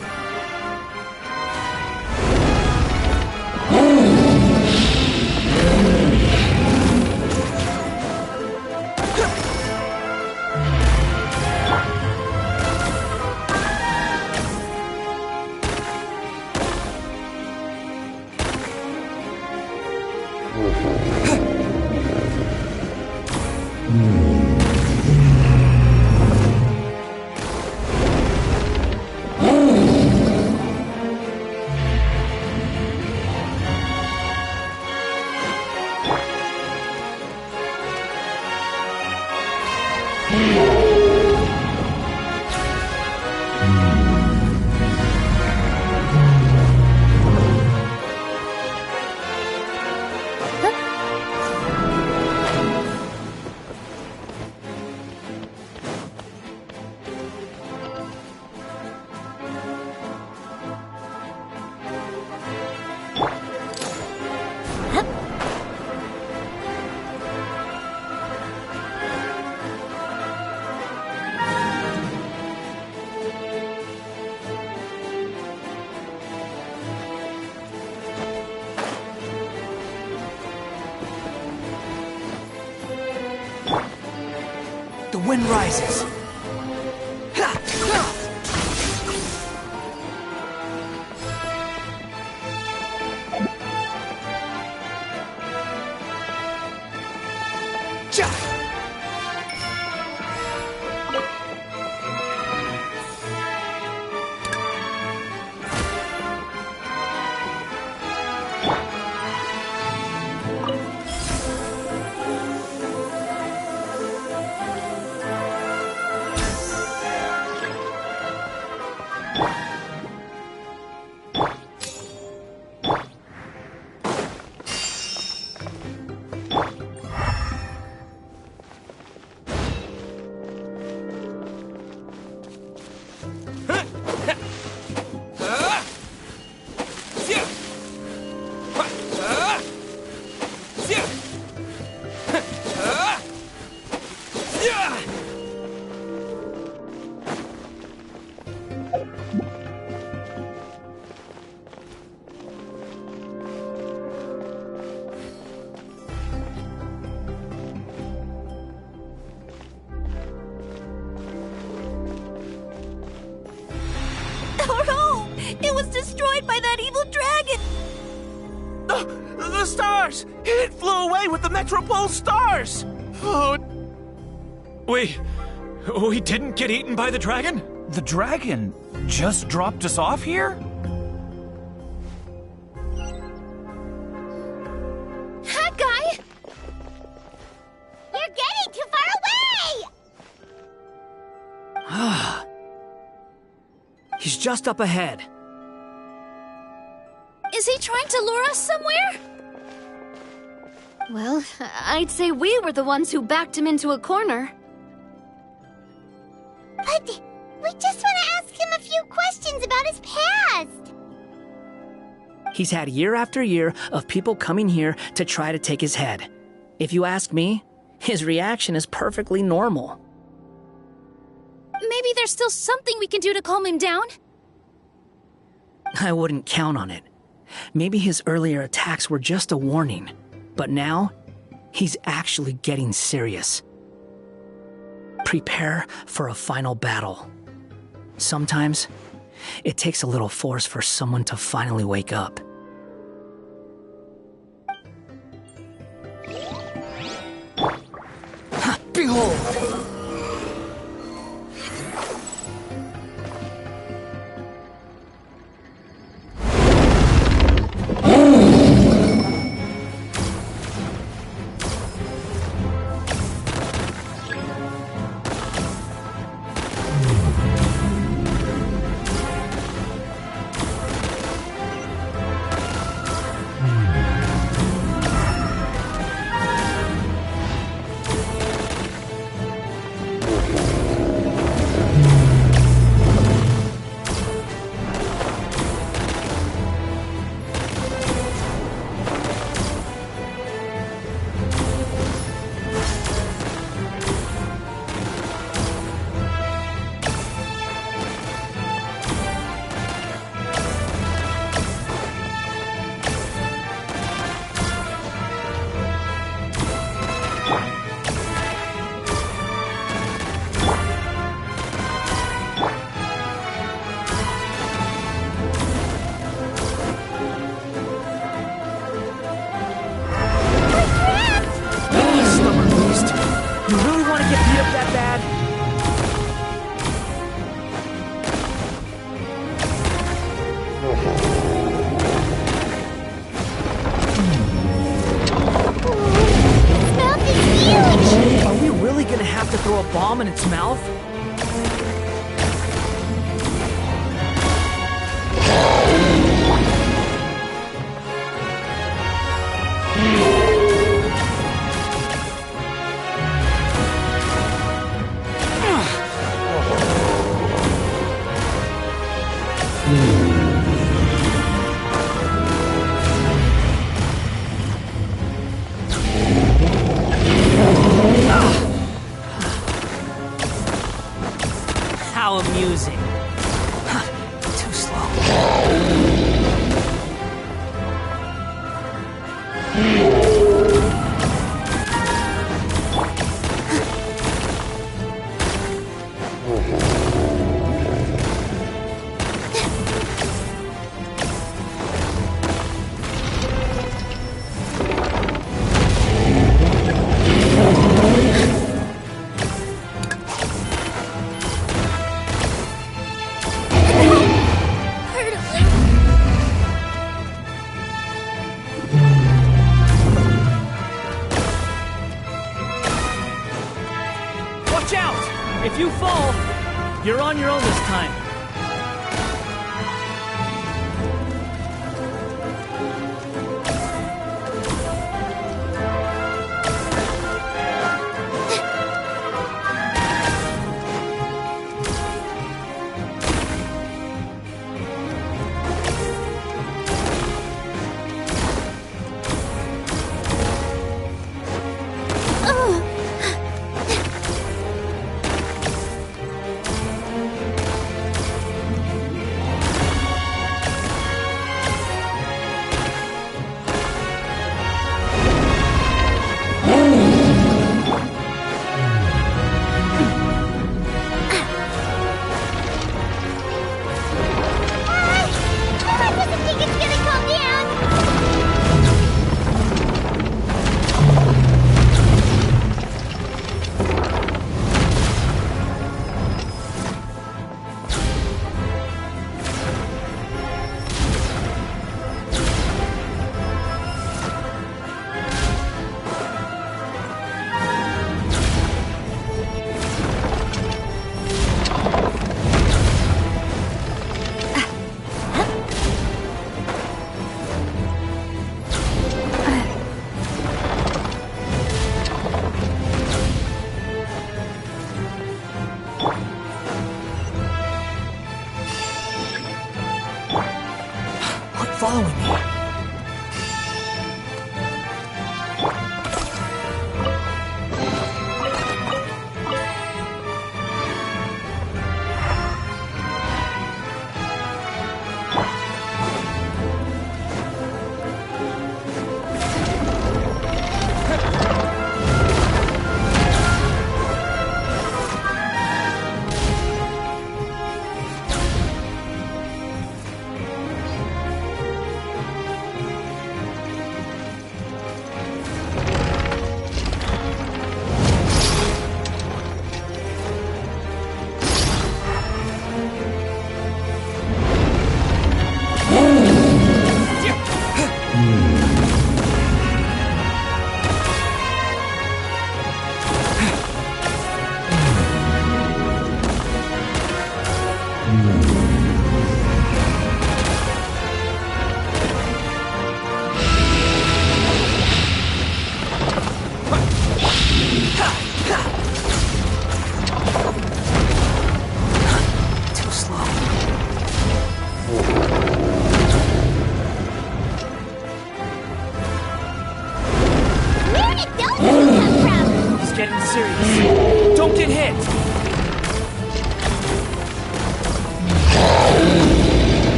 The wind rises. our home! It was destroyed by that evil dragon! The stars! It flew away with the Metropole stars! Oh. We didn't get eaten by the dragon? The dragon just dropped us off here? That guy! You're getting too far away! He's just up ahead. Is he trying to lure us somewhere? Well, I'd say we were the ones who backed him into a corner. But we just want to ask him a few questions about his past. He's had year after year of people coming here to try to take his head. If you ask me, his reaction is perfectly normal. Maybe there's still something we can do to calm him down? I wouldn't count on it. Maybe his earlier attacks were just a warning, but now he's actually getting serious. Prepare for a final battle. Sometimes it takes a little force for someone to finally wake up. Behold! Throw a bomb in its mouth? How amusing. Too slow. Watch out! If you fall, you're on your own this time. following me.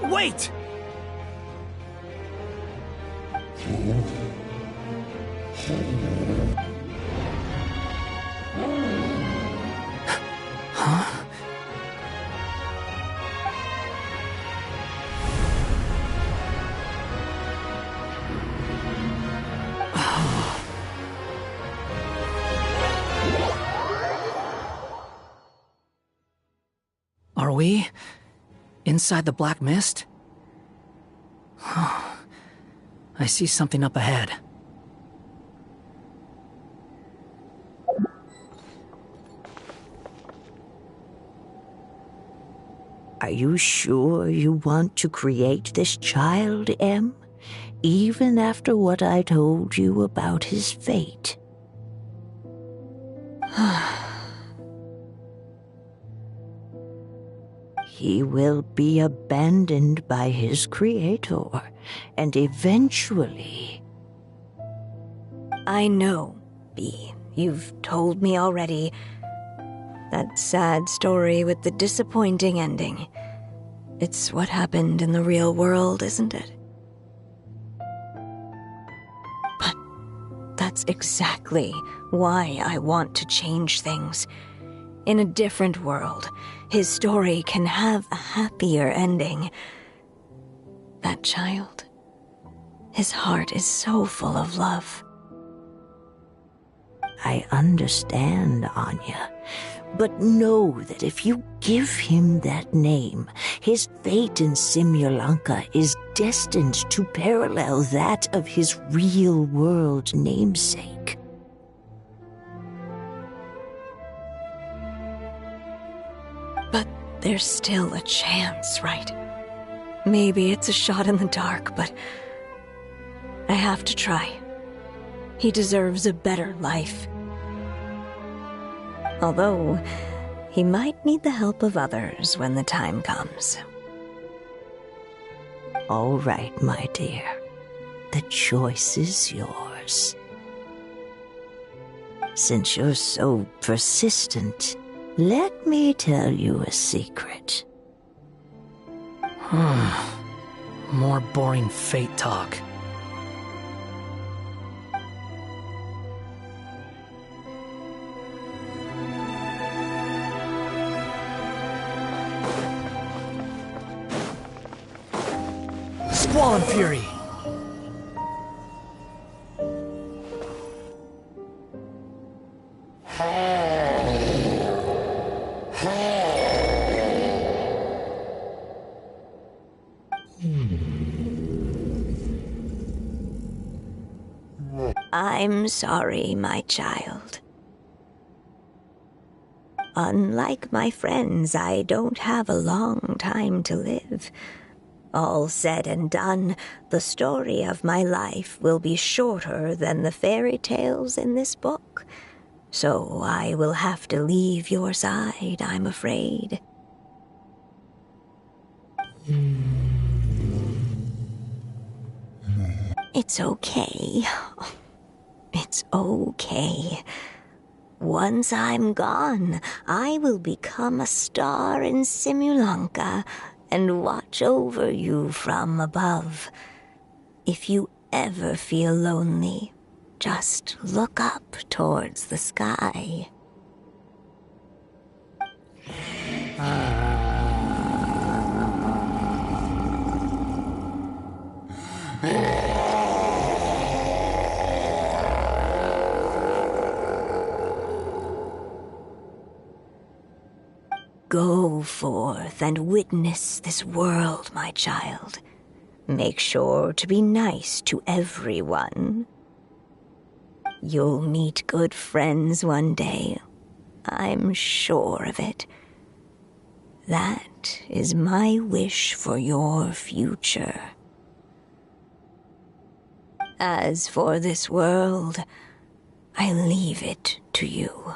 Wait! Huh? Are we inside the black mist? I see something up ahead. Are you sure you want to create this child, Em? Even after what I told you about his fate? He will be abandoned by his creator, and eventually... I know, Bee. You've told me already. That sad story with the disappointing ending. It's what happened in the real world, isn't it? But that's exactly why I want to change things. In a different world, his story can have a happier ending. That child, his heart is so full of love. I understand, Anya, but know that if you give him that name, his fate in Simulanka is destined to parallel that of his real-world namesake. But there's still a chance, right? Maybe it's a shot in the dark, but I have to try. He deserves a better life. Although, he might need the help of others when the time comes. All right, my dear. The choice is yours. Since you're so persistent, let me tell you a secret. More boring fate talk. Wall and Fury! I'm sorry, my child. Unlike my friends, I don't have a long time to live. All said and done, the story of my life will be shorter than the fairy tales in this book. So I will have to leave your side, I'm afraid. It's okay. It's okay. Once I'm gone, I will become a star in Simulanka and watch over you from above. If you ever feel lonely, just look up towards the sky. Go forth and witness this world, my child. Make sure to be nice to everyone. You'll meet good friends one day. I'm sure of it. That is my wish for your future. As for this world, I leave it to you.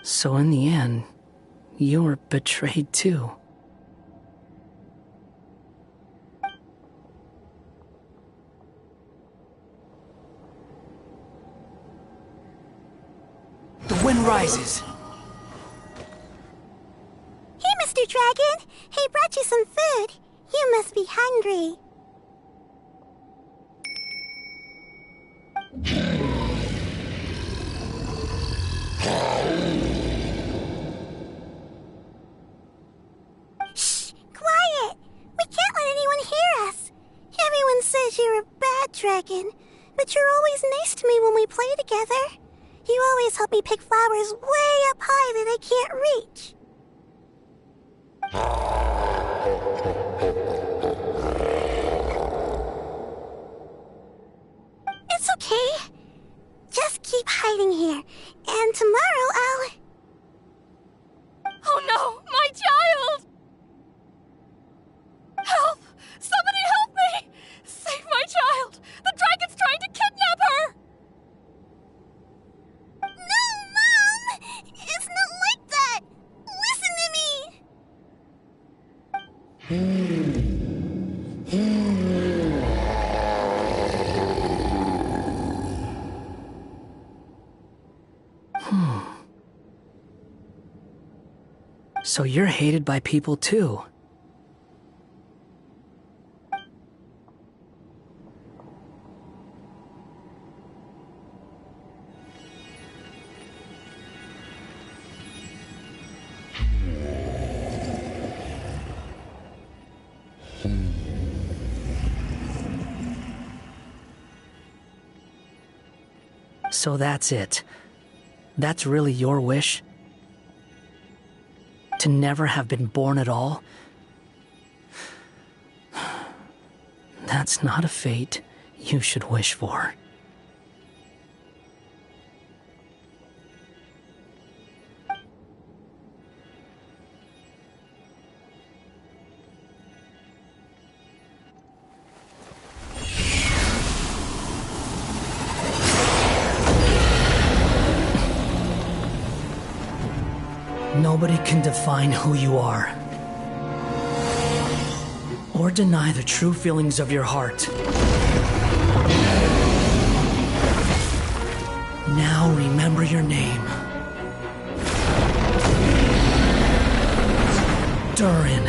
So in the end, you were betrayed too. The wind rises. Hey, Mr. Dragon! He brought you some food. You must be hungry. Shh! Quiet! We can't let anyone hear us. Everyone says you're a bad dragon, but you're always nice to me when we play together. You always help me pick flowers way up high that I can't reach. It's okay. Just keep hiding here, and tomorrow I'll... Oh no, my child! Help! Somebody help me! Save my child! The dragon's trying to kidnap her! No, Mom! It's not like that! Listen to me! So you're hated by people too. So that's it. That's really your wish? To never have been born at all? That's not a fate you should wish for. Nobody can define who you are, or deny the true feelings of your heart. Now remember your name. Durin.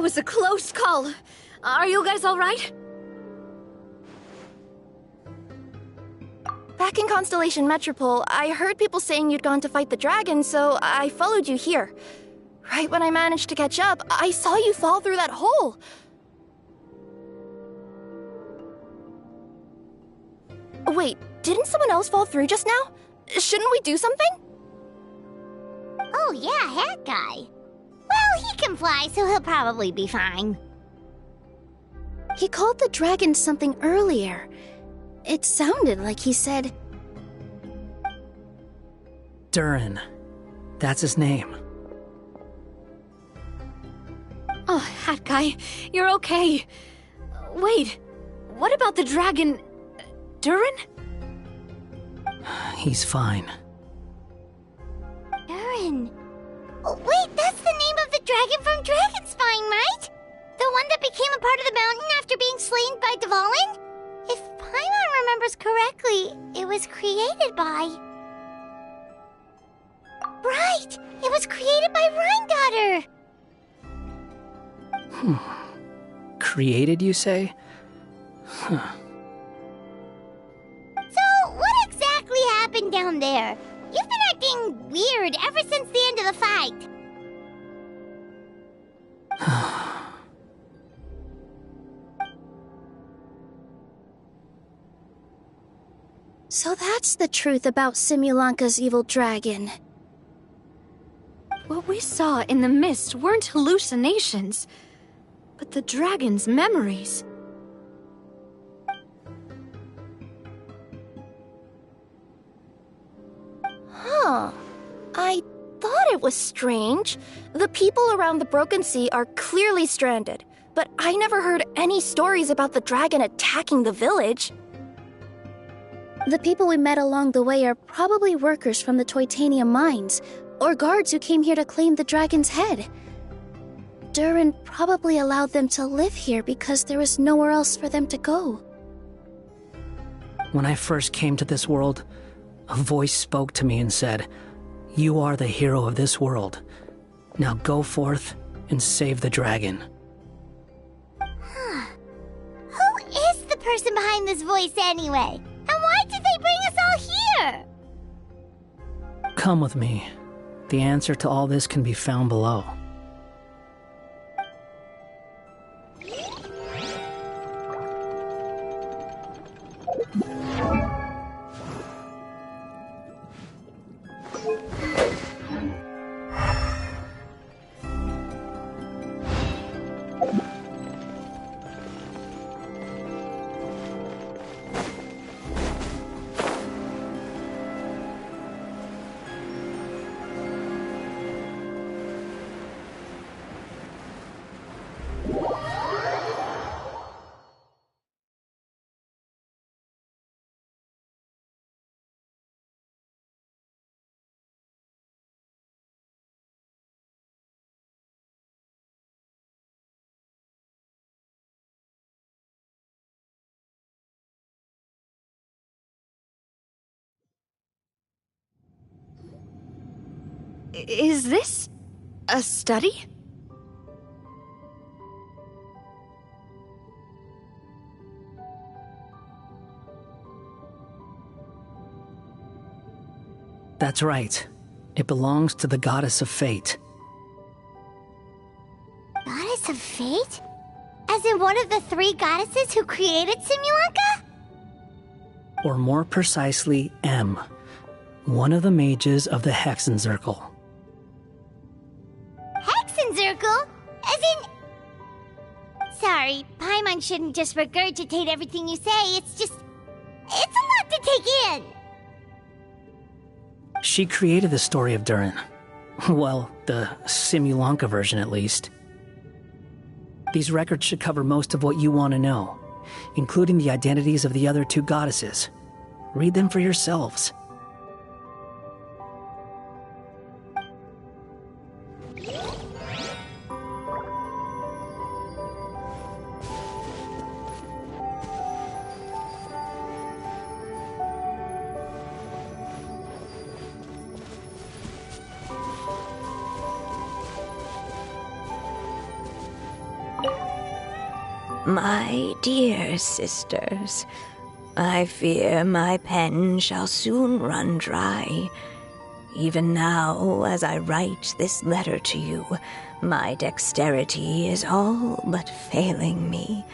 was a close call. Are you guys all right? Back in Constellation Metropole, I heard people saying you'd gone to fight the dragon, so I followed you here. Right when I managed to catch up, I saw you fall through that hole. Wait, didn't someone else fall through just now? Shouldn't we do something? Oh yeah, Hat Guy. Well, he can fly, so he'll probably be fine. He called the dragon something earlier. It sounded like he said... Durin. That's his name. Oh, Hat Guy, you're okay. Wait, what about the dragon... Durin? He's fine. Durin. Oh, wait, that's the name of the dragon from Dragonspine, right? The one that became a part of the mountain after being slain by Dvalin? If Paimon remembers correctly, it was created by... Right! It was created by Rhine Daughter! Created, you say? Huh. So, what exactly happened down there? You've been acting weird ever since the end of the fight. So that's the truth about Simulanka's evil dragon. What we saw in the mist weren't hallucinations, but the dragon's memories. Huh. I thought it was strange. The people around the Broken Sea are clearly stranded, but I never heard any stories about the dragon attacking the village. The people we met along the way are probably workers from the Toitanium mines, or guards who came here to claim the dragon's head. Durin probably allowed them to live here because there was nowhere else for them to go. When I first came to this world, a voice spoke to me and said, "You are the hero of this world. Now go forth and save the dragon." Huh. Who is the person behind this voice anyway? And why did they bring us all here? Come with me. The answer to all this can be found below. Is this a study? That's right. It belongs to the Goddess of Fate. Goddess of Fate? As in one of the three goddesses who created Simulanka? Or more precisely, M. One of the mages of the Hexenzirkel. Hexenzirkel? As in... Sorry, Paimon shouldn't just regurgitate everything you say. It's just... It's a lot to take in. She created the story of Durin. Well, the Simulanka version at least. These records should cover most of what you want to know, including the identities of the other two goddesses. Read them for yourselves. My dear sisters, I fear my pen shall soon run dry. Even now, as I write this letter to you, my dexterity is all but failing me.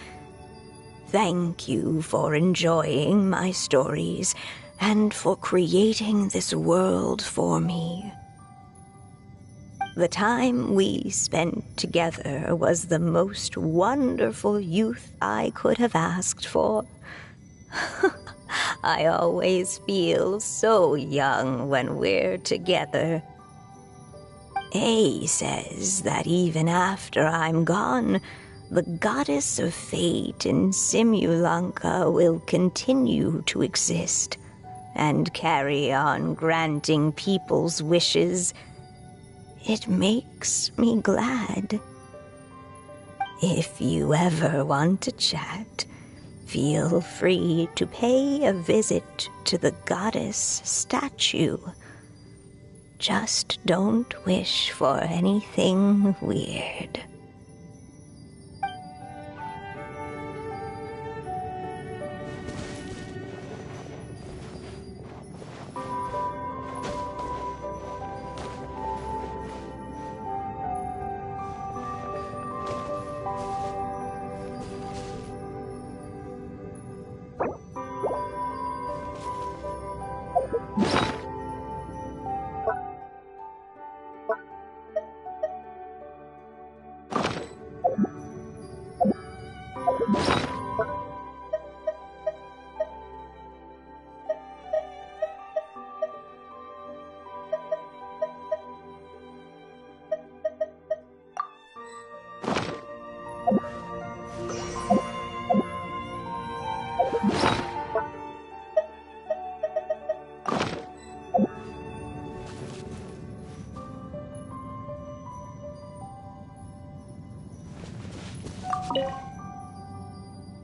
Thank you for enjoying my stories and for creating this world for me. The time we spent together was the most wonderful youth I could have asked for. I always feel so young when we're together. A says that even after I'm gone, the goddess of fate in Simulanka will continue to exist and carry on granting people's wishes. It makes me glad. If you ever want to chat, feel free to pay a visit to the goddess statue. Just don't wish for anything weird.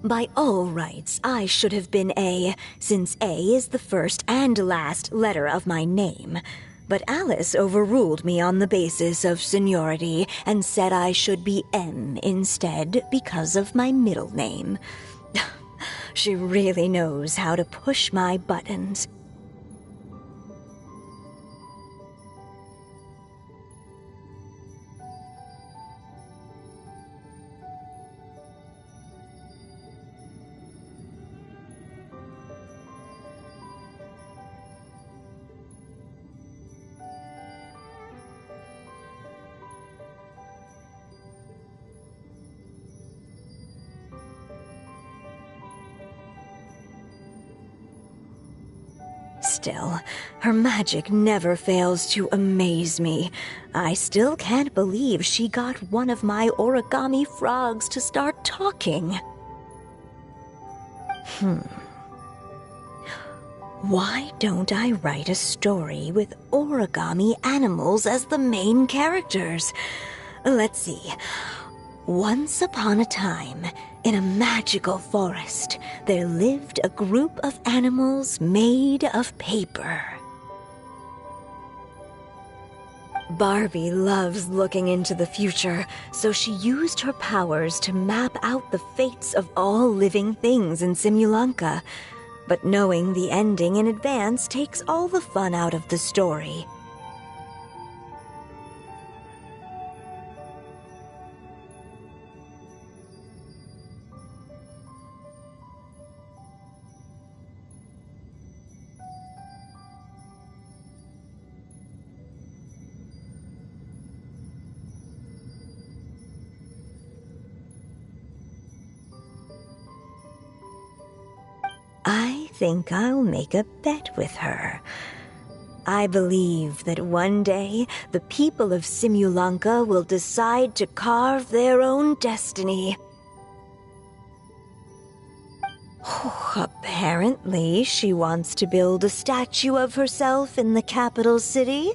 By all rights, I should have been A, since A is the first and last letter of my name. But Alice overruled me on the basis of seniority and said I should be M instead because of my middle name. She really knows how to push my buttons. Still, her magic never fails to amaze me. I still can't believe she got one of my origami frogs to start talking. Why don't I write a story with origami animals as the main characters? Let's see. Once upon a time, in a magical forest, there lived a group of animals made of paper. Barbie loves looking into the future, so she used her powers to map out the fates of all living things in Simulanka. But knowing the ending in advance takes all the fun out of the story. I think I'll make a bet with her. I believe that one day the people of Simulanka will decide to carve their own destiny. Apparently, she wants to build a statue of herself in the capital city.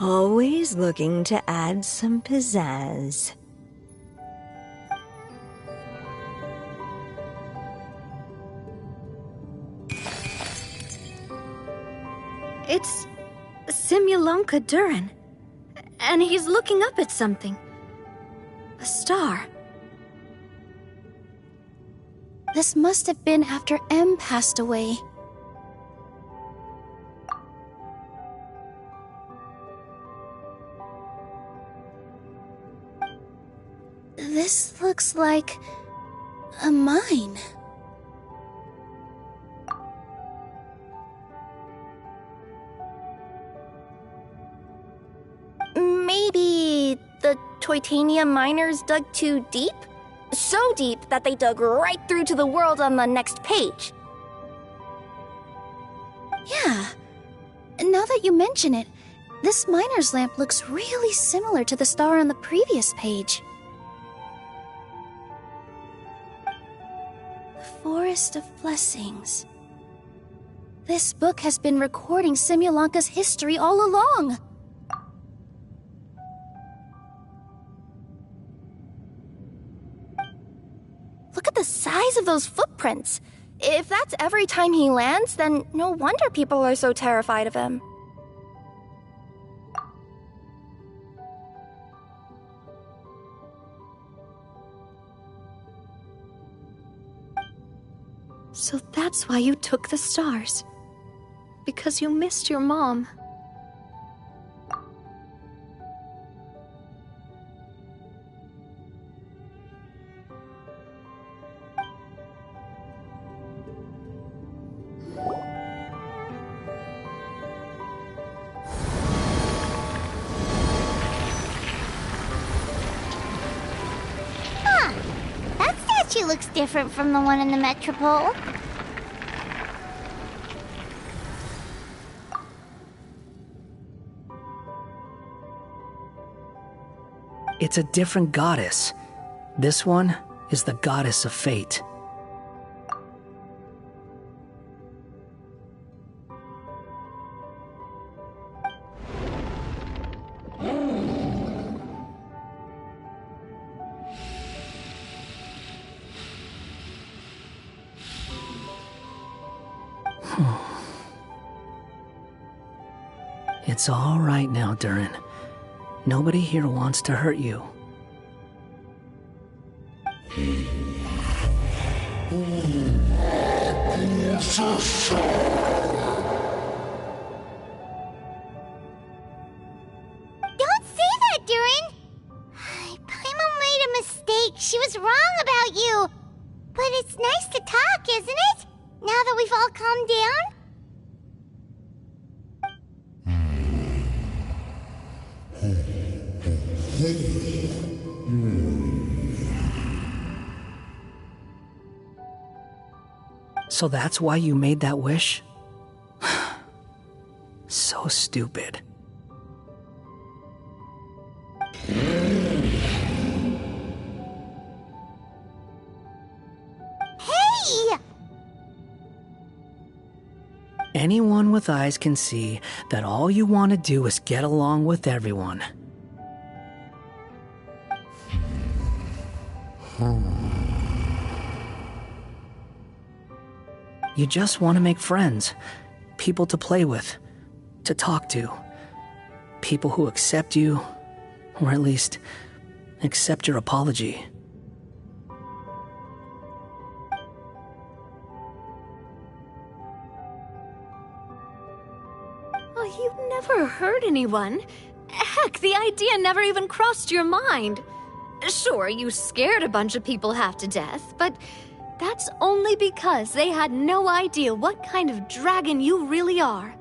Always looking to add some pizzazz. It's Simulanka Durin. And he's looking up at something. A star. This must have been after M passed away. This looks like a mine. Maybe the Titanium miners dug too deep? So deep that they dug right through to the world on the next page. Yeah. Now that you mention it, this miner's lamp looks really similar to the star on the previous page. The Forest of Blessings. This book has been recording Simulanka's history all along. Look at the size of those footprints. If that's every time he lands, then no wonder people are so terrified of him. So that's why you took the stars. Because you missed your mom. She looks different from the one in the Metropole. It's a different goddess. This one is the goddess of fate. It's all right now, Durin. Nobody here wants to hurt you. Don't say that, Durin! Paimon made a mistake. She was wrong about you. But it's nice to talk, isn't it? Now that we've all calmed down? So that's why you made that wish? So stupid. Hey! Anyone with eyes can see that all you want to do is get along with everyone. You just want to make friends, people to play with, to talk to, people who accept you, or at least accept your apology. Oh, you never hurt anyone. Heck, the idea never even crossed your mind. Sure, you scared a bunch of people half to death, but that's only because they had no idea what kind of dragon you really are.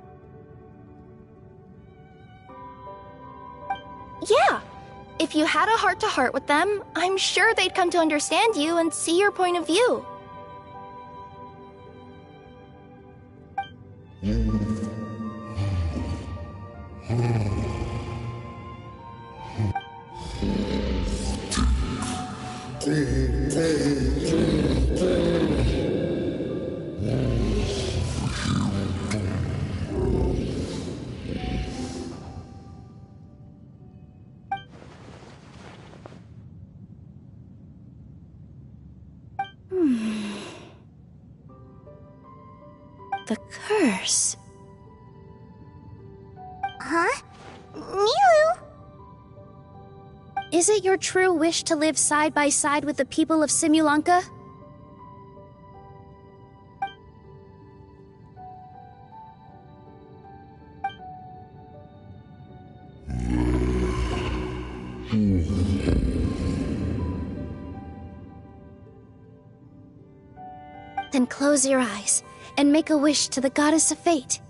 Yeah. If you had a heart-to-heart with them, I'm sure they'd come to understand you and see your point of view. The curse. Huh? Milu? Is it your true wish to live side by side with the people of Simulanka? Then close your eyes and make a wish to the Goddess of Fate.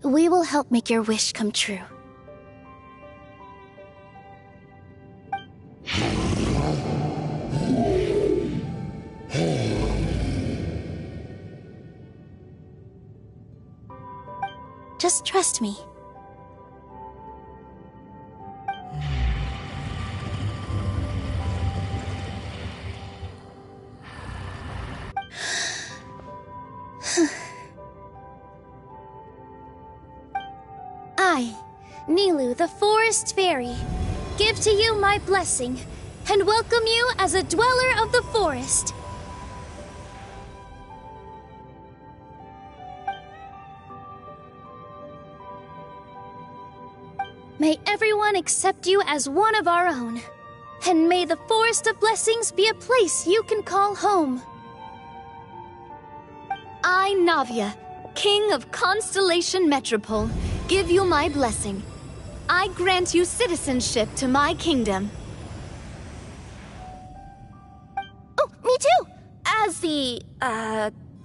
We will help make your wish come true. Just trust me. I, Nilu, the Forest Fairy, give to you my blessing and welcome you as a dweller of the forest. May everyone accept you as one of our own, and may the Forest of Blessings be a place you can call home. I, Navia, King of Constellation Metropole, give you my blessing. I grant you citizenship to my kingdom. Oh, me too! As the,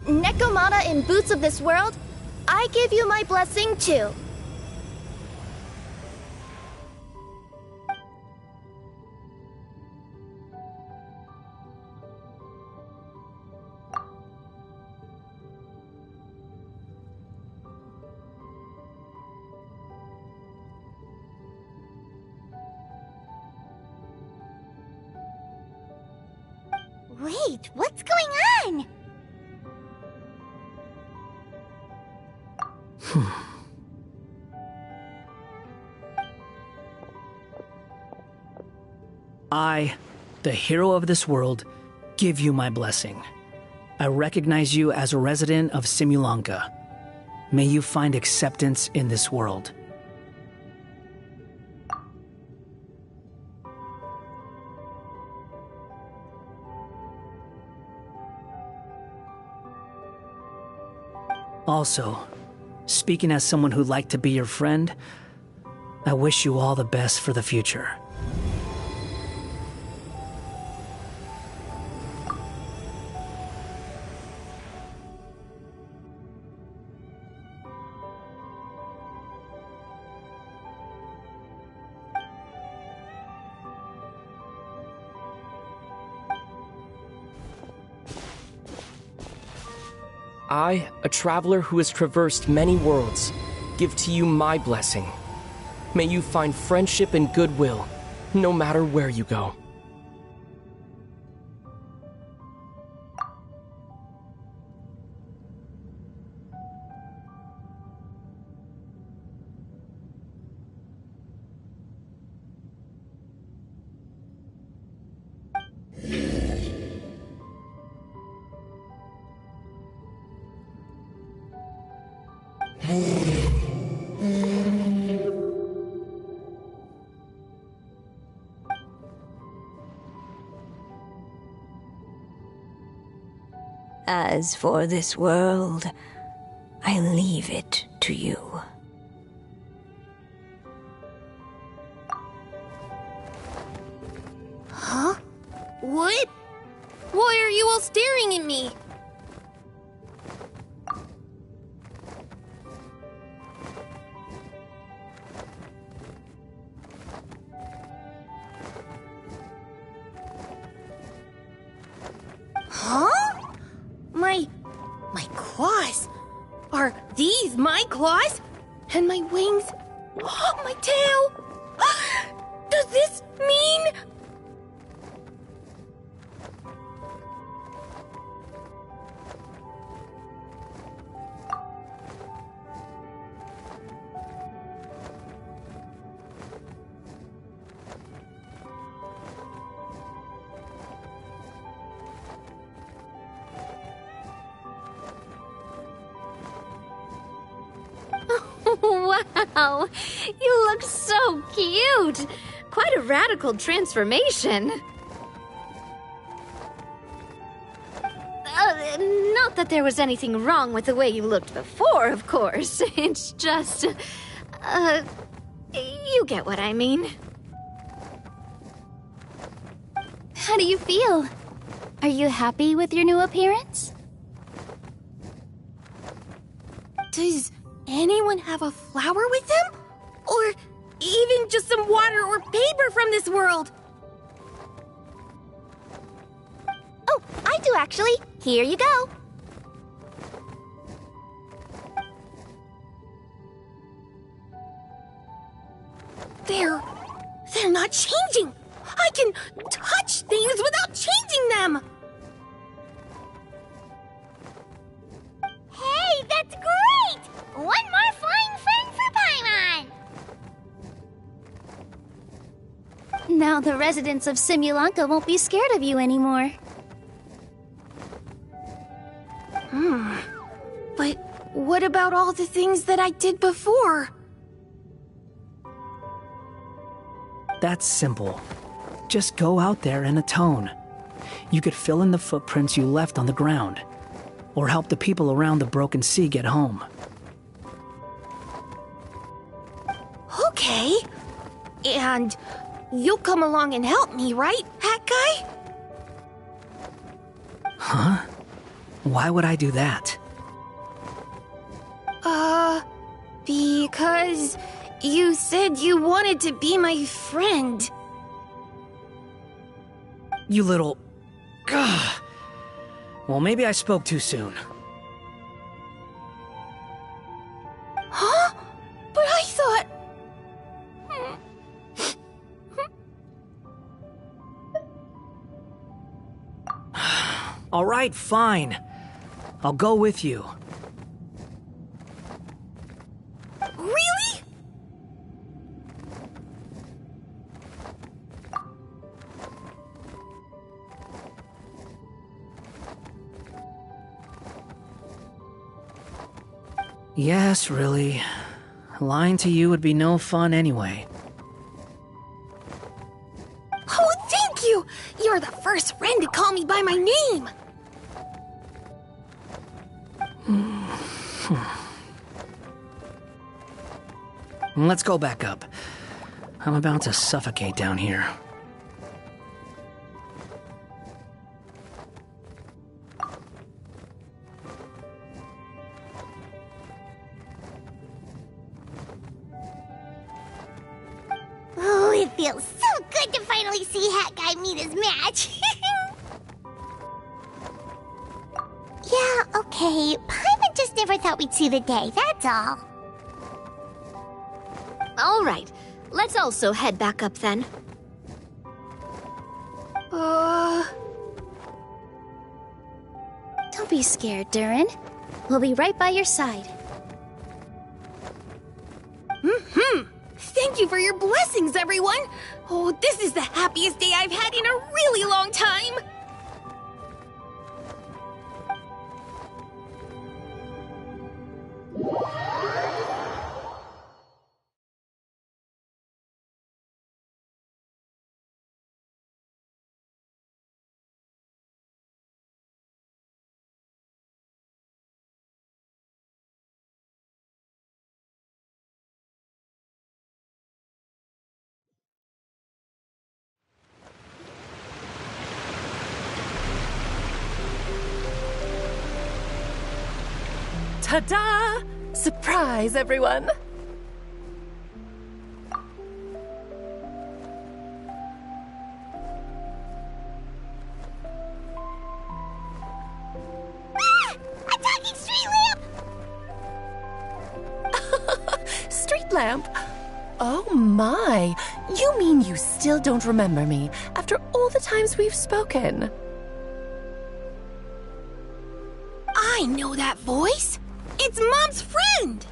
Nekomata in Boots of this world, I give you my blessing too. Wait, what's going on? I, the hero of this world, give you my blessing. I recognize you as a resident of Simulanka. May you find acceptance in this world. Also, speaking as someone who'd like to be your friend, I wish you all the best for the future. I, a traveler who has traversed many worlds, give to you my blessing. May you find friendship and goodwill, no matter where you go. As for this world, I leave it to you. Huh? What? Why are you all staring at me? Huh? My claws? Are these my claws? And my wings? Oh, my tail? Does this mean... Wow, you look so cute. Quite a radical transformation. Not that there was anything wrong with the way you looked before, of course. It's just, you get what I mean. How do you feel? Are you happy with your new appearance? Does anyone have a flower with them? Or even just some water or paper from this world? Oh, I do actually. Here you go. They're not changing! I can touch things without changing them! Hey, that's great! One more flying friend for Paimon! Now the residents of Simulanka won't be scared of you anymore. But what about all the things that I did before? That's simple. Just go out there and atone. You could fill in the footprints you left on the ground, or help the people around the broken sea get home. Okay. And you'll come along and help me, right, Hat Guy? Huh? Why would I do that? Because you said you wanted to be my friend. You little... Gah. Well, maybe I spoke too soon. Huh? But I thought... All right, fine. I'll go with you. Really? Yes, really. Lying to you would be no fun anyway. Oh, thank you! You're the first friend to call me by my name! Let's go back up. I'm about to suffocate down here. Oh, it feels so good to finally see Hat Guy meet his match. Yeah, okay. Paimon just never thought we'd see the day, that's all. All right, let's also head back up then. Don't be scared, Durin. We'll be right by your side. Thank you for your blessings, everyone! Oh, this is the happiest day I've had in a really long time! Ta-da! Surprise, everyone! A talking street lamp! Street lamp? Oh my! You mean you still don't remember me after all the times we've spoken? I know that voice! It's Mom's friend!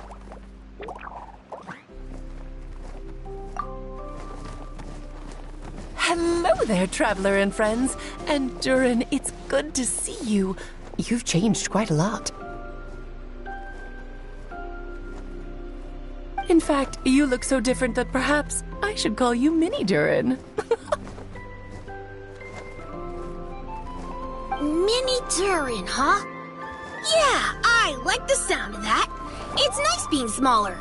Hello there, traveler and friends. And Durin, it's good to see you. You've changed quite a lot. In fact, you look so different that perhaps I should call you Mini Durin. Mini Durin, huh? Yeah, I like the sound of that. It's nice being smaller.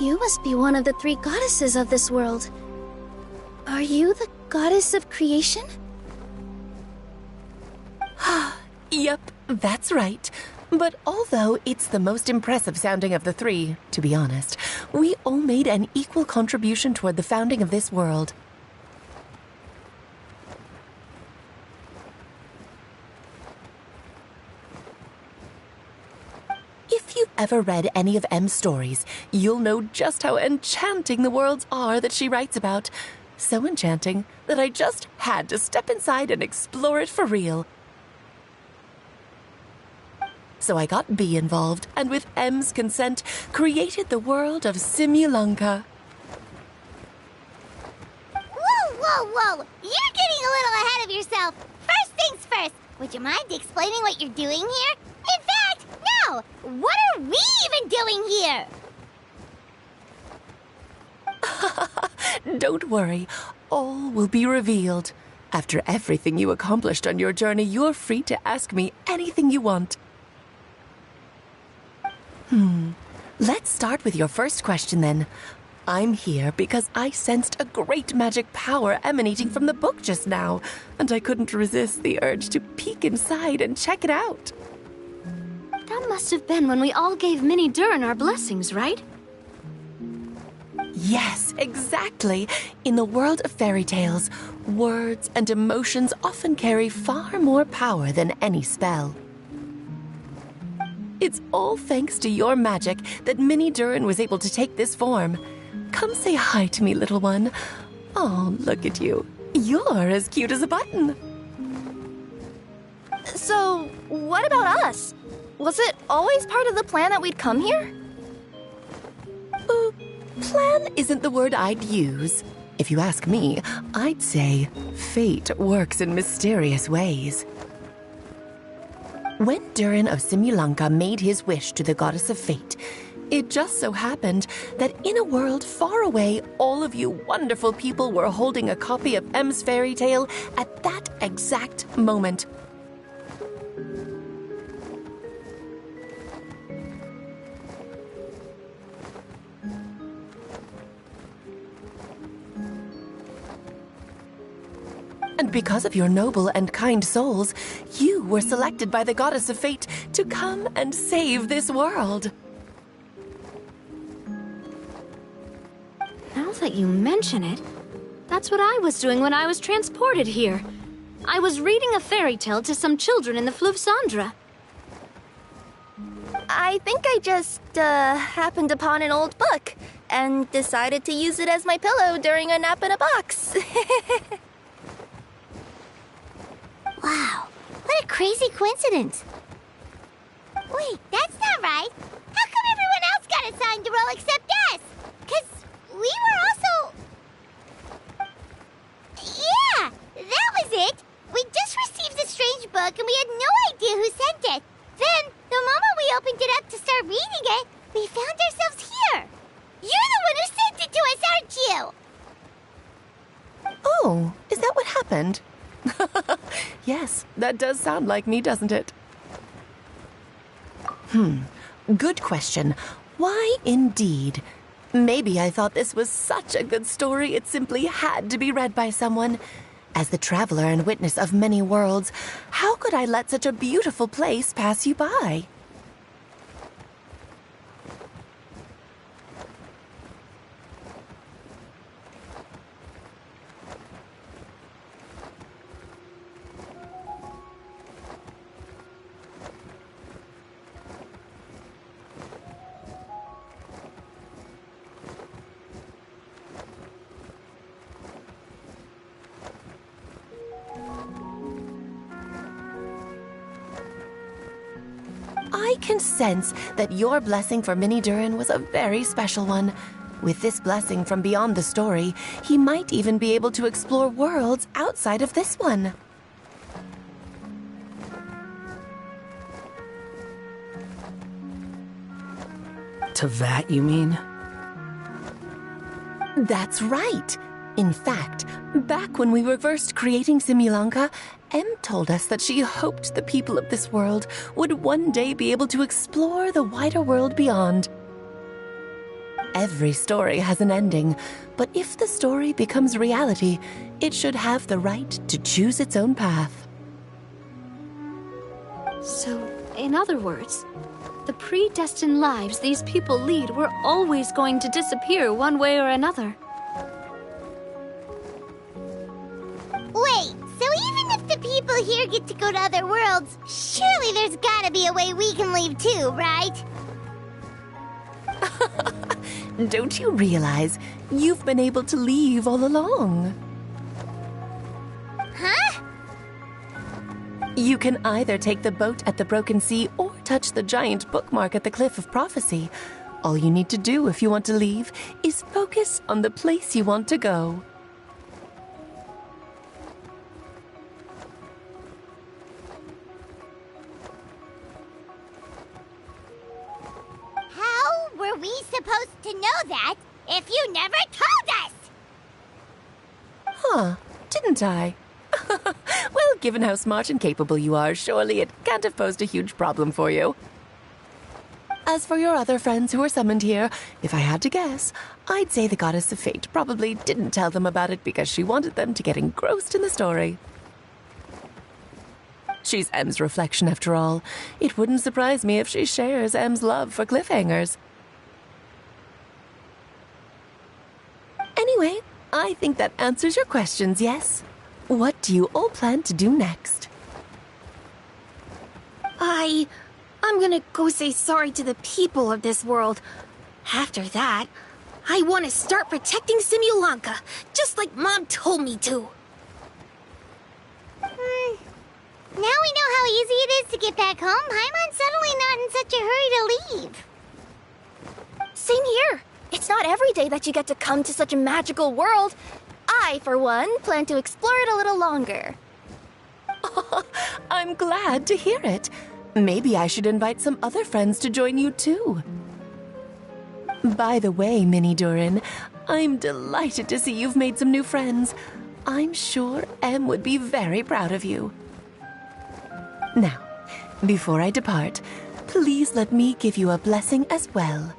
You must be one of the 3 goddesses of this world. Are you the goddess of creation? Yep, that's right. But although it's the most impressive sounding of the three, to be honest, we all made an equal contribution toward the founding of this world. If you've ever read any of M's stories, you'll know just how enchanting the worlds are that she writes about. So enchanting that I just had to step inside and explore it for real. So I got B involved, and with M's consent, created the world of Simulanka. Whoa, whoa, whoa! You're getting a little ahead of yourself. First things first, would you mind explaining what you're doing here? In fact, no! What are we even doing here? Don't worry, all will be revealed. After everything you accomplished on your journey, you're free to ask me anything you want. Let's start with your first question then. I'm here because I sensed a great magic power emanating from the book just now, and I couldn't resist the urge to peek inside and check it out. That must have been when we all gave Minnie Durin our blessings, right? Yes, exactly. In the world of fairy tales, words and emotions often carry far more power than any spell. It's all thanks to your magic that Minnie Durin was able to take this form. Come say hi to me, little one. Oh, look at you. You're as cute as a button. So, what about us? Was it always part of the plan that we'd come here? Plan isn't the word I'd use. If you ask me, I'd say fate works in mysterious ways. When Durin of Simulanka made his wish to the goddess of fate, it just so happened that in a world far away, all of you wonderful people were holding a copy of M's fairy tale at that exact moment. And because of your noble and kind souls, you were selected by the goddess of fate to come and save this world. Now that you mention it, that's what I was doing when I was transported here. I was reading a fairy tale to some children in the Fluvsandra. I think I just, happened upon an old book and decided to use it as my pillow during a nap in a box. Wow, what a crazy coincidence. Wait, that's not right. How come everyone else got assigned the role except us? 'Cause we were also... Yeah, that was it. We just received a strange book and we had no idea who sent it. Then, the moment we opened it up to start reading it, we found ourselves here. You're the one who sent it to us, aren't you? Oh, is that what happened? Yes, that does sound like me, doesn't it? Good question. Why indeed? Maybe I thought this was such a good story it simply had to be read by someone. As the traveler and witness of many worlds, how could I let such a beautiful place pass you by? I can sense that your blessing for Minnie Durin was a very special one. With this blessing from beyond the story, he might even be able to explore worlds outside of this one. To that, you mean? That's right. In fact, back when we were first creating Simulanka, Em told us that she hoped the people of this world would one day be able to explore the wider world beyond. Every story has an ending, but if the story becomes reality, it should have the right to choose its own path. So, in other words, the predestined lives these people lead were always going to disappear one way or another. Wait, so even if the people here get to go to other worlds, surely there's gotta be a way we can leave too, right? Don't you realize you've been able to leave all along? Huh? You can either take the boat at the Broken Sea or touch the giant bookmark at the Cliff of Prophecy. All you need to do if you want to leave is focus on the place you want to go. How were we supposed to know that if you never told us? Huh, didn't I? Well, given how smart and capable you are, surely it can't have posed a huge problem for you. As for your other friends who were summoned here, if I had to guess, I'd say the Goddess of Fate probably didn't tell them about it because she wanted them to get engrossed in the story. She's M's reflection, after all. It wouldn't surprise me if she shares M's love for cliffhangers. Anyway, I think that answers your questions, yes? What do you all plan to do next? I'm gonna go say sorry to the people of this world. After that, I want to start protecting Simulanka, just like Mom told me to. Now we know how easy it is to get back home. Paimon's suddenly not in such a hurry to leave. Same here. It's not every day that you get to come to such a magical world. I, for one, plan to explore it a little longer. I'm glad to hear it. Maybe I should invite some other friends to join you too. By the way, Minnie Durin, I'm delighted to see you've made some new friends. I'm sure Em would be very proud of you. Now, before I depart, please let me give you a blessing as well.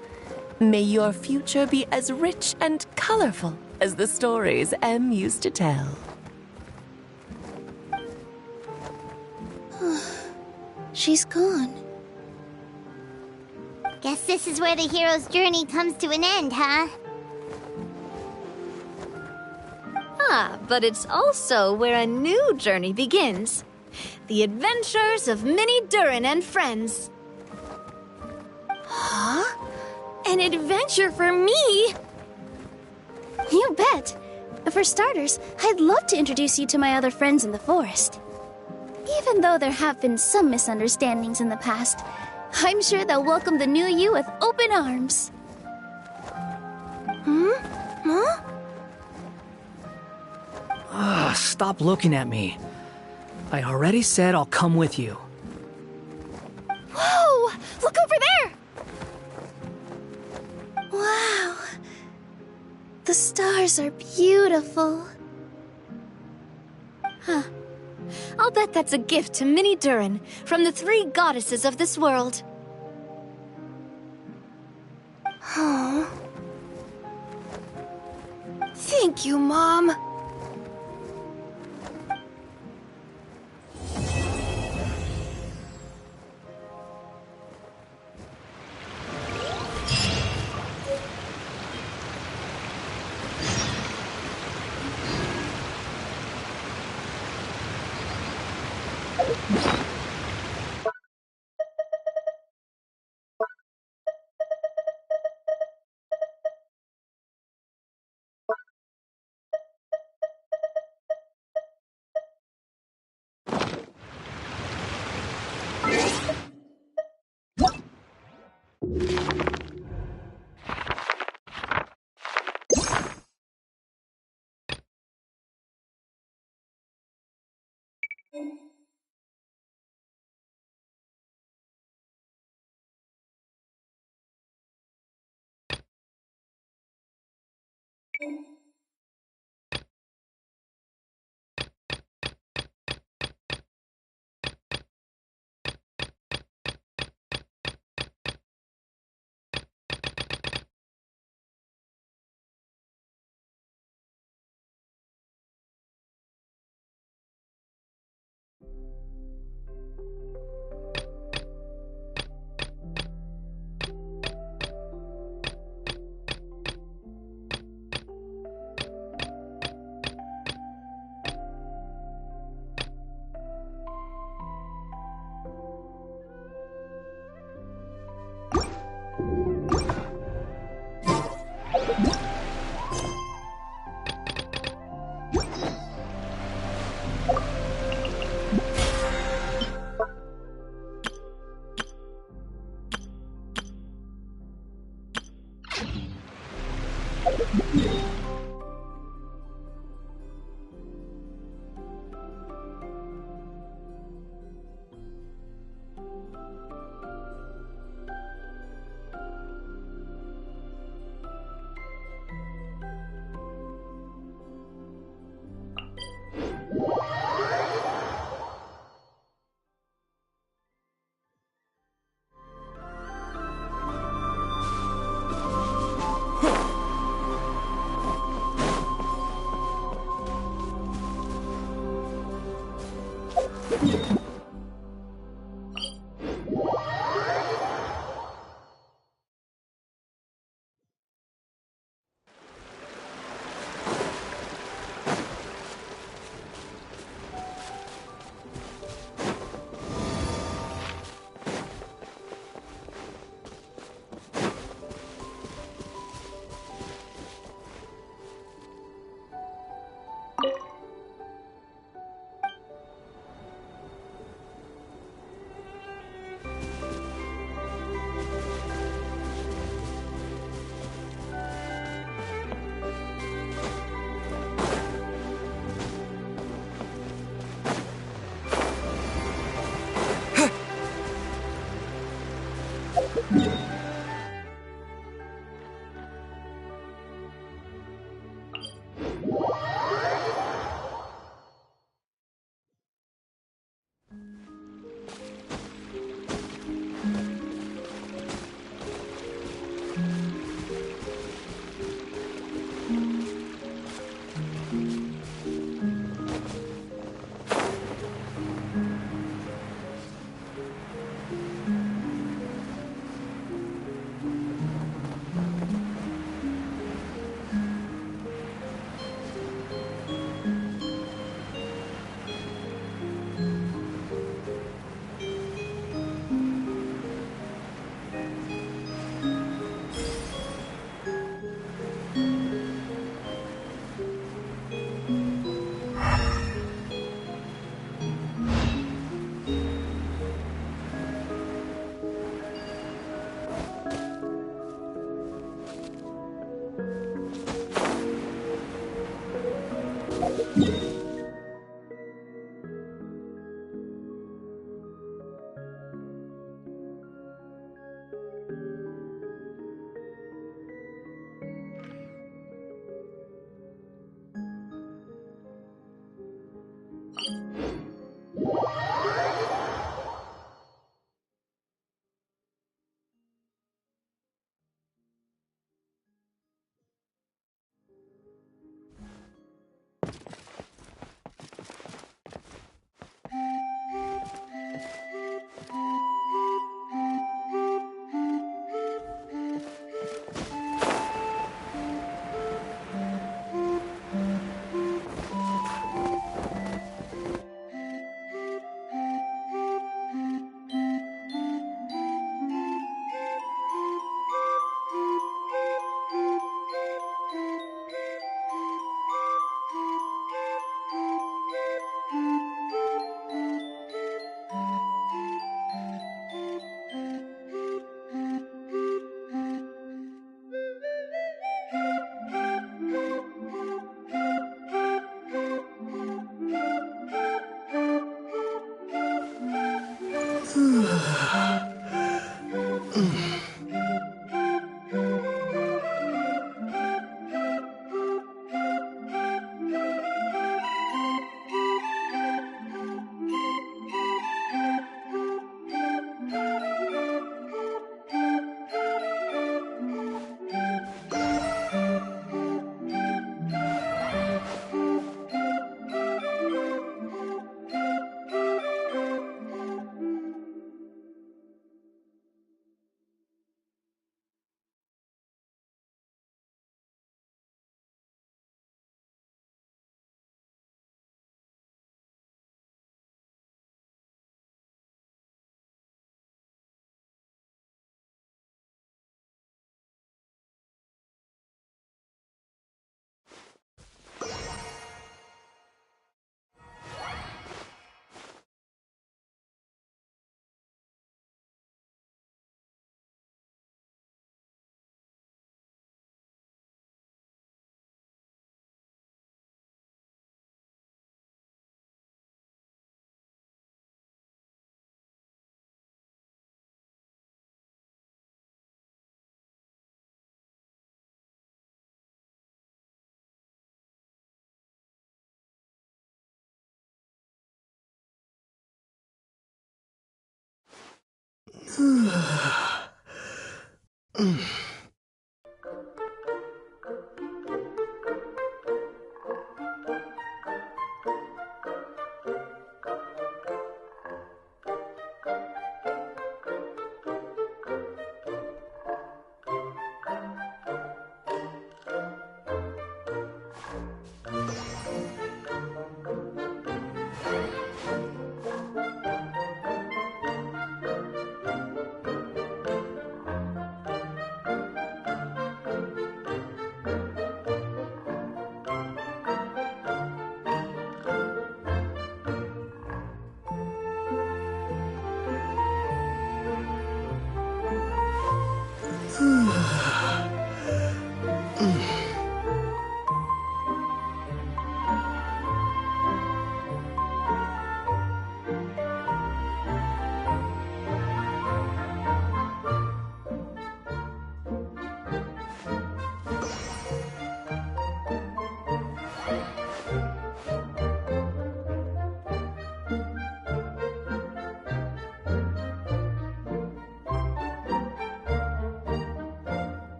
May your future be as rich and colorful as the stories Em used to tell. She's gone. Guess this is where the hero's journey comes to an end, huh? Ah, but it's also where a new journey begins. The adventures of Minnie Durin and friends. Huh? An adventure for me? You bet. For starters, I'd love to introduce you to my other friends in the forest. Even though there have been some misunderstandings in the past, I'm sure they'll welcome the new you with open arms. Huh? Stop looking at me. I already said I'll come with you. Whoa! Look over there! Wow. The stars are beautiful. Huh. I'll bet that's a gift to Minnie Durin from the 3 goddesses of this world. Huh? Thank you, Mom.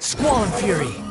Squall and Fury!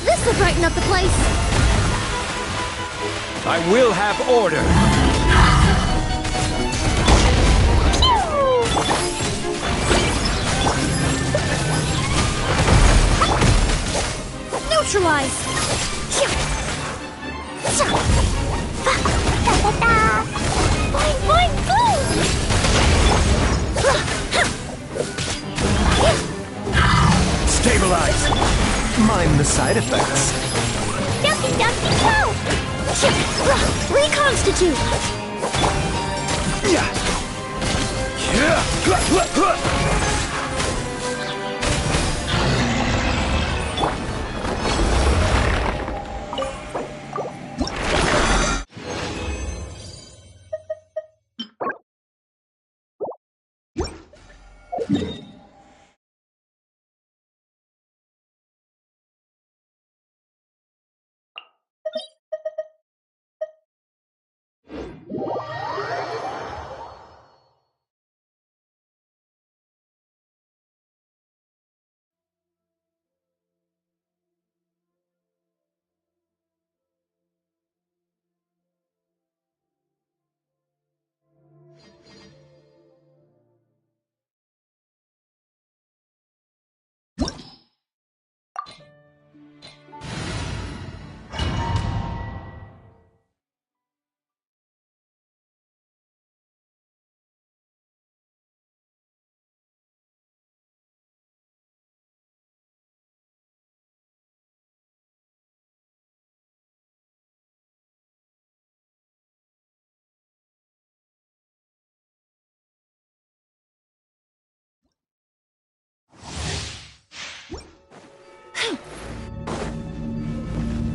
This'll brighten up the place! I will have order. Neutralize! Boing, boing, boom! Stabilize! Mind the side effects. Dumpty, dumpty, go! Reconstitute!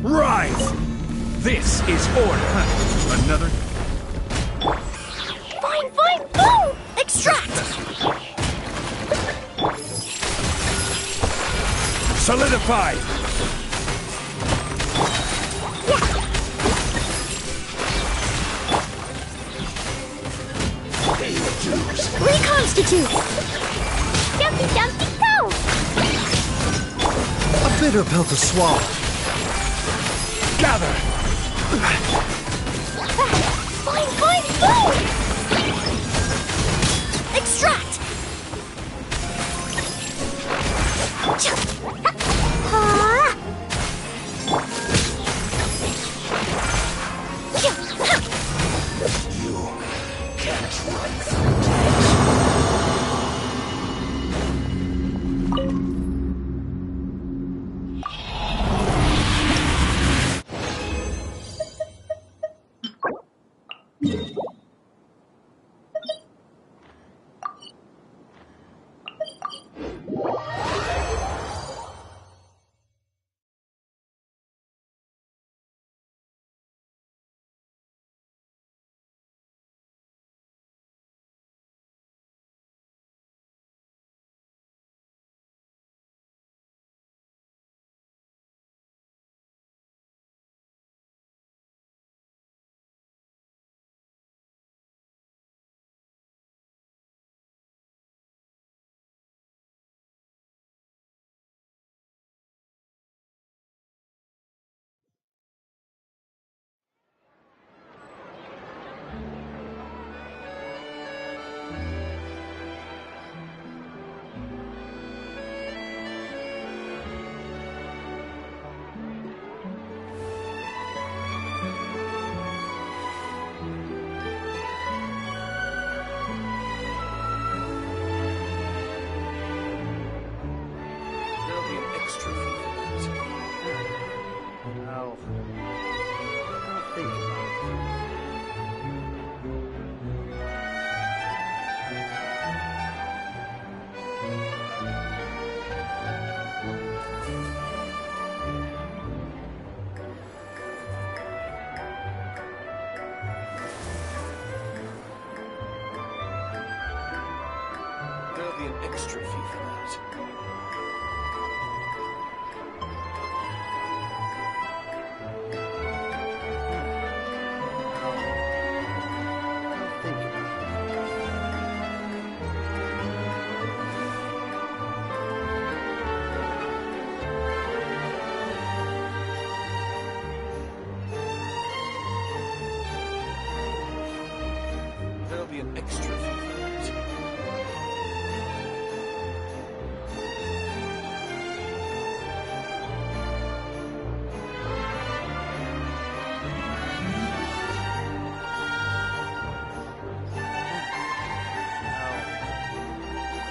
Rise! This is order. Another. Boing, boing, boom! Extract! Solidify! Reconstitute! Dumpty, dumpty, go! A bitter pill to swallow. Gather! Boing, boing, boom! Extract! think about it. There'll be an extra fee for that. There'll be an extra fee for that.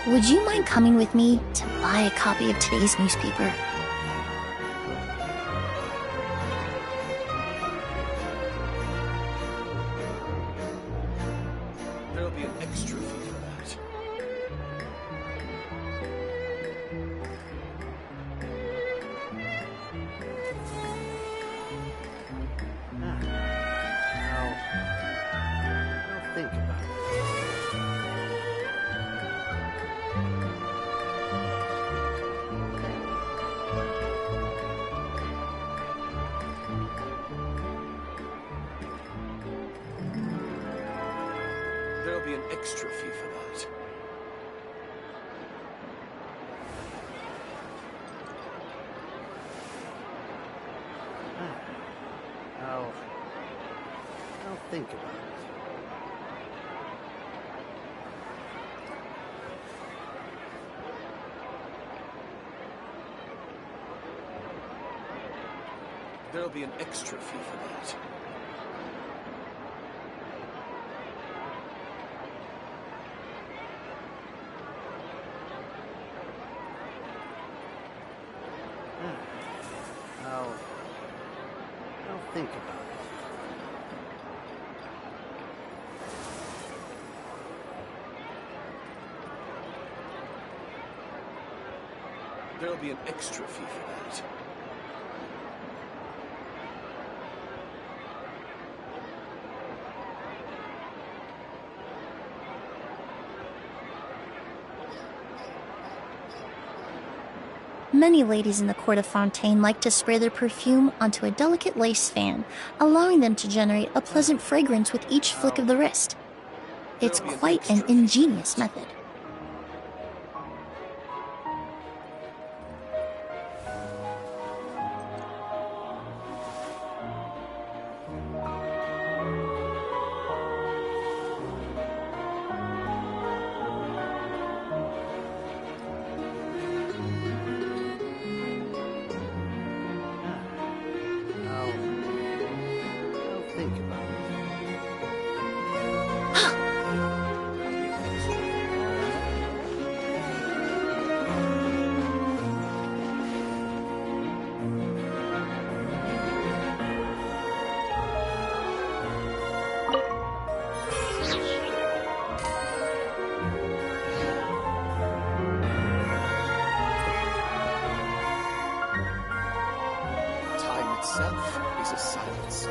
Would you mind coming with me to buy a copy of today's newspaper? There'll be an extra fee for that. I'll think about it. There'll be an extra fee for that. I'll think about it. There'll be an extra fee for that. I'll think about it. There'll be an extra fee for that. Many ladies in the court of Fontaine like to spray their perfume onto a delicate lace fan, allowing them to generate a pleasant fragrance with each flick of the wrist. It's quite an ingenious method. I'll think about it. Time itself is a silence.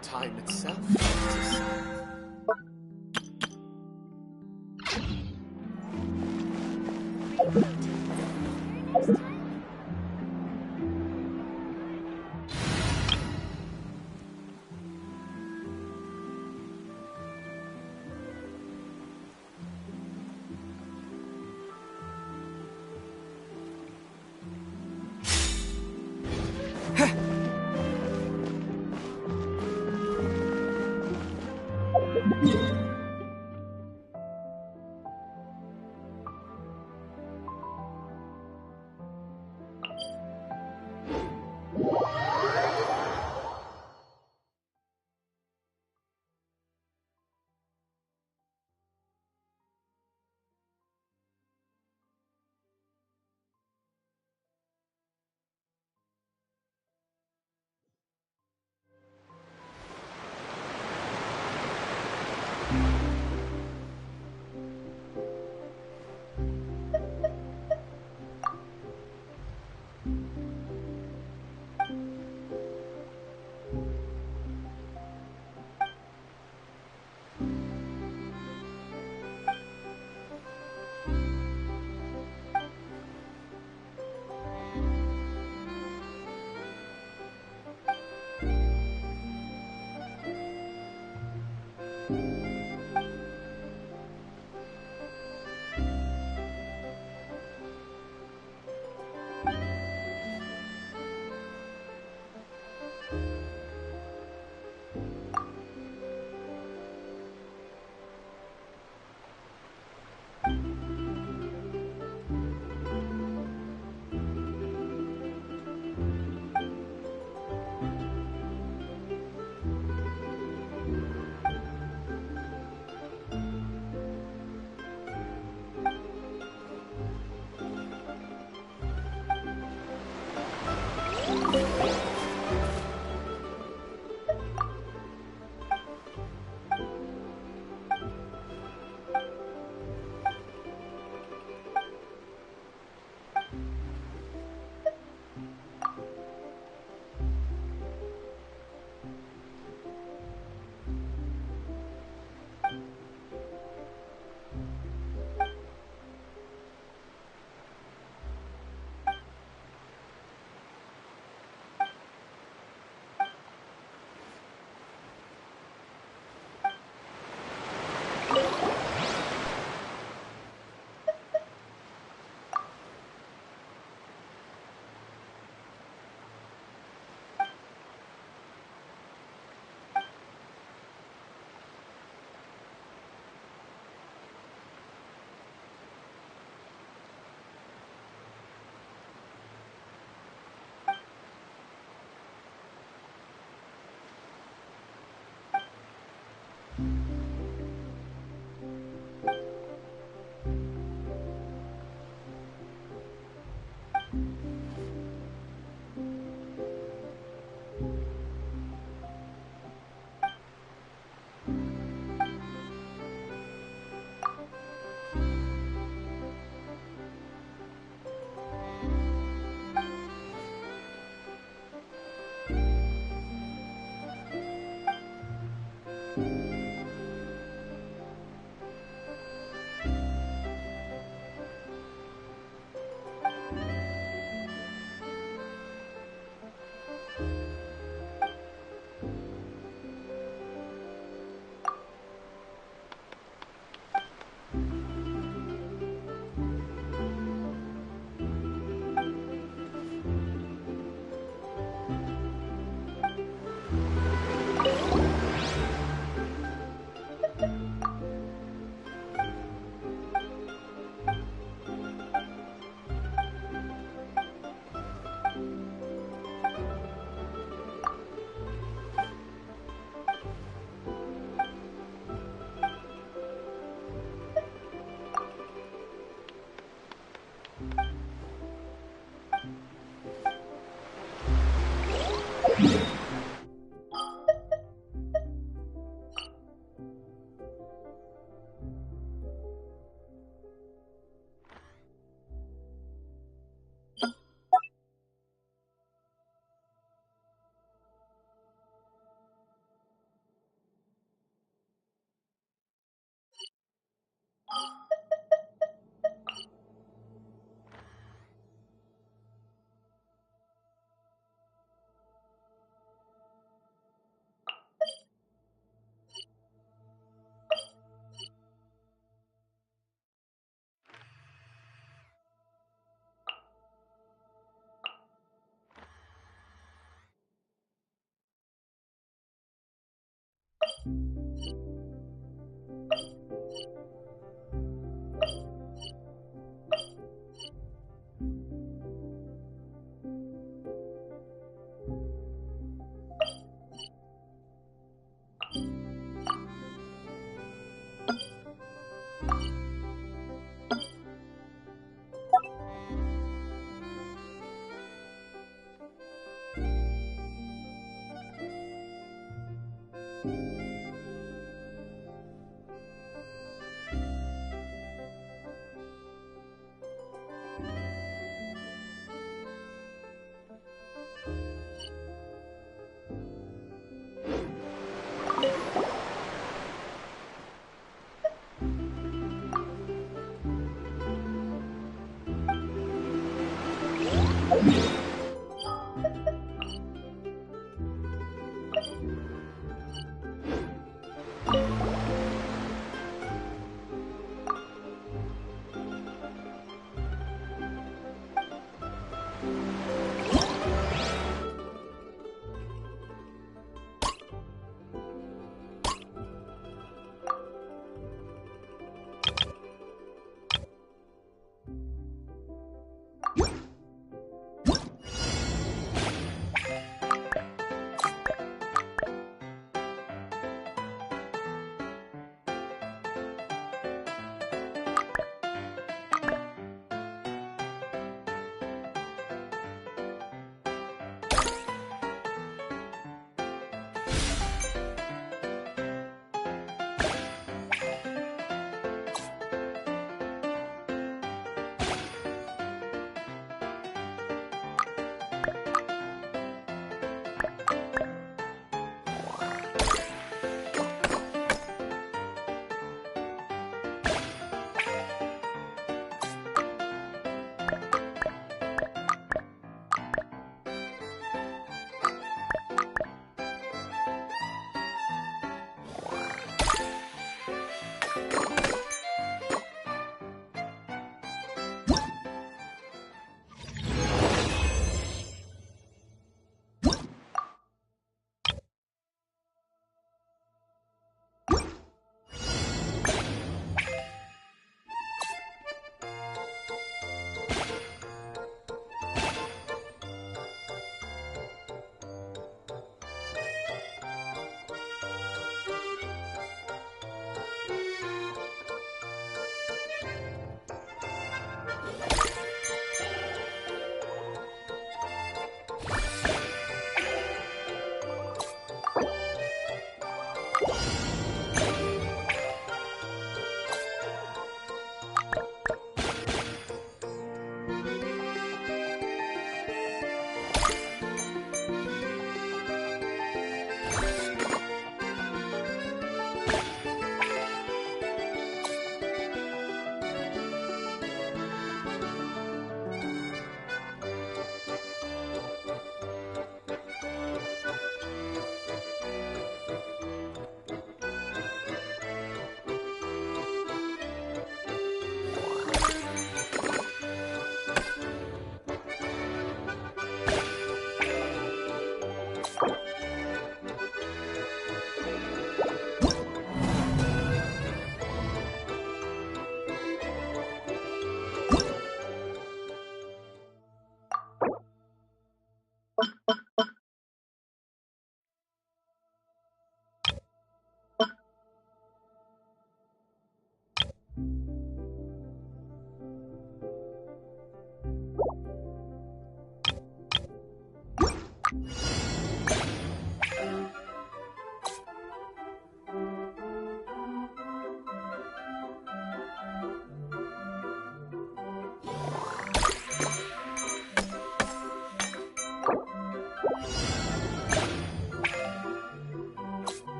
Time itself is a silence.